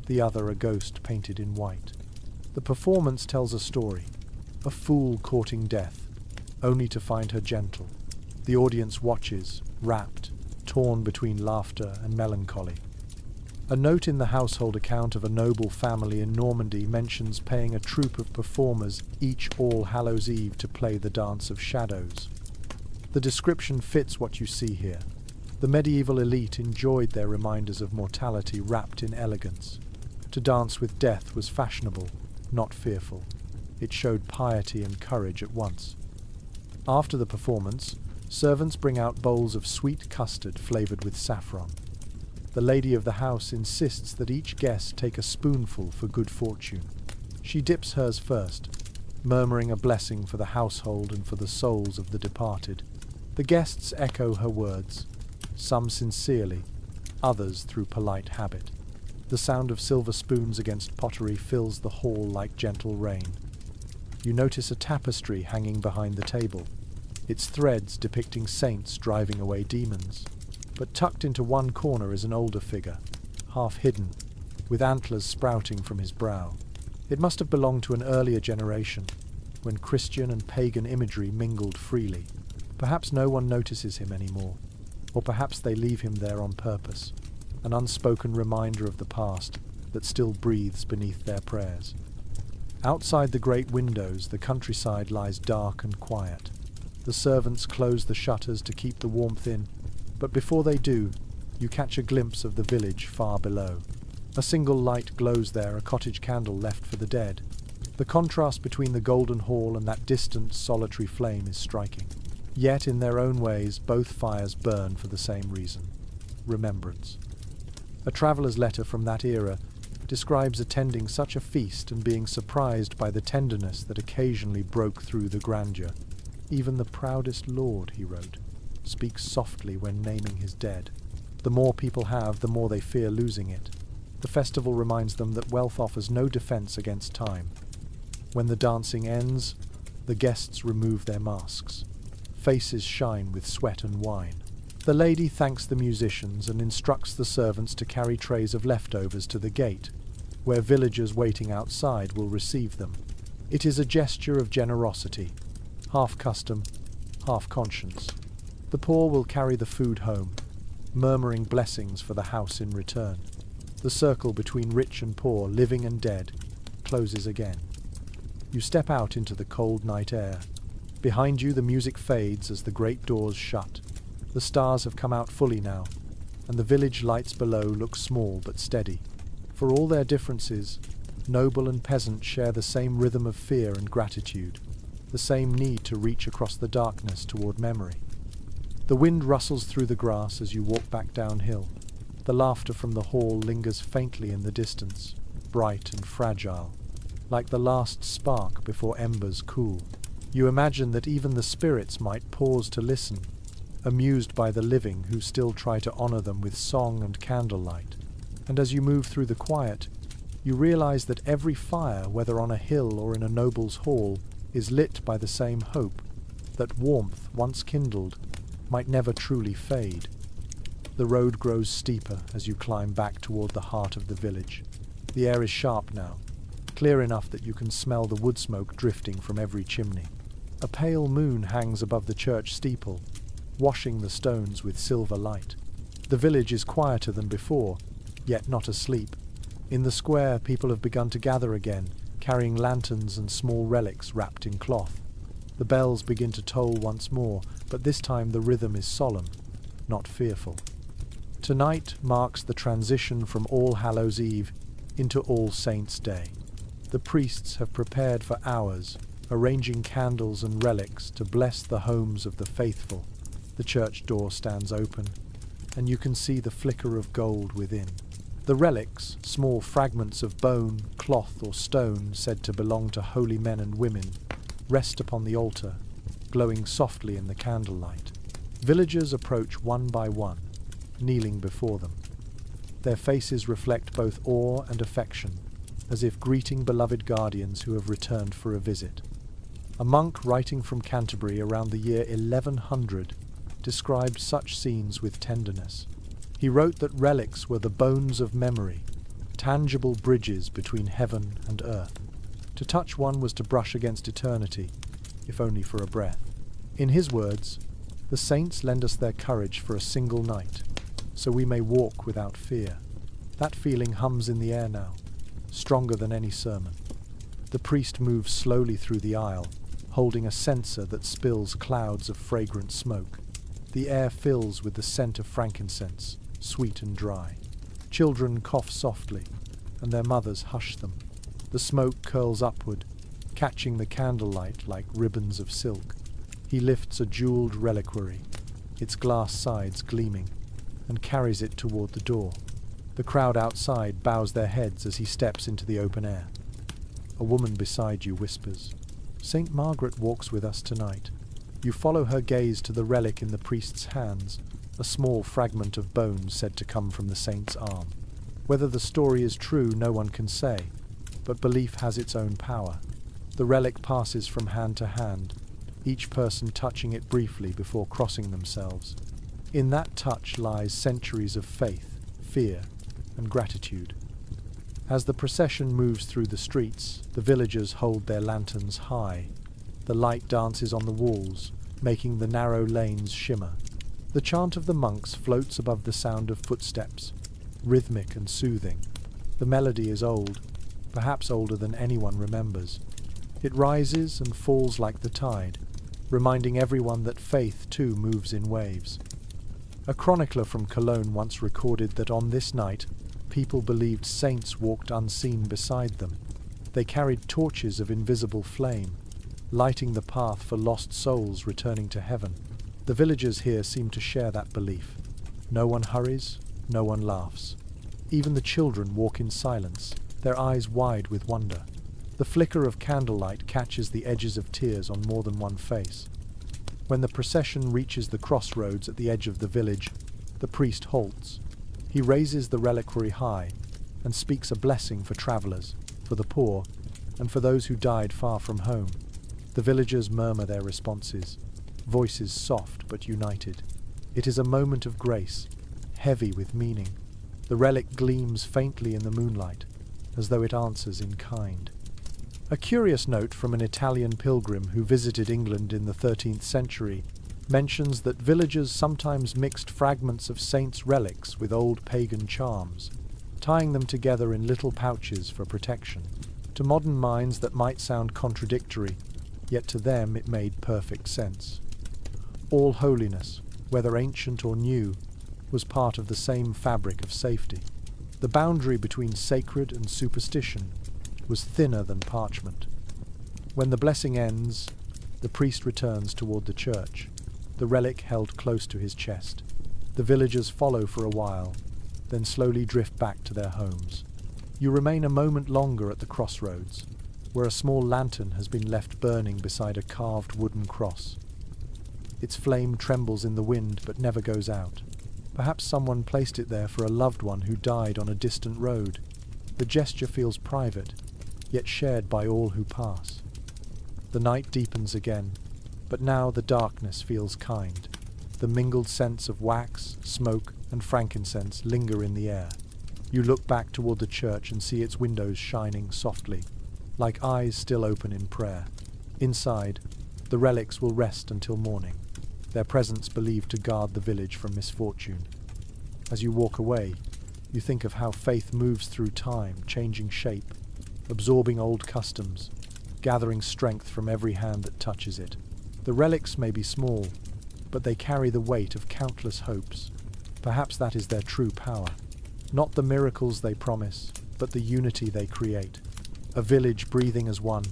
the other a ghost painted in white. The performance tells a story, a fool courting death, only to find her gentle. The audience watches, rapt, torn between laughter and melancholy. A note in the household account of a noble family in Normandy mentions paying a troupe of performers each All Hallows Eve to play the Dance of Shadows. The description fits what you see here. The medieval elite enjoyed their reminders of mortality wrapped in elegance. To dance with death was fashionable, not fearful. It showed piety and courage at once. After the performance, servants bring out bowls of sweet custard flavoured with saffron. The lady of the house insists that each guest take a spoonful for good fortune. She dips hers first, murmuring a blessing for the household and for the souls of the departed. The guests echo her words, some sincerely, others through polite habit. The sound of silver spoons against pottery fills the hall like gentle rain. You notice a tapestry hanging behind the table, its threads depicting saints driving away demons. But tucked into one corner is an older figure, half hidden, with antlers sprouting from his brow. It must have belonged to an earlier generation, when Christian and pagan imagery mingled freely. Perhaps no one notices him anymore, or perhaps they leave him there on purpose, an unspoken reminder of the past that still breathes beneath their prayers. Outside the great windows, the countryside lies dark and quiet. The servants close the shutters to keep the warmth in, but before they do, you catch a glimpse of the village far below. A single light glows there, a cottage candle left for the dead. The contrast between the golden hall and that distant, solitary flame is striking. Yet, in their own ways, both fires burn for the same reason: remembrance. A traveller's letter from that era describes attending such a feast and being surprised by the tenderness that occasionally broke through the grandeur. "Even the proudest lord," he wrote, "speaks softly when naming his dead. The more people have, the more they fear losing it." The festival reminds them that wealth offers no defense against time. When the dancing ends, the guests remove their masks. Faces shine with sweat and wine. The lady thanks the musicians and instructs the servants to carry trays of leftovers to the gate, where villagers waiting outside will receive them. It is a gesture of generosity, half custom, half conscience. The poor will carry the food home, murmuring blessings for the house in return. The circle between rich and poor, living and dead, closes again. You step out into the cold night air. Behind you the music fades as the great doors shut. The stars have come out fully now, and the village lights below look small but steady. For all their differences, noble and peasant share the same rhythm of fear and gratitude, the same need to reach across the darkness toward memory. The wind rustles through the grass as you walk back downhill. The laughter from the hall lingers faintly in the distance, bright and fragile, like the last spark before embers cool. You imagine that even the spirits might pause to listen, amused by the living who still try to honor them with song and candlelight. And as you move through the quiet, you realize that every fire, whether on a hill or in a noble's hall, is lit by the same hope, that warmth, once kindled, might never truly fade. The road grows steeper as you climb back toward the heart of the village. The air is sharp now, clear enough that you can smell the wood smoke drifting from every chimney. A pale moon hangs above the church steeple, washing the stones with silver light. The village is quieter than before, yet not asleep. In the square, people have begun to gather again, carrying lanterns and small relics wrapped in cloth. The bells begin to toll once more, but this time the rhythm is solemn, not fearful. Tonight marks the transition from All Hallows' Eve into All Saints' Day. The priests have prepared for hours, arranging candles and relics to bless the homes of the faithful. The church door stands open, and you can see the flicker of gold within. The relics, small fragments of bone, cloth or stone said to belong to holy men and women, rest upon the altar, glowing softly in the candlelight. Villagers approach one by one, kneeling before them. Their faces reflect both awe and affection, as if greeting beloved guardians who have returned for a visit. A monk writing from Canterbury around the year 1100 described such scenes with tenderness. He wrote that relics were the bones of memory, tangible bridges between heaven and earth. To touch one was to brush against eternity, if only for a breath. In his words, the saints lend us their courage for a single night, so we may walk without fear. That feeling hums in the air now, stronger than any sermon. The priest moves slowly through the aisle, holding a censer that spills clouds of fragrant smoke. The air fills with the scent of frankincense, sweet and dry. Children cough softly, and their mothers hush them. The smoke curls upward, catching the candlelight like ribbons of silk. He lifts a jeweled reliquary, its glass sides gleaming, and carries it toward the door. The crowd outside bows their heads as he steps into the open air. A woman beside you whispers, "Saint Margaret walks with us tonight." You follow her gaze to the relic in the priest's hands, a small fragment of bone said to come from the saint's arm. Whether the story is true, no one can say, but belief has its own power. The relic passes from hand to hand, each person touching it briefly before crossing themselves. In that touch lies centuries of faith, fear, and gratitude. As the procession moves through the streets, the villagers hold their lanterns high. The light dances on the walls, making the narrow lanes shimmer. The chant of the monks floats above the sound of footsteps, rhythmic and soothing. The melody is old, perhaps older than anyone remembers. It rises and falls like the tide, reminding everyone that faith too moves in waves. A chronicler from Cologne once recorded that on this night, people believed saints walked unseen beside them. They carried torches of invisible flame, lighting the path for lost souls returning to heaven. The villagers here seem to share that belief. No one hurries, no one laughs. Even the children walk in silence, their eyes wide with wonder. The flicker of candlelight catches the edges of tears on more than one face. When the procession reaches the crossroads at the edge of the village, the priest halts. He raises the reliquary high and speaks a blessing for travellers, for the poor, and for those who died far from home. The villagers murmur their responses, voices soft but united. It is a moment of grace, heavy with meaning. The relic gleams faintly in the moonlight, as though it answers in kind. A curious note from an Italian pilgrim who visited England in the 13th century mentions that villagers sometimes mixed fragments of saints' relics with old pagan charms, tying them together in little pouches for protection. To modern minds that might sound contradictory, yet to them it made perfect sense. All holiness, whether ancient or new, was part of the same fabric of safety. The boundary between sacred and superstition was thinner than parchment. When the blessing ends, the priest returns toward the church, the relic held close to his chest. The villagers follow for a while, then slowly drift back to their homes. You remain a moment longer at the crossroads, where a small lantern has been left burning beside a carved wooden cross. Its flame trembles in the wind but never goes out. Perhaps someone placed it there for a loved one who died on a distant road. The gesture feels private, yet shared by all who pass. The night deepens again, but now the darkness feels kind. The mingled scents of wax, smoke, and frankincense linger in the air. You look back toward the church and see its windows shining softly, like eyes still open in prayer. Inside, the relics will rest until morning, their presence believed to guard the village from misfortune. As you walk away, You think of how faith moves through time, changing shape, absorbing old customs, gathering strength from every hand that touches it. The relics may be small, but they carry the weight of countless hopes. Perhaps that is their true power. Not the miracles they promise, but the unity they create. A village breathing as one,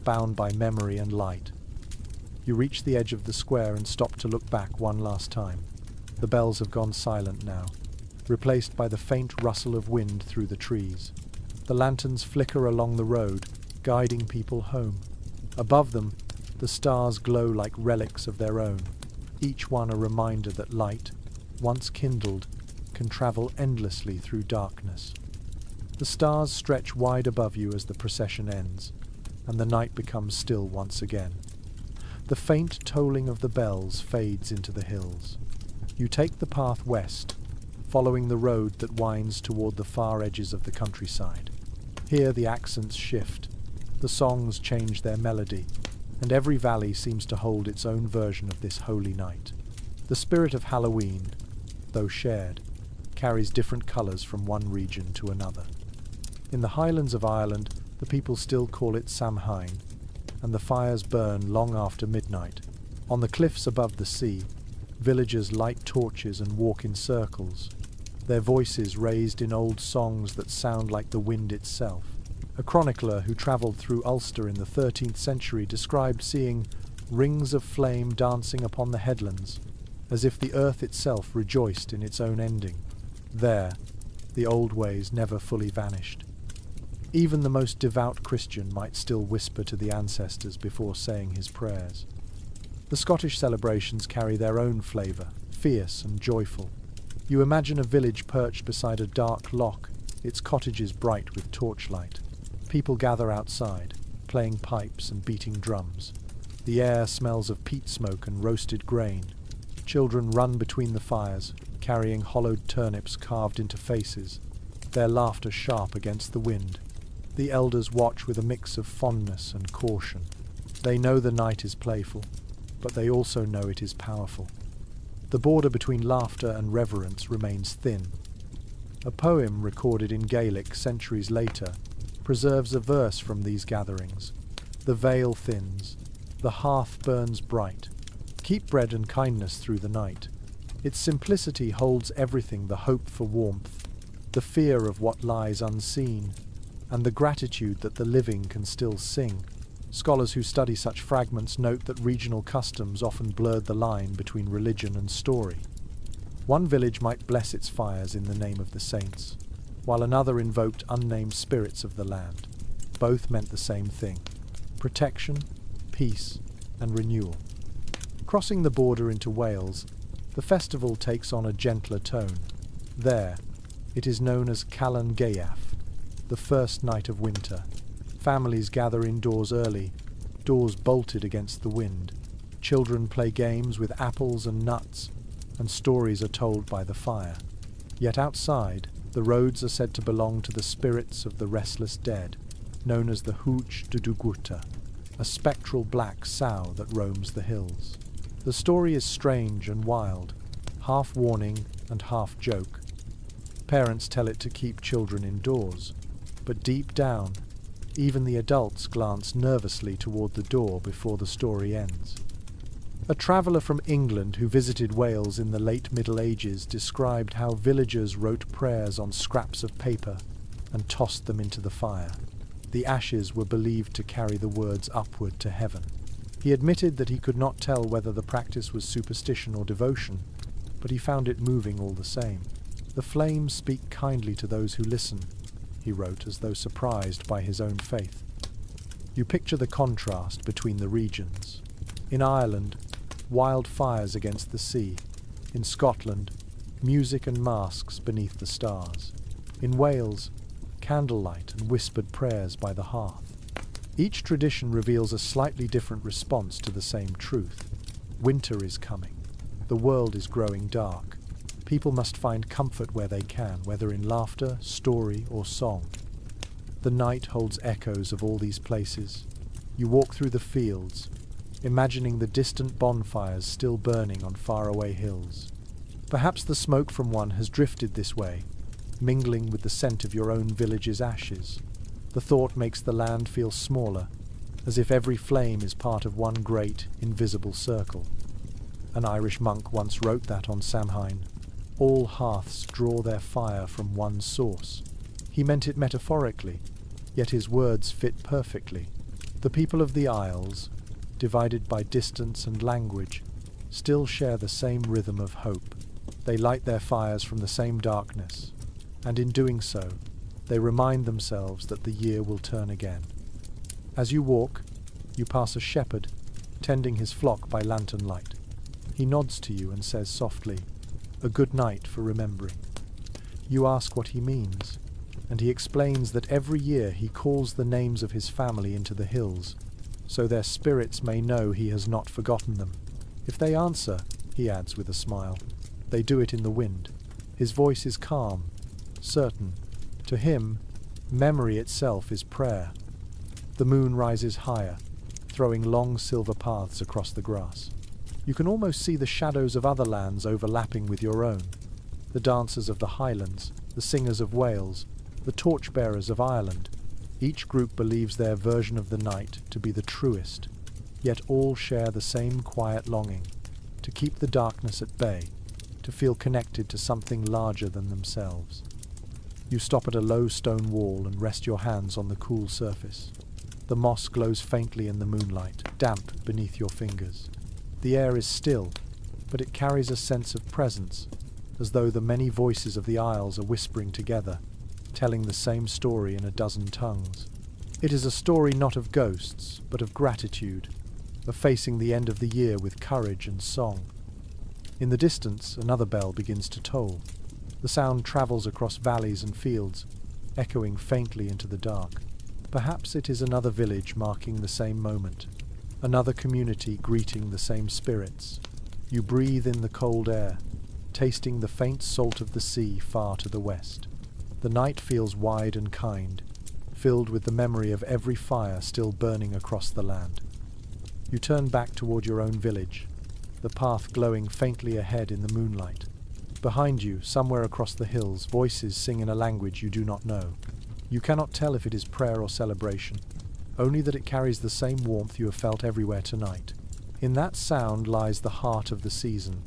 bound by memory and light. You reach the edge of the square and stop to look back one last time. The bells have gone silent now, replaced by the faint rustle of wind through the trees. The lanterns flicker along the road, guiding people home. Above them, the stars glow like relics of their own, each one a reminder that light, once kindled, can travel endlessly through darkness. The stars stretch wide above you as the procession ends, and the night becomes still once again. The faint tolling of the bells fades into the hills. You take the path west, following the road that winds toward the far edges of the countryside. Here the accents shift, the songs change their melody, and every valley seems to hold its own version of this holy night. The spirit of Halloween, though shared, carries different colours from one region to another. In the Highlands of Ireland, the people still call it Samhain, and the fires burn long after midnight. On the cliffs above the sea, villagers light torches and walk in circles, their voices raised in old songs that sound like the wind itself. A chronicler who travelled through Ulster in the 13th century described seeing rings of flame dancing upon the headlands, as if the earth itself rejoiced in its own ending. There, the old ways never fully vanished. Even the most devout Christian might still whisper to the ancestors before saying his prayers. The Scottish celebrations carry their own flavour, fierce and joyful. You imagine a village perched beside a dark loch, its cottages bright with torchlight. People gather outside, playing pipes and beating drums. The air smells of peat smoke and roasted grain. Children run between the fires, carrying hollowed turnips carved into faces, their laughter sharp against the wind. The elders watch with a mix of fondness and caution. They know the night is playful, but they also know it is powerful. The border between laughter and reverence remains thin. A poem recorded in Gaelic centuries later preserves a verse from these gatherings. The veil thins, the hearth burns bright. Keep bread and kindness through the night. Its simplicity holds everything: the hope for warmth, the fear of what lies unseen, and the gratitude that the living can still sing. Scholars who study such fragments note that regional customs often blurred the line between religion and story. One village might bless its fires in the name of the saints, while another invoked unnamed spirits of the land. Both meant the same thing: protection, peace, and renewal. Crossing the border into Wales, the festival takes on a gentler tone. There, it is known as Calan Gaeaf, the first night of winter. Families gather indoors early, doors bolted against the wind. Children play games with apples and nuts, and stories are told by the fire. Yet outside, the roads are said to belong to the spirits of the restless dead, known as the Hooch Dudugurta, a spectral black sow that roams the hills. The story is strange and wild, half warning and half joke. Parents tell it to keep children indoors, but deep down, even the adults glance nervously toward the door before the story ends. A traveller from England who visited Wales in the late Middle Ages described how villagers wrote prayers on scraps of paper and tossed them into the fire. The ashes were believed to carry the words upward to heaven. He admitted that he could not tell whether the practice was superstition or devotion, but he found it moving all the same. "The flames speak kindly to those who listen," he wrote, as though surprised by his own faith. You picture the contrast between the regions. In Ireland, wildfires against the sea. In Scotland, music and masks beneath the stars. In Wales, candlelight and whispered prayers by the hearth. Each tradition reveals a slightly different response to the same truth. Winter is coming. The world is growing dark. People must find comfort where they can, whether in laughter, story, or song. The night holds echoes of all these places. You walk through the fields, imagining the distant bonfires still burning on faraway hills. Perhaps the smoke from one has drifted this way, mingling with the scent of your own village's ashes. The thought makes the land feel smaller, as if every flame is part of one great, invisible circle. An Irish monk once wrote that on Samhain. All hearths draw their fire from one source. He meant it metaphorically, yet his words fit perfectly. The people of the Isles, divided by distance and language, still share the same rhythm of hope. They light their fires from the same darkness, and in doing so, they remind themselves that the year will turn again. As you walk, you pass a shepherd tending his flock by lantern light. He nods to you and says softly, "A good night for remembering." You ask what he means, and he explains that every year he calls the names of his family into the hills, so their spirits may know he has not forgotten them. If they answer, he adds with a smile, they do it in the wind. His voice is calm, certain. To him, memory itself is prayer. The moon rises higher, throwing long silver paths across the grass. You can almost see the shadows of other lands overlapping with your own. The dancers of the Highlands, the singers of Wales, the torchbearers of Ireland. Each group believes their version of the night to be the truest, yet all share the same quiet longing, to keep the darkness at bay, to feel connected to something larger than themselves. You stop at a low stone wall and rest your hands on the cool surface. The moss glows faintly in the moonlight, damp beneath your fingers. The air is still, but it carries a sense of presence, as though the many voices of the Isles are whispering together, telling the same story in a dozen tongues. It is a story not of ghosts, but of gratitude, of facing the end of the year with courage and song. In the distance, another bell begins to toll. The sound travels across valleys and fields, echoing faintly into the dark. Perhaps it is another village marking the same moment, another community greeting the same spirits. You breathe in the cold air, tasting the faint salt of the sea far to the west. The night feels wide and kind, filled with the memory of every fire still burning across the land. You turn back toward your own village, the path glowing faintly ahead in the moonlight. Behind you, somewhere across the hills, voices sing in a language you do not know. You cannot tell if it is prayer or celebration, only that it carries the same warmth you have felt everywhere tonight. In that sound lies the heart of the season.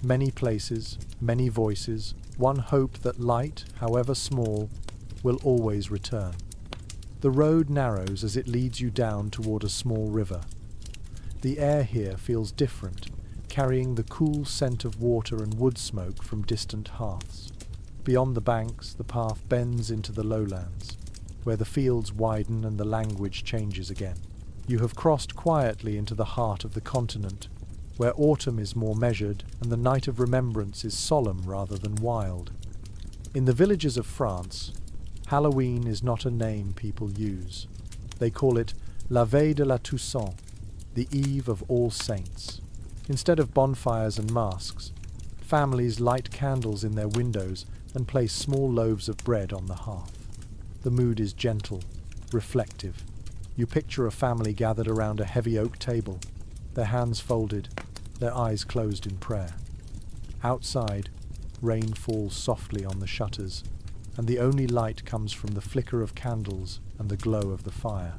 Many places, many voices, one hope that light, however small, will always return. The road narrows as it leads you down toward a small river. The air here feels different, carrying the cool scent of water and wood smoke from distant hearths. Beyond the banks, the path bends into the lowlands, where the fields widen and the language changes again. You have crossed quietly into the heart of the continent, where autumn is more measured and the night of remembrance is solemn rather than wild. In the villages of France, Halloween is not a name people use. They call it La Veille de la Toussaint, the Eve of All Saints. Instead of bonfires and masks, families light candles in their windows and place small loaves of bread on the hearth. The mood is gentle, reflective. You picture a family gathered around a heavy oak table, their hands folded, their eyes closed in prayer. Outside, rain falls softly on the shutters, and the only light comes from the flicker of candles and the glow of the fire.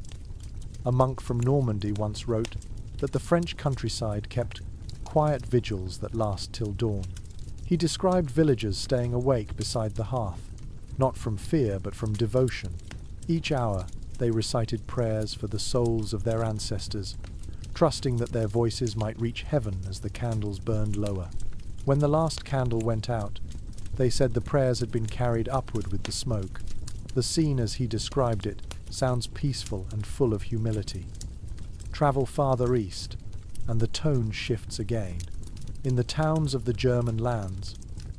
A monk from Normandy once wrote that the French countryside kept quiet vigils that last till dawn. He described villagers staying awake beside the hearth, not from fear but from devotion. Each hour they recited prayers for the souls of their ancestors, trusting that their voices might reach heaven as the candles burned lower. When the last candle went out, they said the prayers had been carried upward with the smoke. The scene as he described it sounds peaceful and full of humility. Travel farther east, and the tone shifts again. In the towns of the German lands,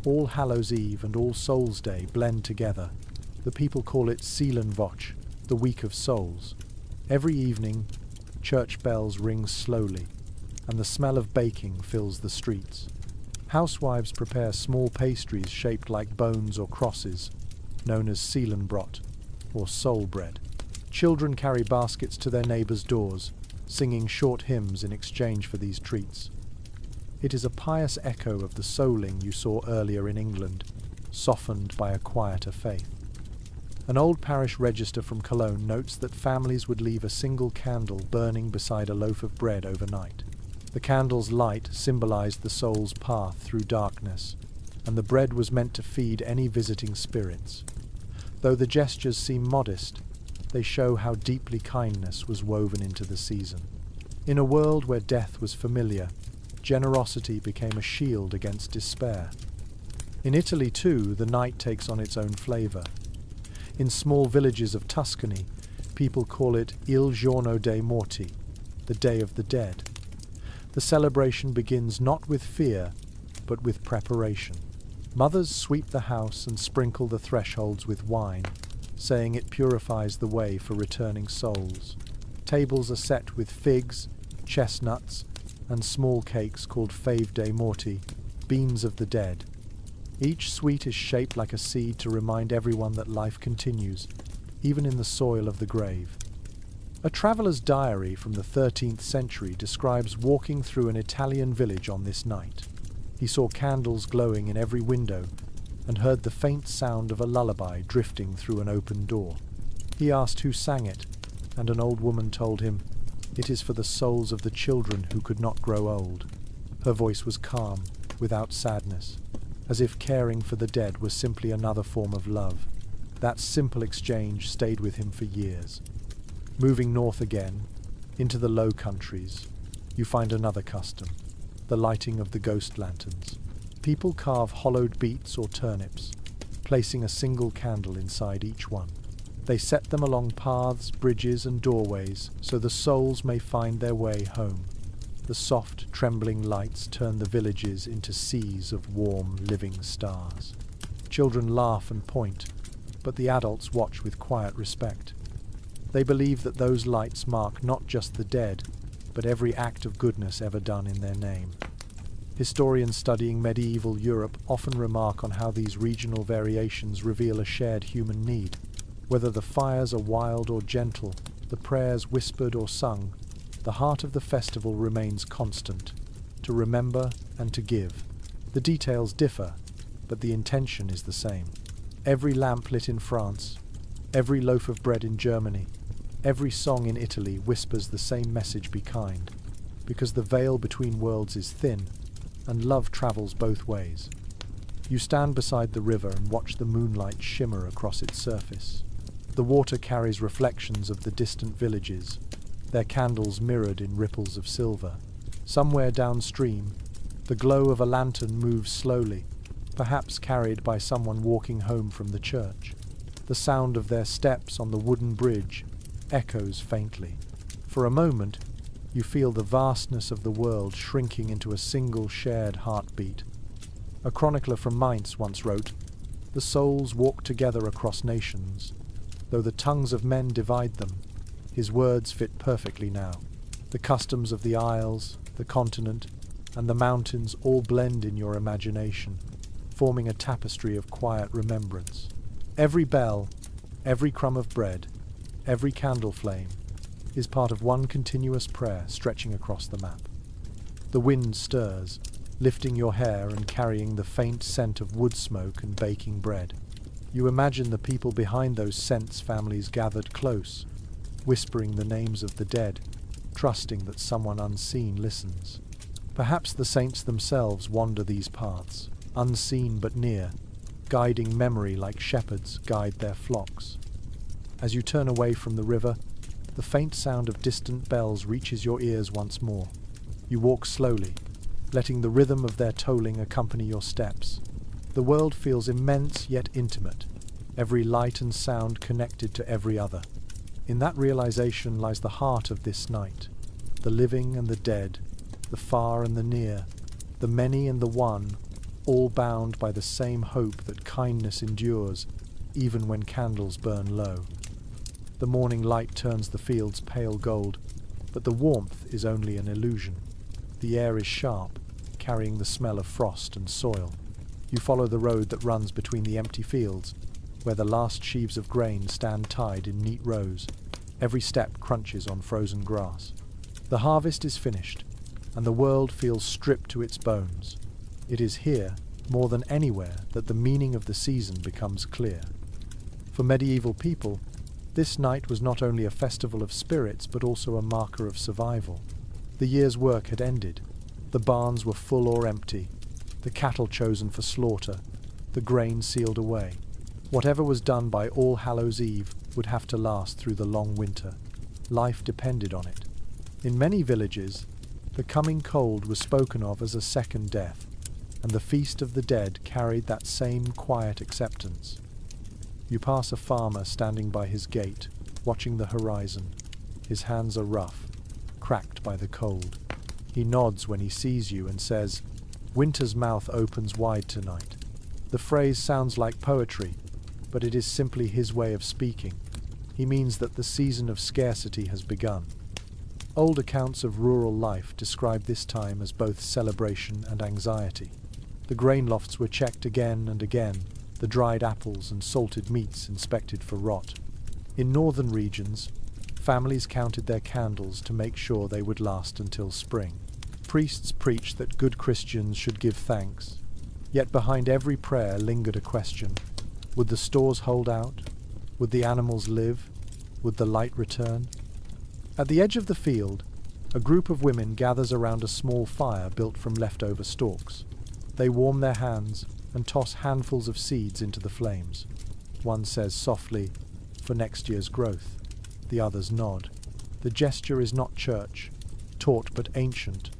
All Hallows Eve and All Souls Day blend together. The people call it Seelenwoche, the Week of Souls. Every evening, church bells ring slowly, and the smell of baking fills the streets. Housewives prepare small pastries shaped like bones or crosses, known as Seelenbrot, or soul bread. Children carry baskets to their neighbours' doors, singing short hymns in exchange for these treats. It is a pious echo of the souling you saw earlier in England, softened by a quieter faith. An old parish register from Cologne notes that families would leave a single candle burning beside a loaf of bread overnight. The candle's light symbolized the soul's path through darkness, and the bread was meant to feed any visiting spirits. Though the gestures seem modest, they show how deeply kindness was woven into the season. In a world where death was familiar, generosity became a shield against despair. In Italy, too, the night takes on its own flavor. In small villages of Tuscany, people call it Il Giorno dei Morti, the Day of the Dead. The celebration begins not with fear, but with preparation. Mothers sweep the house and sprinkle the thresholds with wine, saying it purifies the way for returning souls. Tables are set with figs, chestnuts, and small cakes called fave dei morti, beans of the dead. Each sweet is shaped like a seed to remind everyone that life continues, even in the soil of the grave. A traveller's diary from the 13th century describes walking through an Italian village on this night. He saw candles glowing in every window and heard the faint sound of a lullaby drifting through an open door. He asked who sang it, and an old woman told him, "It is for the souls of the children who could not grow old." Her voice was calm, without sadness, as if caring for the dead was simply another form of love. That simple exchange stayed with him for years. Moving north again, into the Low Countries, you find another custom, the lighting of the ghost lanterns. People carve hollowed beets or turnips, placing a single candle inside each one. They set them along paths, bridges, and doorways so the souls may find their way home. The soft, trembling lights turn the villages into seas of warm, living stars. Children laugh and point, but the adults watch with quiet respect. They believe that those lights mark not just the dead, but every act of goodness ever done in their name. Historians studying medieval Europe often remark on how these regional variations reveal a shared human need. Whether the fires are wild or gentle, the prayers whispered or sung, the heart of the festival remains constant, to remember and to give. The details differ, but the intention is the same. Every lamp lit in France, every loaf of bread in Germany, every song in Italy whispers the same message: be kind, because the veil between worlds is thin, and love travels both ways. You stand beside the river and watch the moonlight shimmer across its surface. The water carries reflections of the distant villages, their candles mirrored in ripples of silver. Somewhere downstream, the glow of a lantern moves slowly, perhaps carried by someone walking home from the church. The sound of their steps on the wooden bridge echoes faintly. For a moment, you feel the vastness of the world shrinking into a single shared heartbeat. A chronicler from Mainz once wrote, "The souls walk together across nations. Though the tongues of men divide them, his words fit perfectly now. The customs of the isles, the continent, and the mountains all blend in your imagination, forming a tapestry of quiet remembrance. Every bell, every crumb of bread, every candle flame is part of one continuous prayer stretching across the map. The wind stirs, lifting your hair and carrying the faint scent of wood smoke and baking bread. You imagine the people behind those scents, families gathered close, whispering the names of the dead, trusting that someone unseen listens. Perhaps the saints themselves wander these paths, unseen but near, guiding memory like shepherds guide their flocks. As you turn away from the river, the faint sound of distant bells reaches your ears once more. You walk slowly, letting the rhythm of their tolling accompany your steps. The world feels immense yet intimate, every light and sound connected to every other. In that realization lies the heart of this night, the living and the dead, the far and the near, the many and the one, all bound by the same hope that kindness endures, even when candles burn low. The morning light turns the fields pale gold, but the warmth is only an illusion. The air is sharp, carrying the smell of frost and soil. You follow the road that runs between the empty fields, where the last sheaves of grain stand tied in neat rows. Every step crunches on frozen grass. The harvest is finished, and the world feels stripped to its bones. It is here, more than anywhere, that the meaning of the season becomes clear. For medieval people, this night was not only a festival of spirits but also a marker of survival. The year's work had ended. The barns were full or empty, the cattle chosen for slaughter, the grain sealed away. Whatever was done by All Hallows' Eve would have to last through the long winter. Life depended on it. In many villages, the coming cold was spoken of as a second death, and the Feast of the Dead carried that same quiet acceptance. You pass a farmer standing by his gate, watching the horizon. His hands are rough, cracked by the cold. He nods when he sees you and says, "Winter's mouth opens wide tonight." The phrase sounds like poetry, but it is simply his way of speaking. He means that the season of scarcity has begun. Old accounts of rural life describe this time as both celebration and anxiety. The grain lofts were checked again and again, the dried apples and salted meats inspected for rot. In northern regions, families counted their candles to make sure they would last until spring. Priests preached that good Christians should give thanks, yet behind every prayer lingered a question. Would the stores hold out? Would the animals live? Would the light return? At the edge of the field, a group of women gathers around a small fire built from leftover stalks. They warm their hands and toss handfuls of seeds into the flames. One says softly, "For next year's growth." The others nod. The gesture is not church, taught but ancient,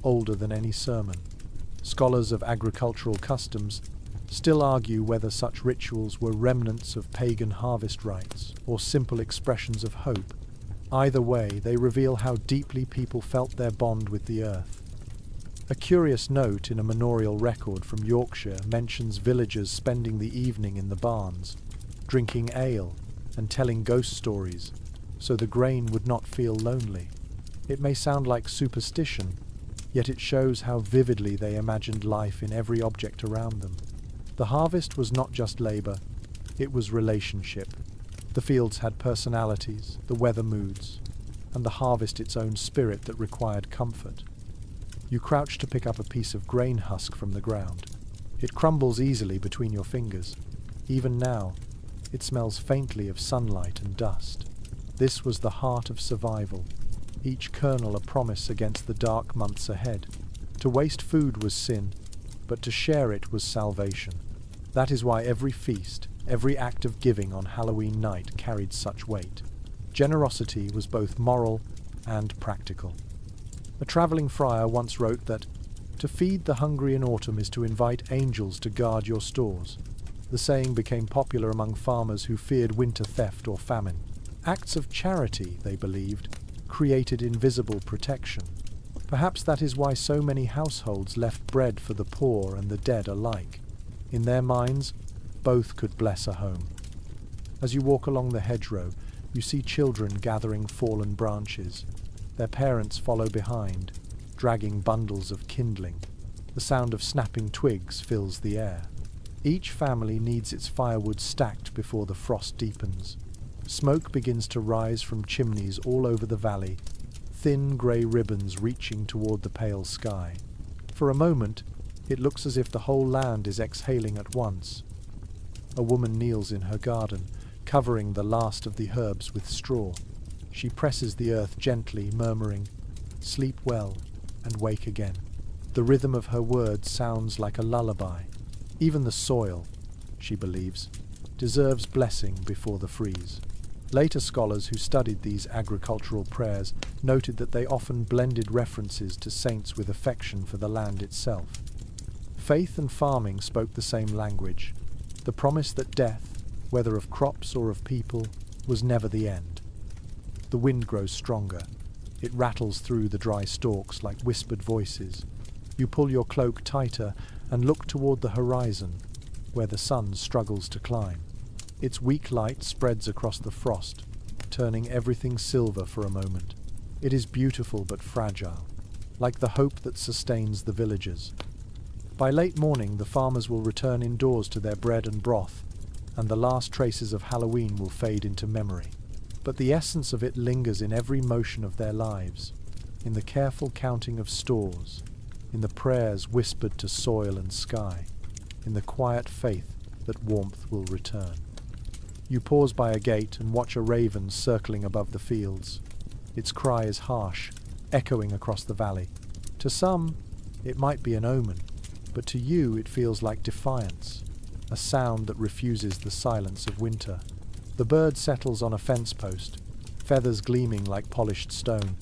older than any sermon. Scholars of agricultural customs still argue whether such rituals were remnants of pagan harvest rites or simple expressions of hope. Either way, they reveal how deeply people felt their bond with the earth. A curious note in a manorial record from Yorkshire mentions villagers spending the evening in the barns, drinking ale and telling ghost stories, so the grain would not feel lonely. It may sound like superstition, yet it shows how vividly they imagined life in every object around them. The harvest was not just labour, it was relationship. The fields had personalities, the weather moods, and the harvest its own spirit that required comfort. You crouch to pick up a piece of grain husk from the ground. It crumbles easily between your fingers. Even now, it smells faintly of sunlight and dust. This was the heart of survival, each kernel a promise against the dark months ahead. To waste food was sin, but to share it was salvation. That is why every feast, every act of giving on Halloween night carried such weight. Generosity was both moral and practical. A travelling friar once wrote that, "To feed the hungry in autumn is to invite angels to guard your stores." The saying became popular among farmers who feared winter theft or famine. Acts of charity, they believed, created invisible protection. Perhaps that is why so many households left bread for the poor and the dead alike. In their minds, both could bless a home. As you walk along the hedgerow, you see children gathering fallen branches. Their parents follow behind, dragging bundles of kindling. The sound of snapping twigs fills the air. Each family needs its firewood stacked before the frost deepens. Smoke begins to rise from chimneys all over the valley, thin grey ribbons reaching toward the pale sky. For a moment, it looks as if the whole land is exhaling at once. A woman kneels in her garden, covering the last of the herbs with straw. She presses the earth gently, murmuring, "Sleep well and wake again." The rhythm of her words sounds like a lullaby. Even the soil, she believes, deserves blessing before the freeze. Later scholars who studied these agricultural prayers noted that they often blended references to saints with affection for the land itself. Faith and farming spoke the same language, the promise that death, whether of crops or of people, was never the end. The wind grows stronger. It rattles through the dry stalks like whispered voices. You pull your cloak tighter and look toward the horizon, where the sun struggles to climb. Its weak light spreads across the frost, turning everything silver for a moment. It is beautiful but fragile, like the hope that sustains the villagers. By late morning, the farmers will return indoors to their bread and broth, and the last traces of Halloween will fade into memory. But the essence of it lingers in every motion of their lives, in the careful counting of stores, in the prayers whispered to soil and sky. in the quiet faith that warmth will return. You pause by a gate and watch a raven circling above the fields. Its cry is harsh, echoing across the valley. To some, it might be an omen, but to you it feels like defiance, a sound that refuses the silence of winter. The bird settles on a fence post, feathers gleaming like polished stone.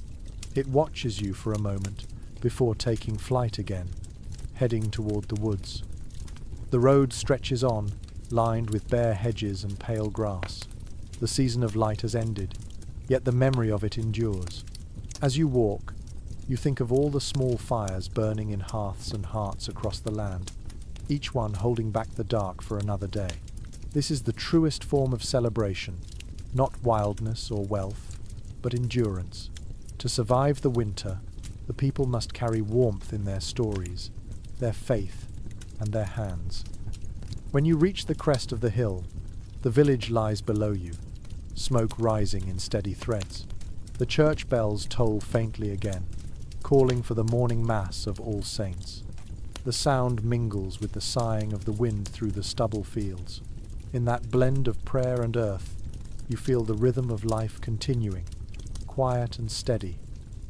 It watches you for a moment before taking flight again, heading toward the woods. The road stretches on, lined with bare hedges and pale grass. The season of light has ended, yet the memory of it endures. As you walk, you think of all the small fires burning in hearths and hearts across the land, each one holding back the dark for another day. This is the truest form of celebration, not wildness or wealth, but endurance. To survive the winter, the people must carry warmth in their stories, their faith, and their hands. When you reach the crest of the hill, the village lies below you, smoke rising in steady threads. The church bells toll faintly again, calling for the morning mass of All Saints. The sound mingles with the sighing of the wind through the stubble fields. In that blend of prayer and earth, you feel the rhythm of life continuing, quiet and steady,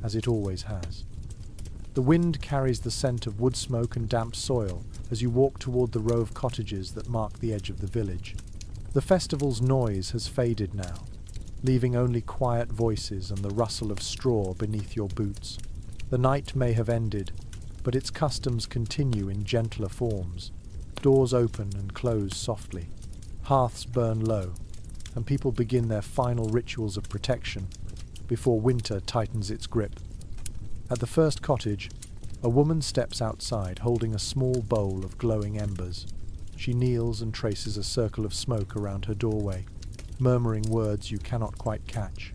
as it always has. The wind carries the scent of wood smoke and damp soil as you walk toward the row of cottages that mark the edge of the village. The festival's noise has faded now, leaving only quiet voices and the rustle of straw beneath your boots. The night may have ended, but its customs continue in gentler forms. Doors open and close softly. Hearths burn low, and people begin their final rituals of protection before winter tightens its grip. At the first cottage, a woman steps outside holding a small bowl of glowing embers. She kneels and traces a circle of smoke around her doorway, murmuring words you cannot quite catch.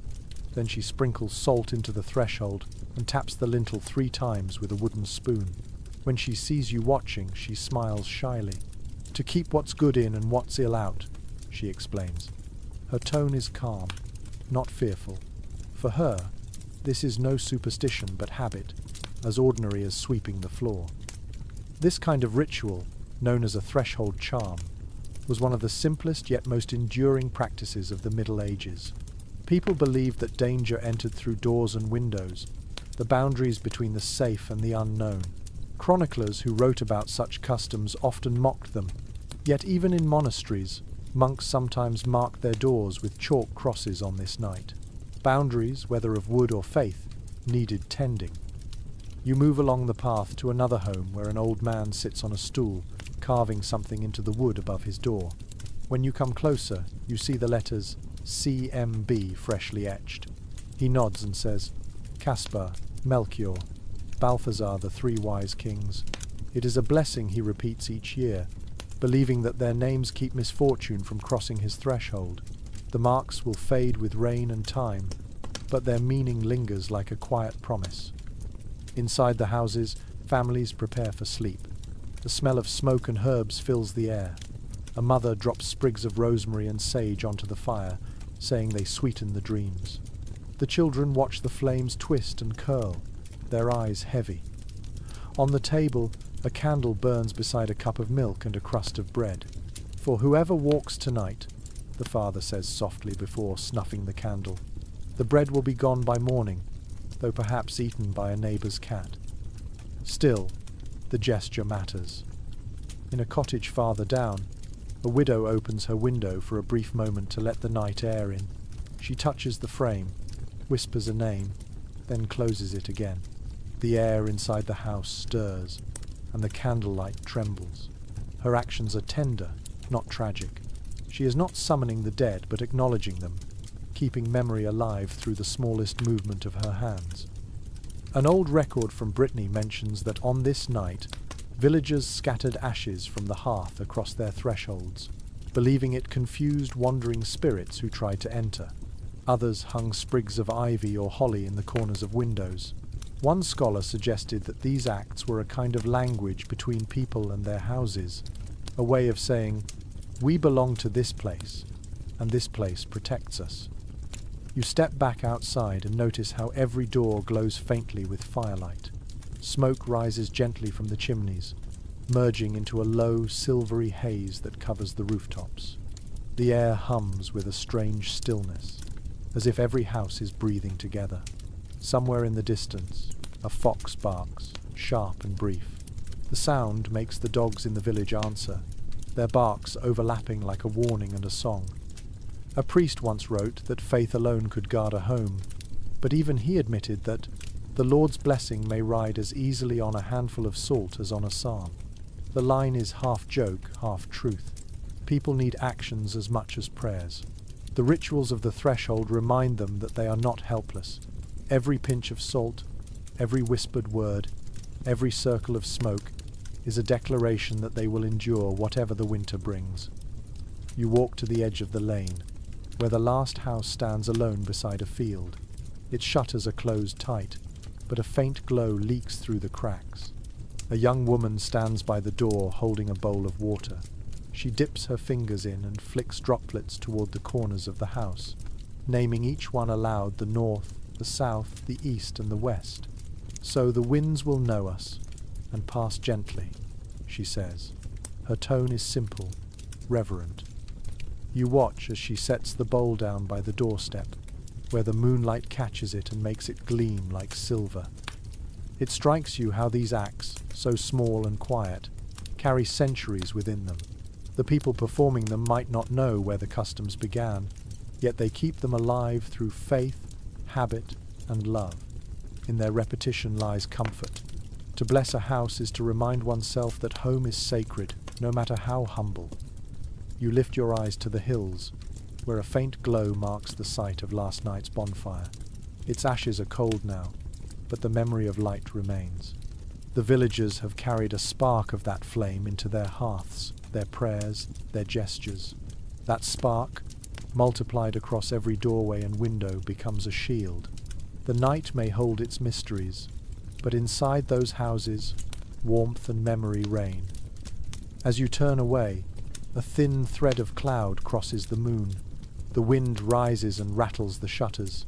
Then she sprinkles salt into the threshold and taps the lintel 3 times with a wooden spoon. When she sees you watching, she smiles shyly. "To keep what's good in and what's ill out," she explains. Her tone is calm, not fearful. For her, this is no superstition but habit, as ordinary as sweeping the floor. This kind of ritual, known as a threshold charm, was one of the simplest yet most enduring practices of the Middle Ages. People believed that danger entered through doors and windows, the boundaries between the safe and the unknown. Chroniclers who wrote about such customs often mocked them, yet even in monasteries, monks sometimes marked their doors with chalk crosses on this night. Boundaries, whether of wood or faith, needed tending. You move along the path to another home where an old man sits on a stool, carving something into the wood above his door. When you come closer, you see the letters CMB freshly etched. He nods and says, "Caspar, Melchior, Balthazar, the 3 wise kings." It is a blessing he repeats each year, believing that their names keep misfortune from crossing his threshold. The marks will fade with rain and time, but their meaning lingers like a quiet promise. Inside the houses, families prepare for sleep. The smell of smoke and herbs fills the air. A mother drops sprigs of rosemary and sage onto the fire, saying they sweeten the dreams. The children watch the flames twist and curl, their eyes heavy. On the table, a candle burns beside a cup of milk and a crust of bread. "For whoever walks tonight," the father says softly before snuffing the candle, "the bread will be gone by morning, though perhaps eaten by a neighbour's cat." Still, the gesture matters. In a cottage farther down, a widow opens her window for a brief moment to let the night air in. She touches the frame, whispers a name, then closes it again. The air inside the house stirs, and the candlelight trembles. Her actions are tender, not tragic. She is not summoning the dead, but acknowledging them, keeping memory alive through the smallest movement of her hands. An old record from Brittany mentions that on this night, villagers scattered ashes from the hearth across their thresholds, believing it confused wandering spirits who tried to enter. Others hung sprigs of ivy or holly in the corners of windows. One scholar suggested that these acts were a kind of language between people and their houses, a way of saying, "We belong to this place, and this place protects us." You step back outside and notice how every door glows faintly with firelight. Smoke rises gently from the chimneys. merging into a low, silvery haze that covers the rooftops. The air hums with a strange stillness, as if every house is breathing together. Somewhere in the distance, a fox barks, sharp and brief. The sound makes the dogs in the village answer, their barks overlapping like a warning and a song. A priest once wrote that faith alone could guard a home, but even he admitted that the Lord's blessing may ride as easily on a handful of salt as on a psalm. The line is half joke, half truth. People need actions as much as prayers. The rituals of the threshold remind them that they are not helpless. Every pinch of salt, every whispered word, every circle of smoke is a declaration that they will endure whatever the winter brings. You walk to the edge of the lane, where the last house stands alone beside a field. Its shutters are closed tight, but a faint glow leaks through the cracks. A young woman stands by the door holding a bowl of water. She dips her fingers in and flicks droplets toward the corners of the house, naming each one aloud the north, the south, the east, and the west. So the winds will know us and pass gently, she says. Her tone is simple, reverent. You watch as she sets the bowl down by the doorstep, where the moonlight catches it and makes it gleam like silver. It strikes you how these acts, so small and quiet, carry centuries within them. The people performing them might not know where the customs began, yet they keep them alive through faith, habit, and love. In their repetition lies comfort. To bless a house is to remind oneself that home is sacred, no matter how humble. You lift your eyes to the hills, where a faint glow marks the site of last night's bonfire. Its ashes are cold now, but the memory of light remains. The villagers have carried a spark of that flame into their hearths, their prayers, their gestures. That spark, multiplied across every doorway and window, becomes a shield. The night may hold its mysteries, but inside those houses, warmth and memory reign. As you turn away, a thin thread of cloud crosses the moon. The wind rises and rattles the shutters.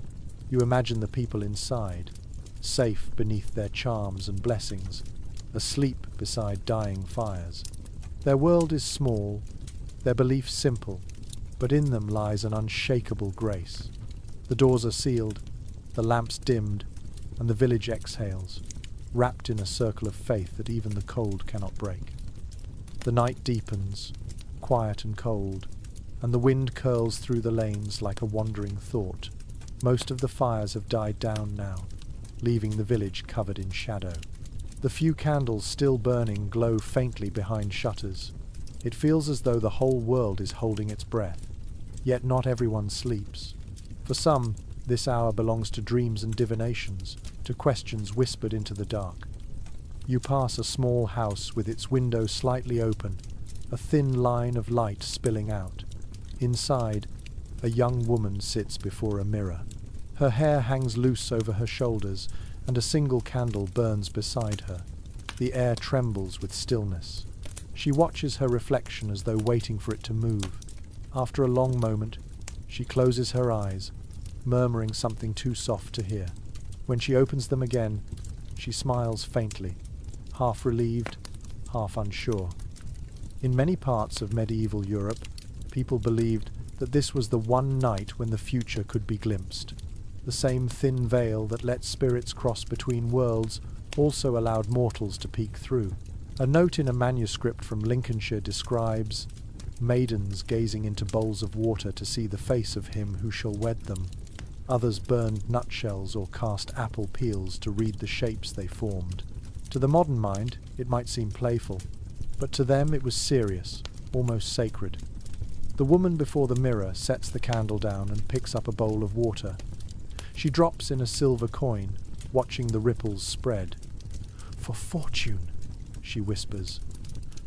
You imagine the people inside, safe beneath their charms and blessings, asleep beside dying fires. Their world is small, their beliefs simple, but in them lies an unshakable grace. The doors are sealed, the lamps dimmed, and the village exhales, wrapped in a circle of faith that even the cold cannot break. The night deepens, quiet and cold, and the wind curls through the lanes like a wandering thought. Most of the fires have died down now, leaving the village covered in shadow. The few candles still burning glow faintly behind shutters. It feels as though the whole world is holding its breath. Yet not everyone sleeps. For some, this hour belongs to dreams and divinations, to questions whispered into the dark. You pass a small house with its window slightly open, a thin line of light spilling out. Inside, a young woman sits before a mirror. Her hair hangs loose over her shoulders, and a single candle burns beside her. The air trembles with stillness. She watches her reflection as though waiting for it to move. After a long moment, she closes her eyes, murmuring something too soft to hear. When she opens them again, she smiles faintly, half relieved, half unsure. In many parts of medieval Europe, people believed that this was the one night when the future could be glimpsed. The same thin veil that let spirits cross between worlds also allowed mortals to peek through. A note in a manuscript from Lincolnshire describes maidens gazing into bowls of water to see the face of him who shall wed them. Others burned nutshells or cast apple peels to read the shapes they formed. To the modern mind, it might seem playful, but to them it was serious, almost sacred. The woman before the mirror sets the candle down and picks up a bowl of water. She drops in a silver coin, watching the ripples spread. "For fortune," she whispers.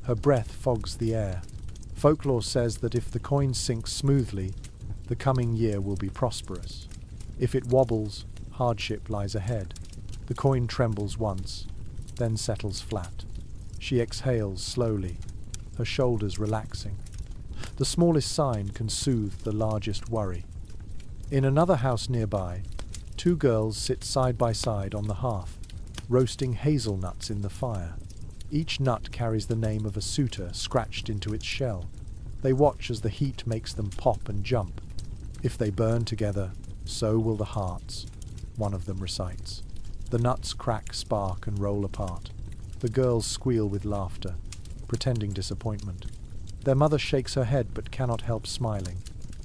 Her breath fogs the air. Folklore says that if the coin sinks smoothly, the coming year will be prosperous. If it wobbles, hardship lies ahead. The coin trembles once, then settles flat. She exhales slowly, her shoulders relaxing. The smallest sign can soothe the largest worry. In another house nearby, two girls sit side by side on the hearth, roasting hazelnuts in the fire. Each nut carries the name of a suitor scratched into its shell. They watch as the heat makes them pop and jump. If they burn together, so will the hearts, one of them recites. The nuts crack, spark, and roll apart. The girls squeal with laughter, pretending disappointment. Their mother shakes her head but cannot help smiling.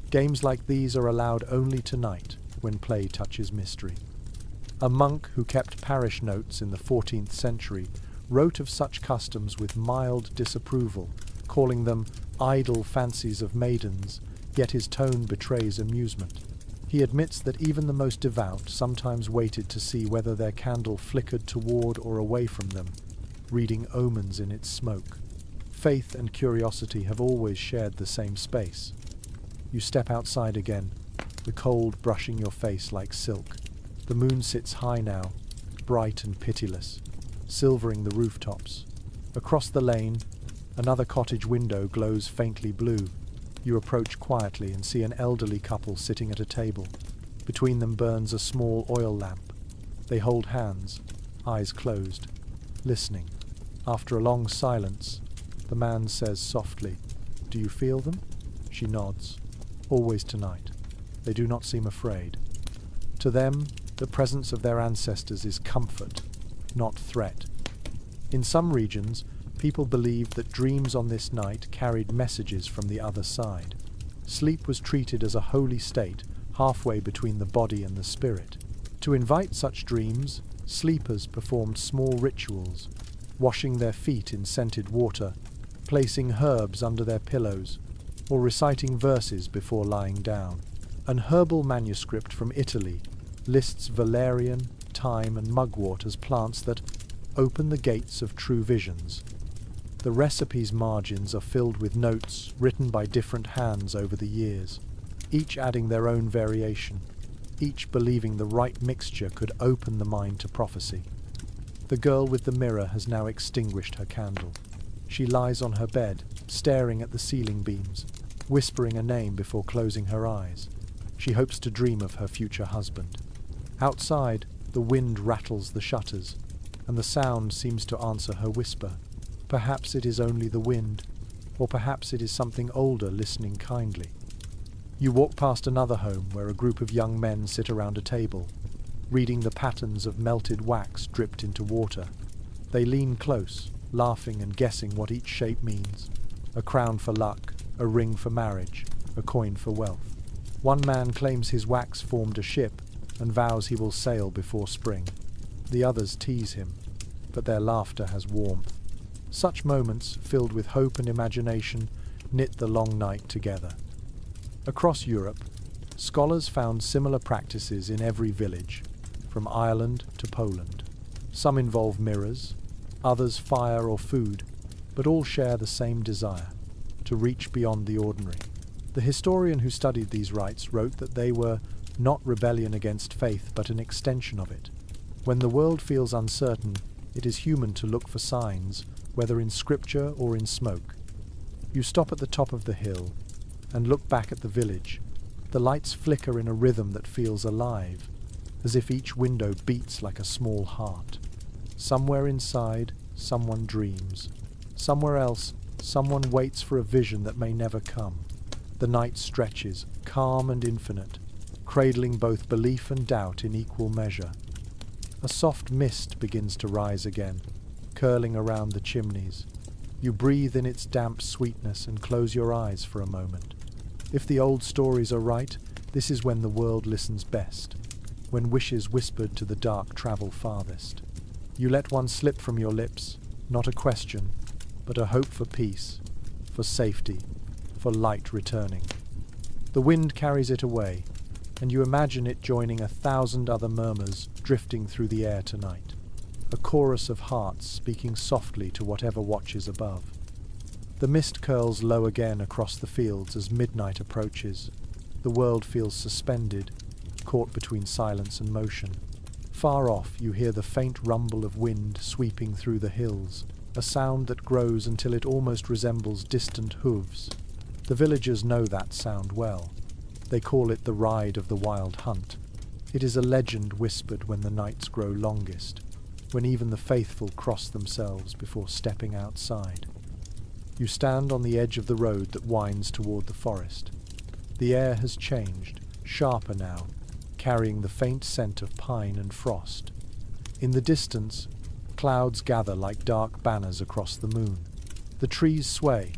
Games like these are allowed only tonight, when play touches mystery. A monk who kept parish notes in the 14th century wrote of such customs with mild disapproval, calling them idle fancies of maidens, yet his tone betrays amusement. He admits that even the most devout sometimes waited to see whether their candle flickered toward or away from them, reading omens in its smoke. Faith and curiosity have always shared the same space. You step outside again, the cold brushing your face like silk. The moon sits high now, bright and pitiless, silvering the rooftops. Across the lane, another cottage window glows faintly blue. You approach quietly and see an elderly couple sitting at a table. Between them burns a small oil lamp. They hold hands, eyes closed, listening. After a long silence, the man says softly, "Do you feel them?" She nods. "Always tonight." They do not seem afraid. To them, the presence of their ancestors is comfort, not threat. In some regions, people believed that dreams on this night carried messages from the other side. Sleep was treated as a holy state, halfway between the body and the spirit. To invite such dreams, sleepers performed small rituals, washing their feet in scented water, placing herbs under their pillows, or reciting verses before lying down. An herbal manuscript from Italy lists valerian, thyme, and mugwort as plants that open the gates of true visions. The recipe's margins are filled with notes written by different hands over the years, each adding their own variation, each believing the right mixture could open the mind to prophecy. The girl with the mirror has now extinguished her candle. She lies on her bed, staring at the ceiling beams, whispering a name before closing her eyes. She hopes to dream of her future husband. Outside, the wind rattles the shutters, and the sound seems to answer her whisper. Perhaps it is only the wind, or perhaps it is something older listening kindly. You walk past another home where a group of young men sit around a table, reading the patterns of melted wax dripped into water. They lean close, laughing and guessing what each shape means. A crown for luck, a ring for marriage, a coin for wealth. One man claims his wax formed a ship and vows he will sail before spring. The others tease him, but their laughter has warmth. Such moments, filled with hope and imagination, knit the long night together. Across Europe, scholars found similar practices in every village, from Ireland to Poland. Some involve mirrors, others fire or food, but all share the same desire, to reach beyond the ordinary. The historian who studied these rites wrote that they were not rebellion against faith, but an extension of it. When the world feels uncertain, it is human to look for signs, whether in scripture or in smoke. You stop at the top of the hill and look back at the village. The lights flicker in a rhythm that feels alive, as if each window beats like a small heart. Somewhere inside, someone dreams. Somewhere else, someone waits for a vision that may never come. The night stretches, calm and infinite, cradling both belief and doubt in equal measure. A soft mist begins to rise again, curling around the chimneys. You breathe in its damp sweetness and close your eyes for a moment. If the old stories are right, this is when the world listens best, when wishes whispered to the dark travel farthest. You let one slip from your lips, not a question, but a hope for peace, for safety, for light returning. The wind carries it away, and you imagine it joining 1,000 other murmurs drifting through the air tonight, a chorus of hearts speaking softly to whatever watches above. The mist curls low again across the fields as midnight approaches. The world feels suspended, caught between silence and motion. Far off you hear the faint rumble of wind sweeping through the hills, a sound that grows until it almost resembles distant hooves. The villagers know that sound well. They call it the ride of the wild hunt. It is a legend whispered when the nights grow longest. when even the faithful cross themselves before stepping outside. You stand on the edge of the road that winds toward the forest. The air has changed, sharper now, carrying the faint scent of pine and frost. In the distance, clouds gather like dark banners across the moon. The trees sway,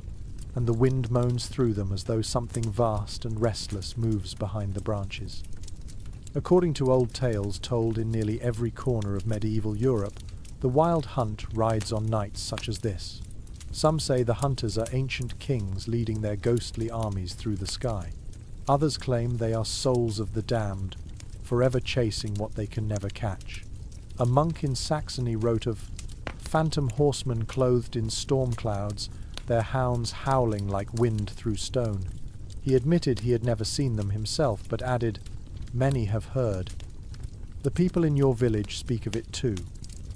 and the wind moans through them as though something vast and restless moves behind the branches. According to old tales told in nearly every corner of medieval Europe, the wild hunt rides on nights such as this. Some say the hunters are ancient kings leading their ghostly armies through the sky. Others claim they are souls of the damned, forever chasing what they can never catch. A monk in Saxony wrote of phantom horsemen clothed in storm clouds, their hounds howling like wind through stone. He admitted he had never seen them himself, but added, "Many have heard." The people in your village speak of it too.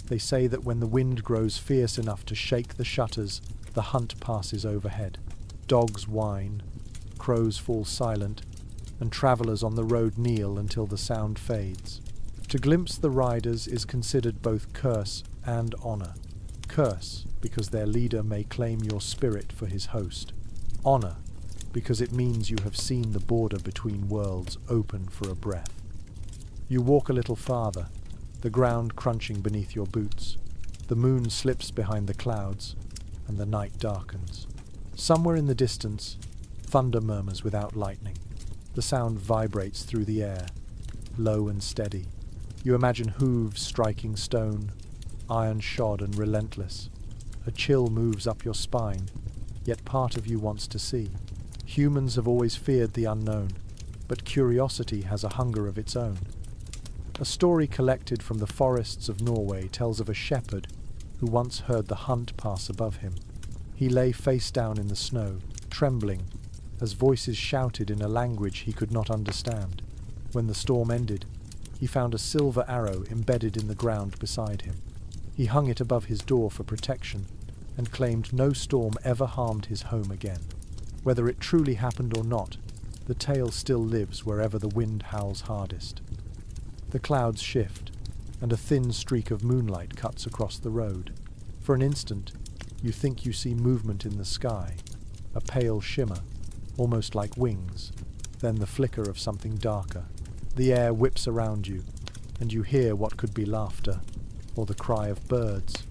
They say that when the wind grows fierce enough to shake the shutters, the hunt passes overhead. Dogs whine, crows fall silent, and travellers on the road kneel until the sound fades. To glimpse the riders is considered both curse and honour. Curse, because their leader may claim your spirit for his host. Honour, because it means you have seen the border between worlds open for a breath. You walk a little farther, the ground crunching beneath your boots. The moon slips behind the clouds, and the night darkens. Somewhere in the distance, thunder murmurs without lightning. The sound vibrates through the air, low and steady. You imagine hooves striking stone, iron-shod and relentless. A chill moves up your spine, yet part of you wants to see. Humans have always feared the unknown, but curiosity has a hunger of its own. A story collected from the forests of Norway tells of a shepherd who once heard the hunt pass above him. He lay face down in the snow, trembling, as voices shouted in a language he could not understand. When the storm ended, he found a silver arrow embedded in the ground beside him. He hung it above his door for protection, and claimed no storm ever harmed his home again. Whether it truly happened or not, the tale still lives wherever the wind howls hardest. The clouds shift, and a thin streak of moonlight cuts across the road. For an instant, you think you see movement in the sky, a pale shimmer, almost like wings, then the flicker of something darker. The air whips around you, and you hear what could be laughter, or the cry of birds,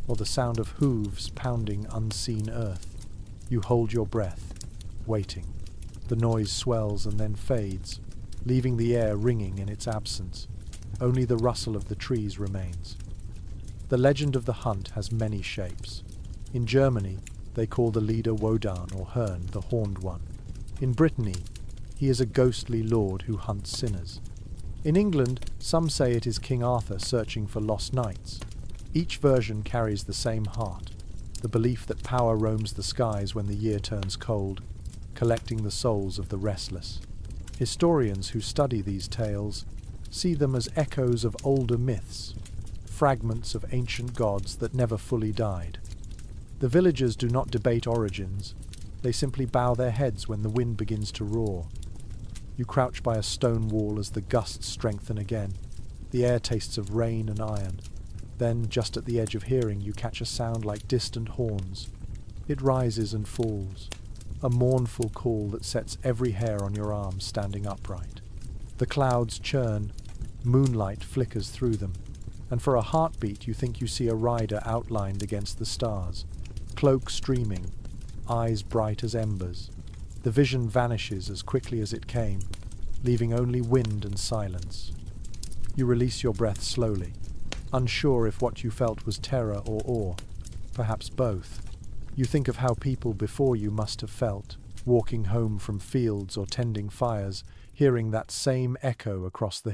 or the sound of hooves pounding unseen earth. You hold your breath, waiting. The noise swells and then fades, leaving the air ringing in its absence. Only the rustle of the trees remains. The legend of the hunt has many shapes. In Germany, they call the leader Wodan or Herne, the Horned One. In Brittany, he is a ghostly lord who hunts sinners. In England, some say it is King Arthur searching for lost knights. Each version carries the same heart, the belief that power roams the skies when the year turns cold, collecting the souls of the restless. Historians who study these tales see them as echoes of older myths, fragments of ancient gods that never fully died. The villagers do not debate origins, they simply bow their heads when the wind begins to roar. You crouch by a stone wall as the gusts strengthen again. The air tastes of rain and iron. Then, just at the edge of hearing, you catch a sound like distant horns. It rises and falls, a mournful call that sets every hair on your arm standing upright. The clouds churn, moonlight flickers through them, and for a heartbeat you think you see a rider outlined against the stars, cloak streaming, eyes bright as embers. The vision vanishes as quickly as it came, leaving only wind and silence. You release your breath slowly, unsure if what you felt was terror or awe, perhaps both. You think of how people before you must have felt, walking home from fields or tending fires, hearing that same echo across the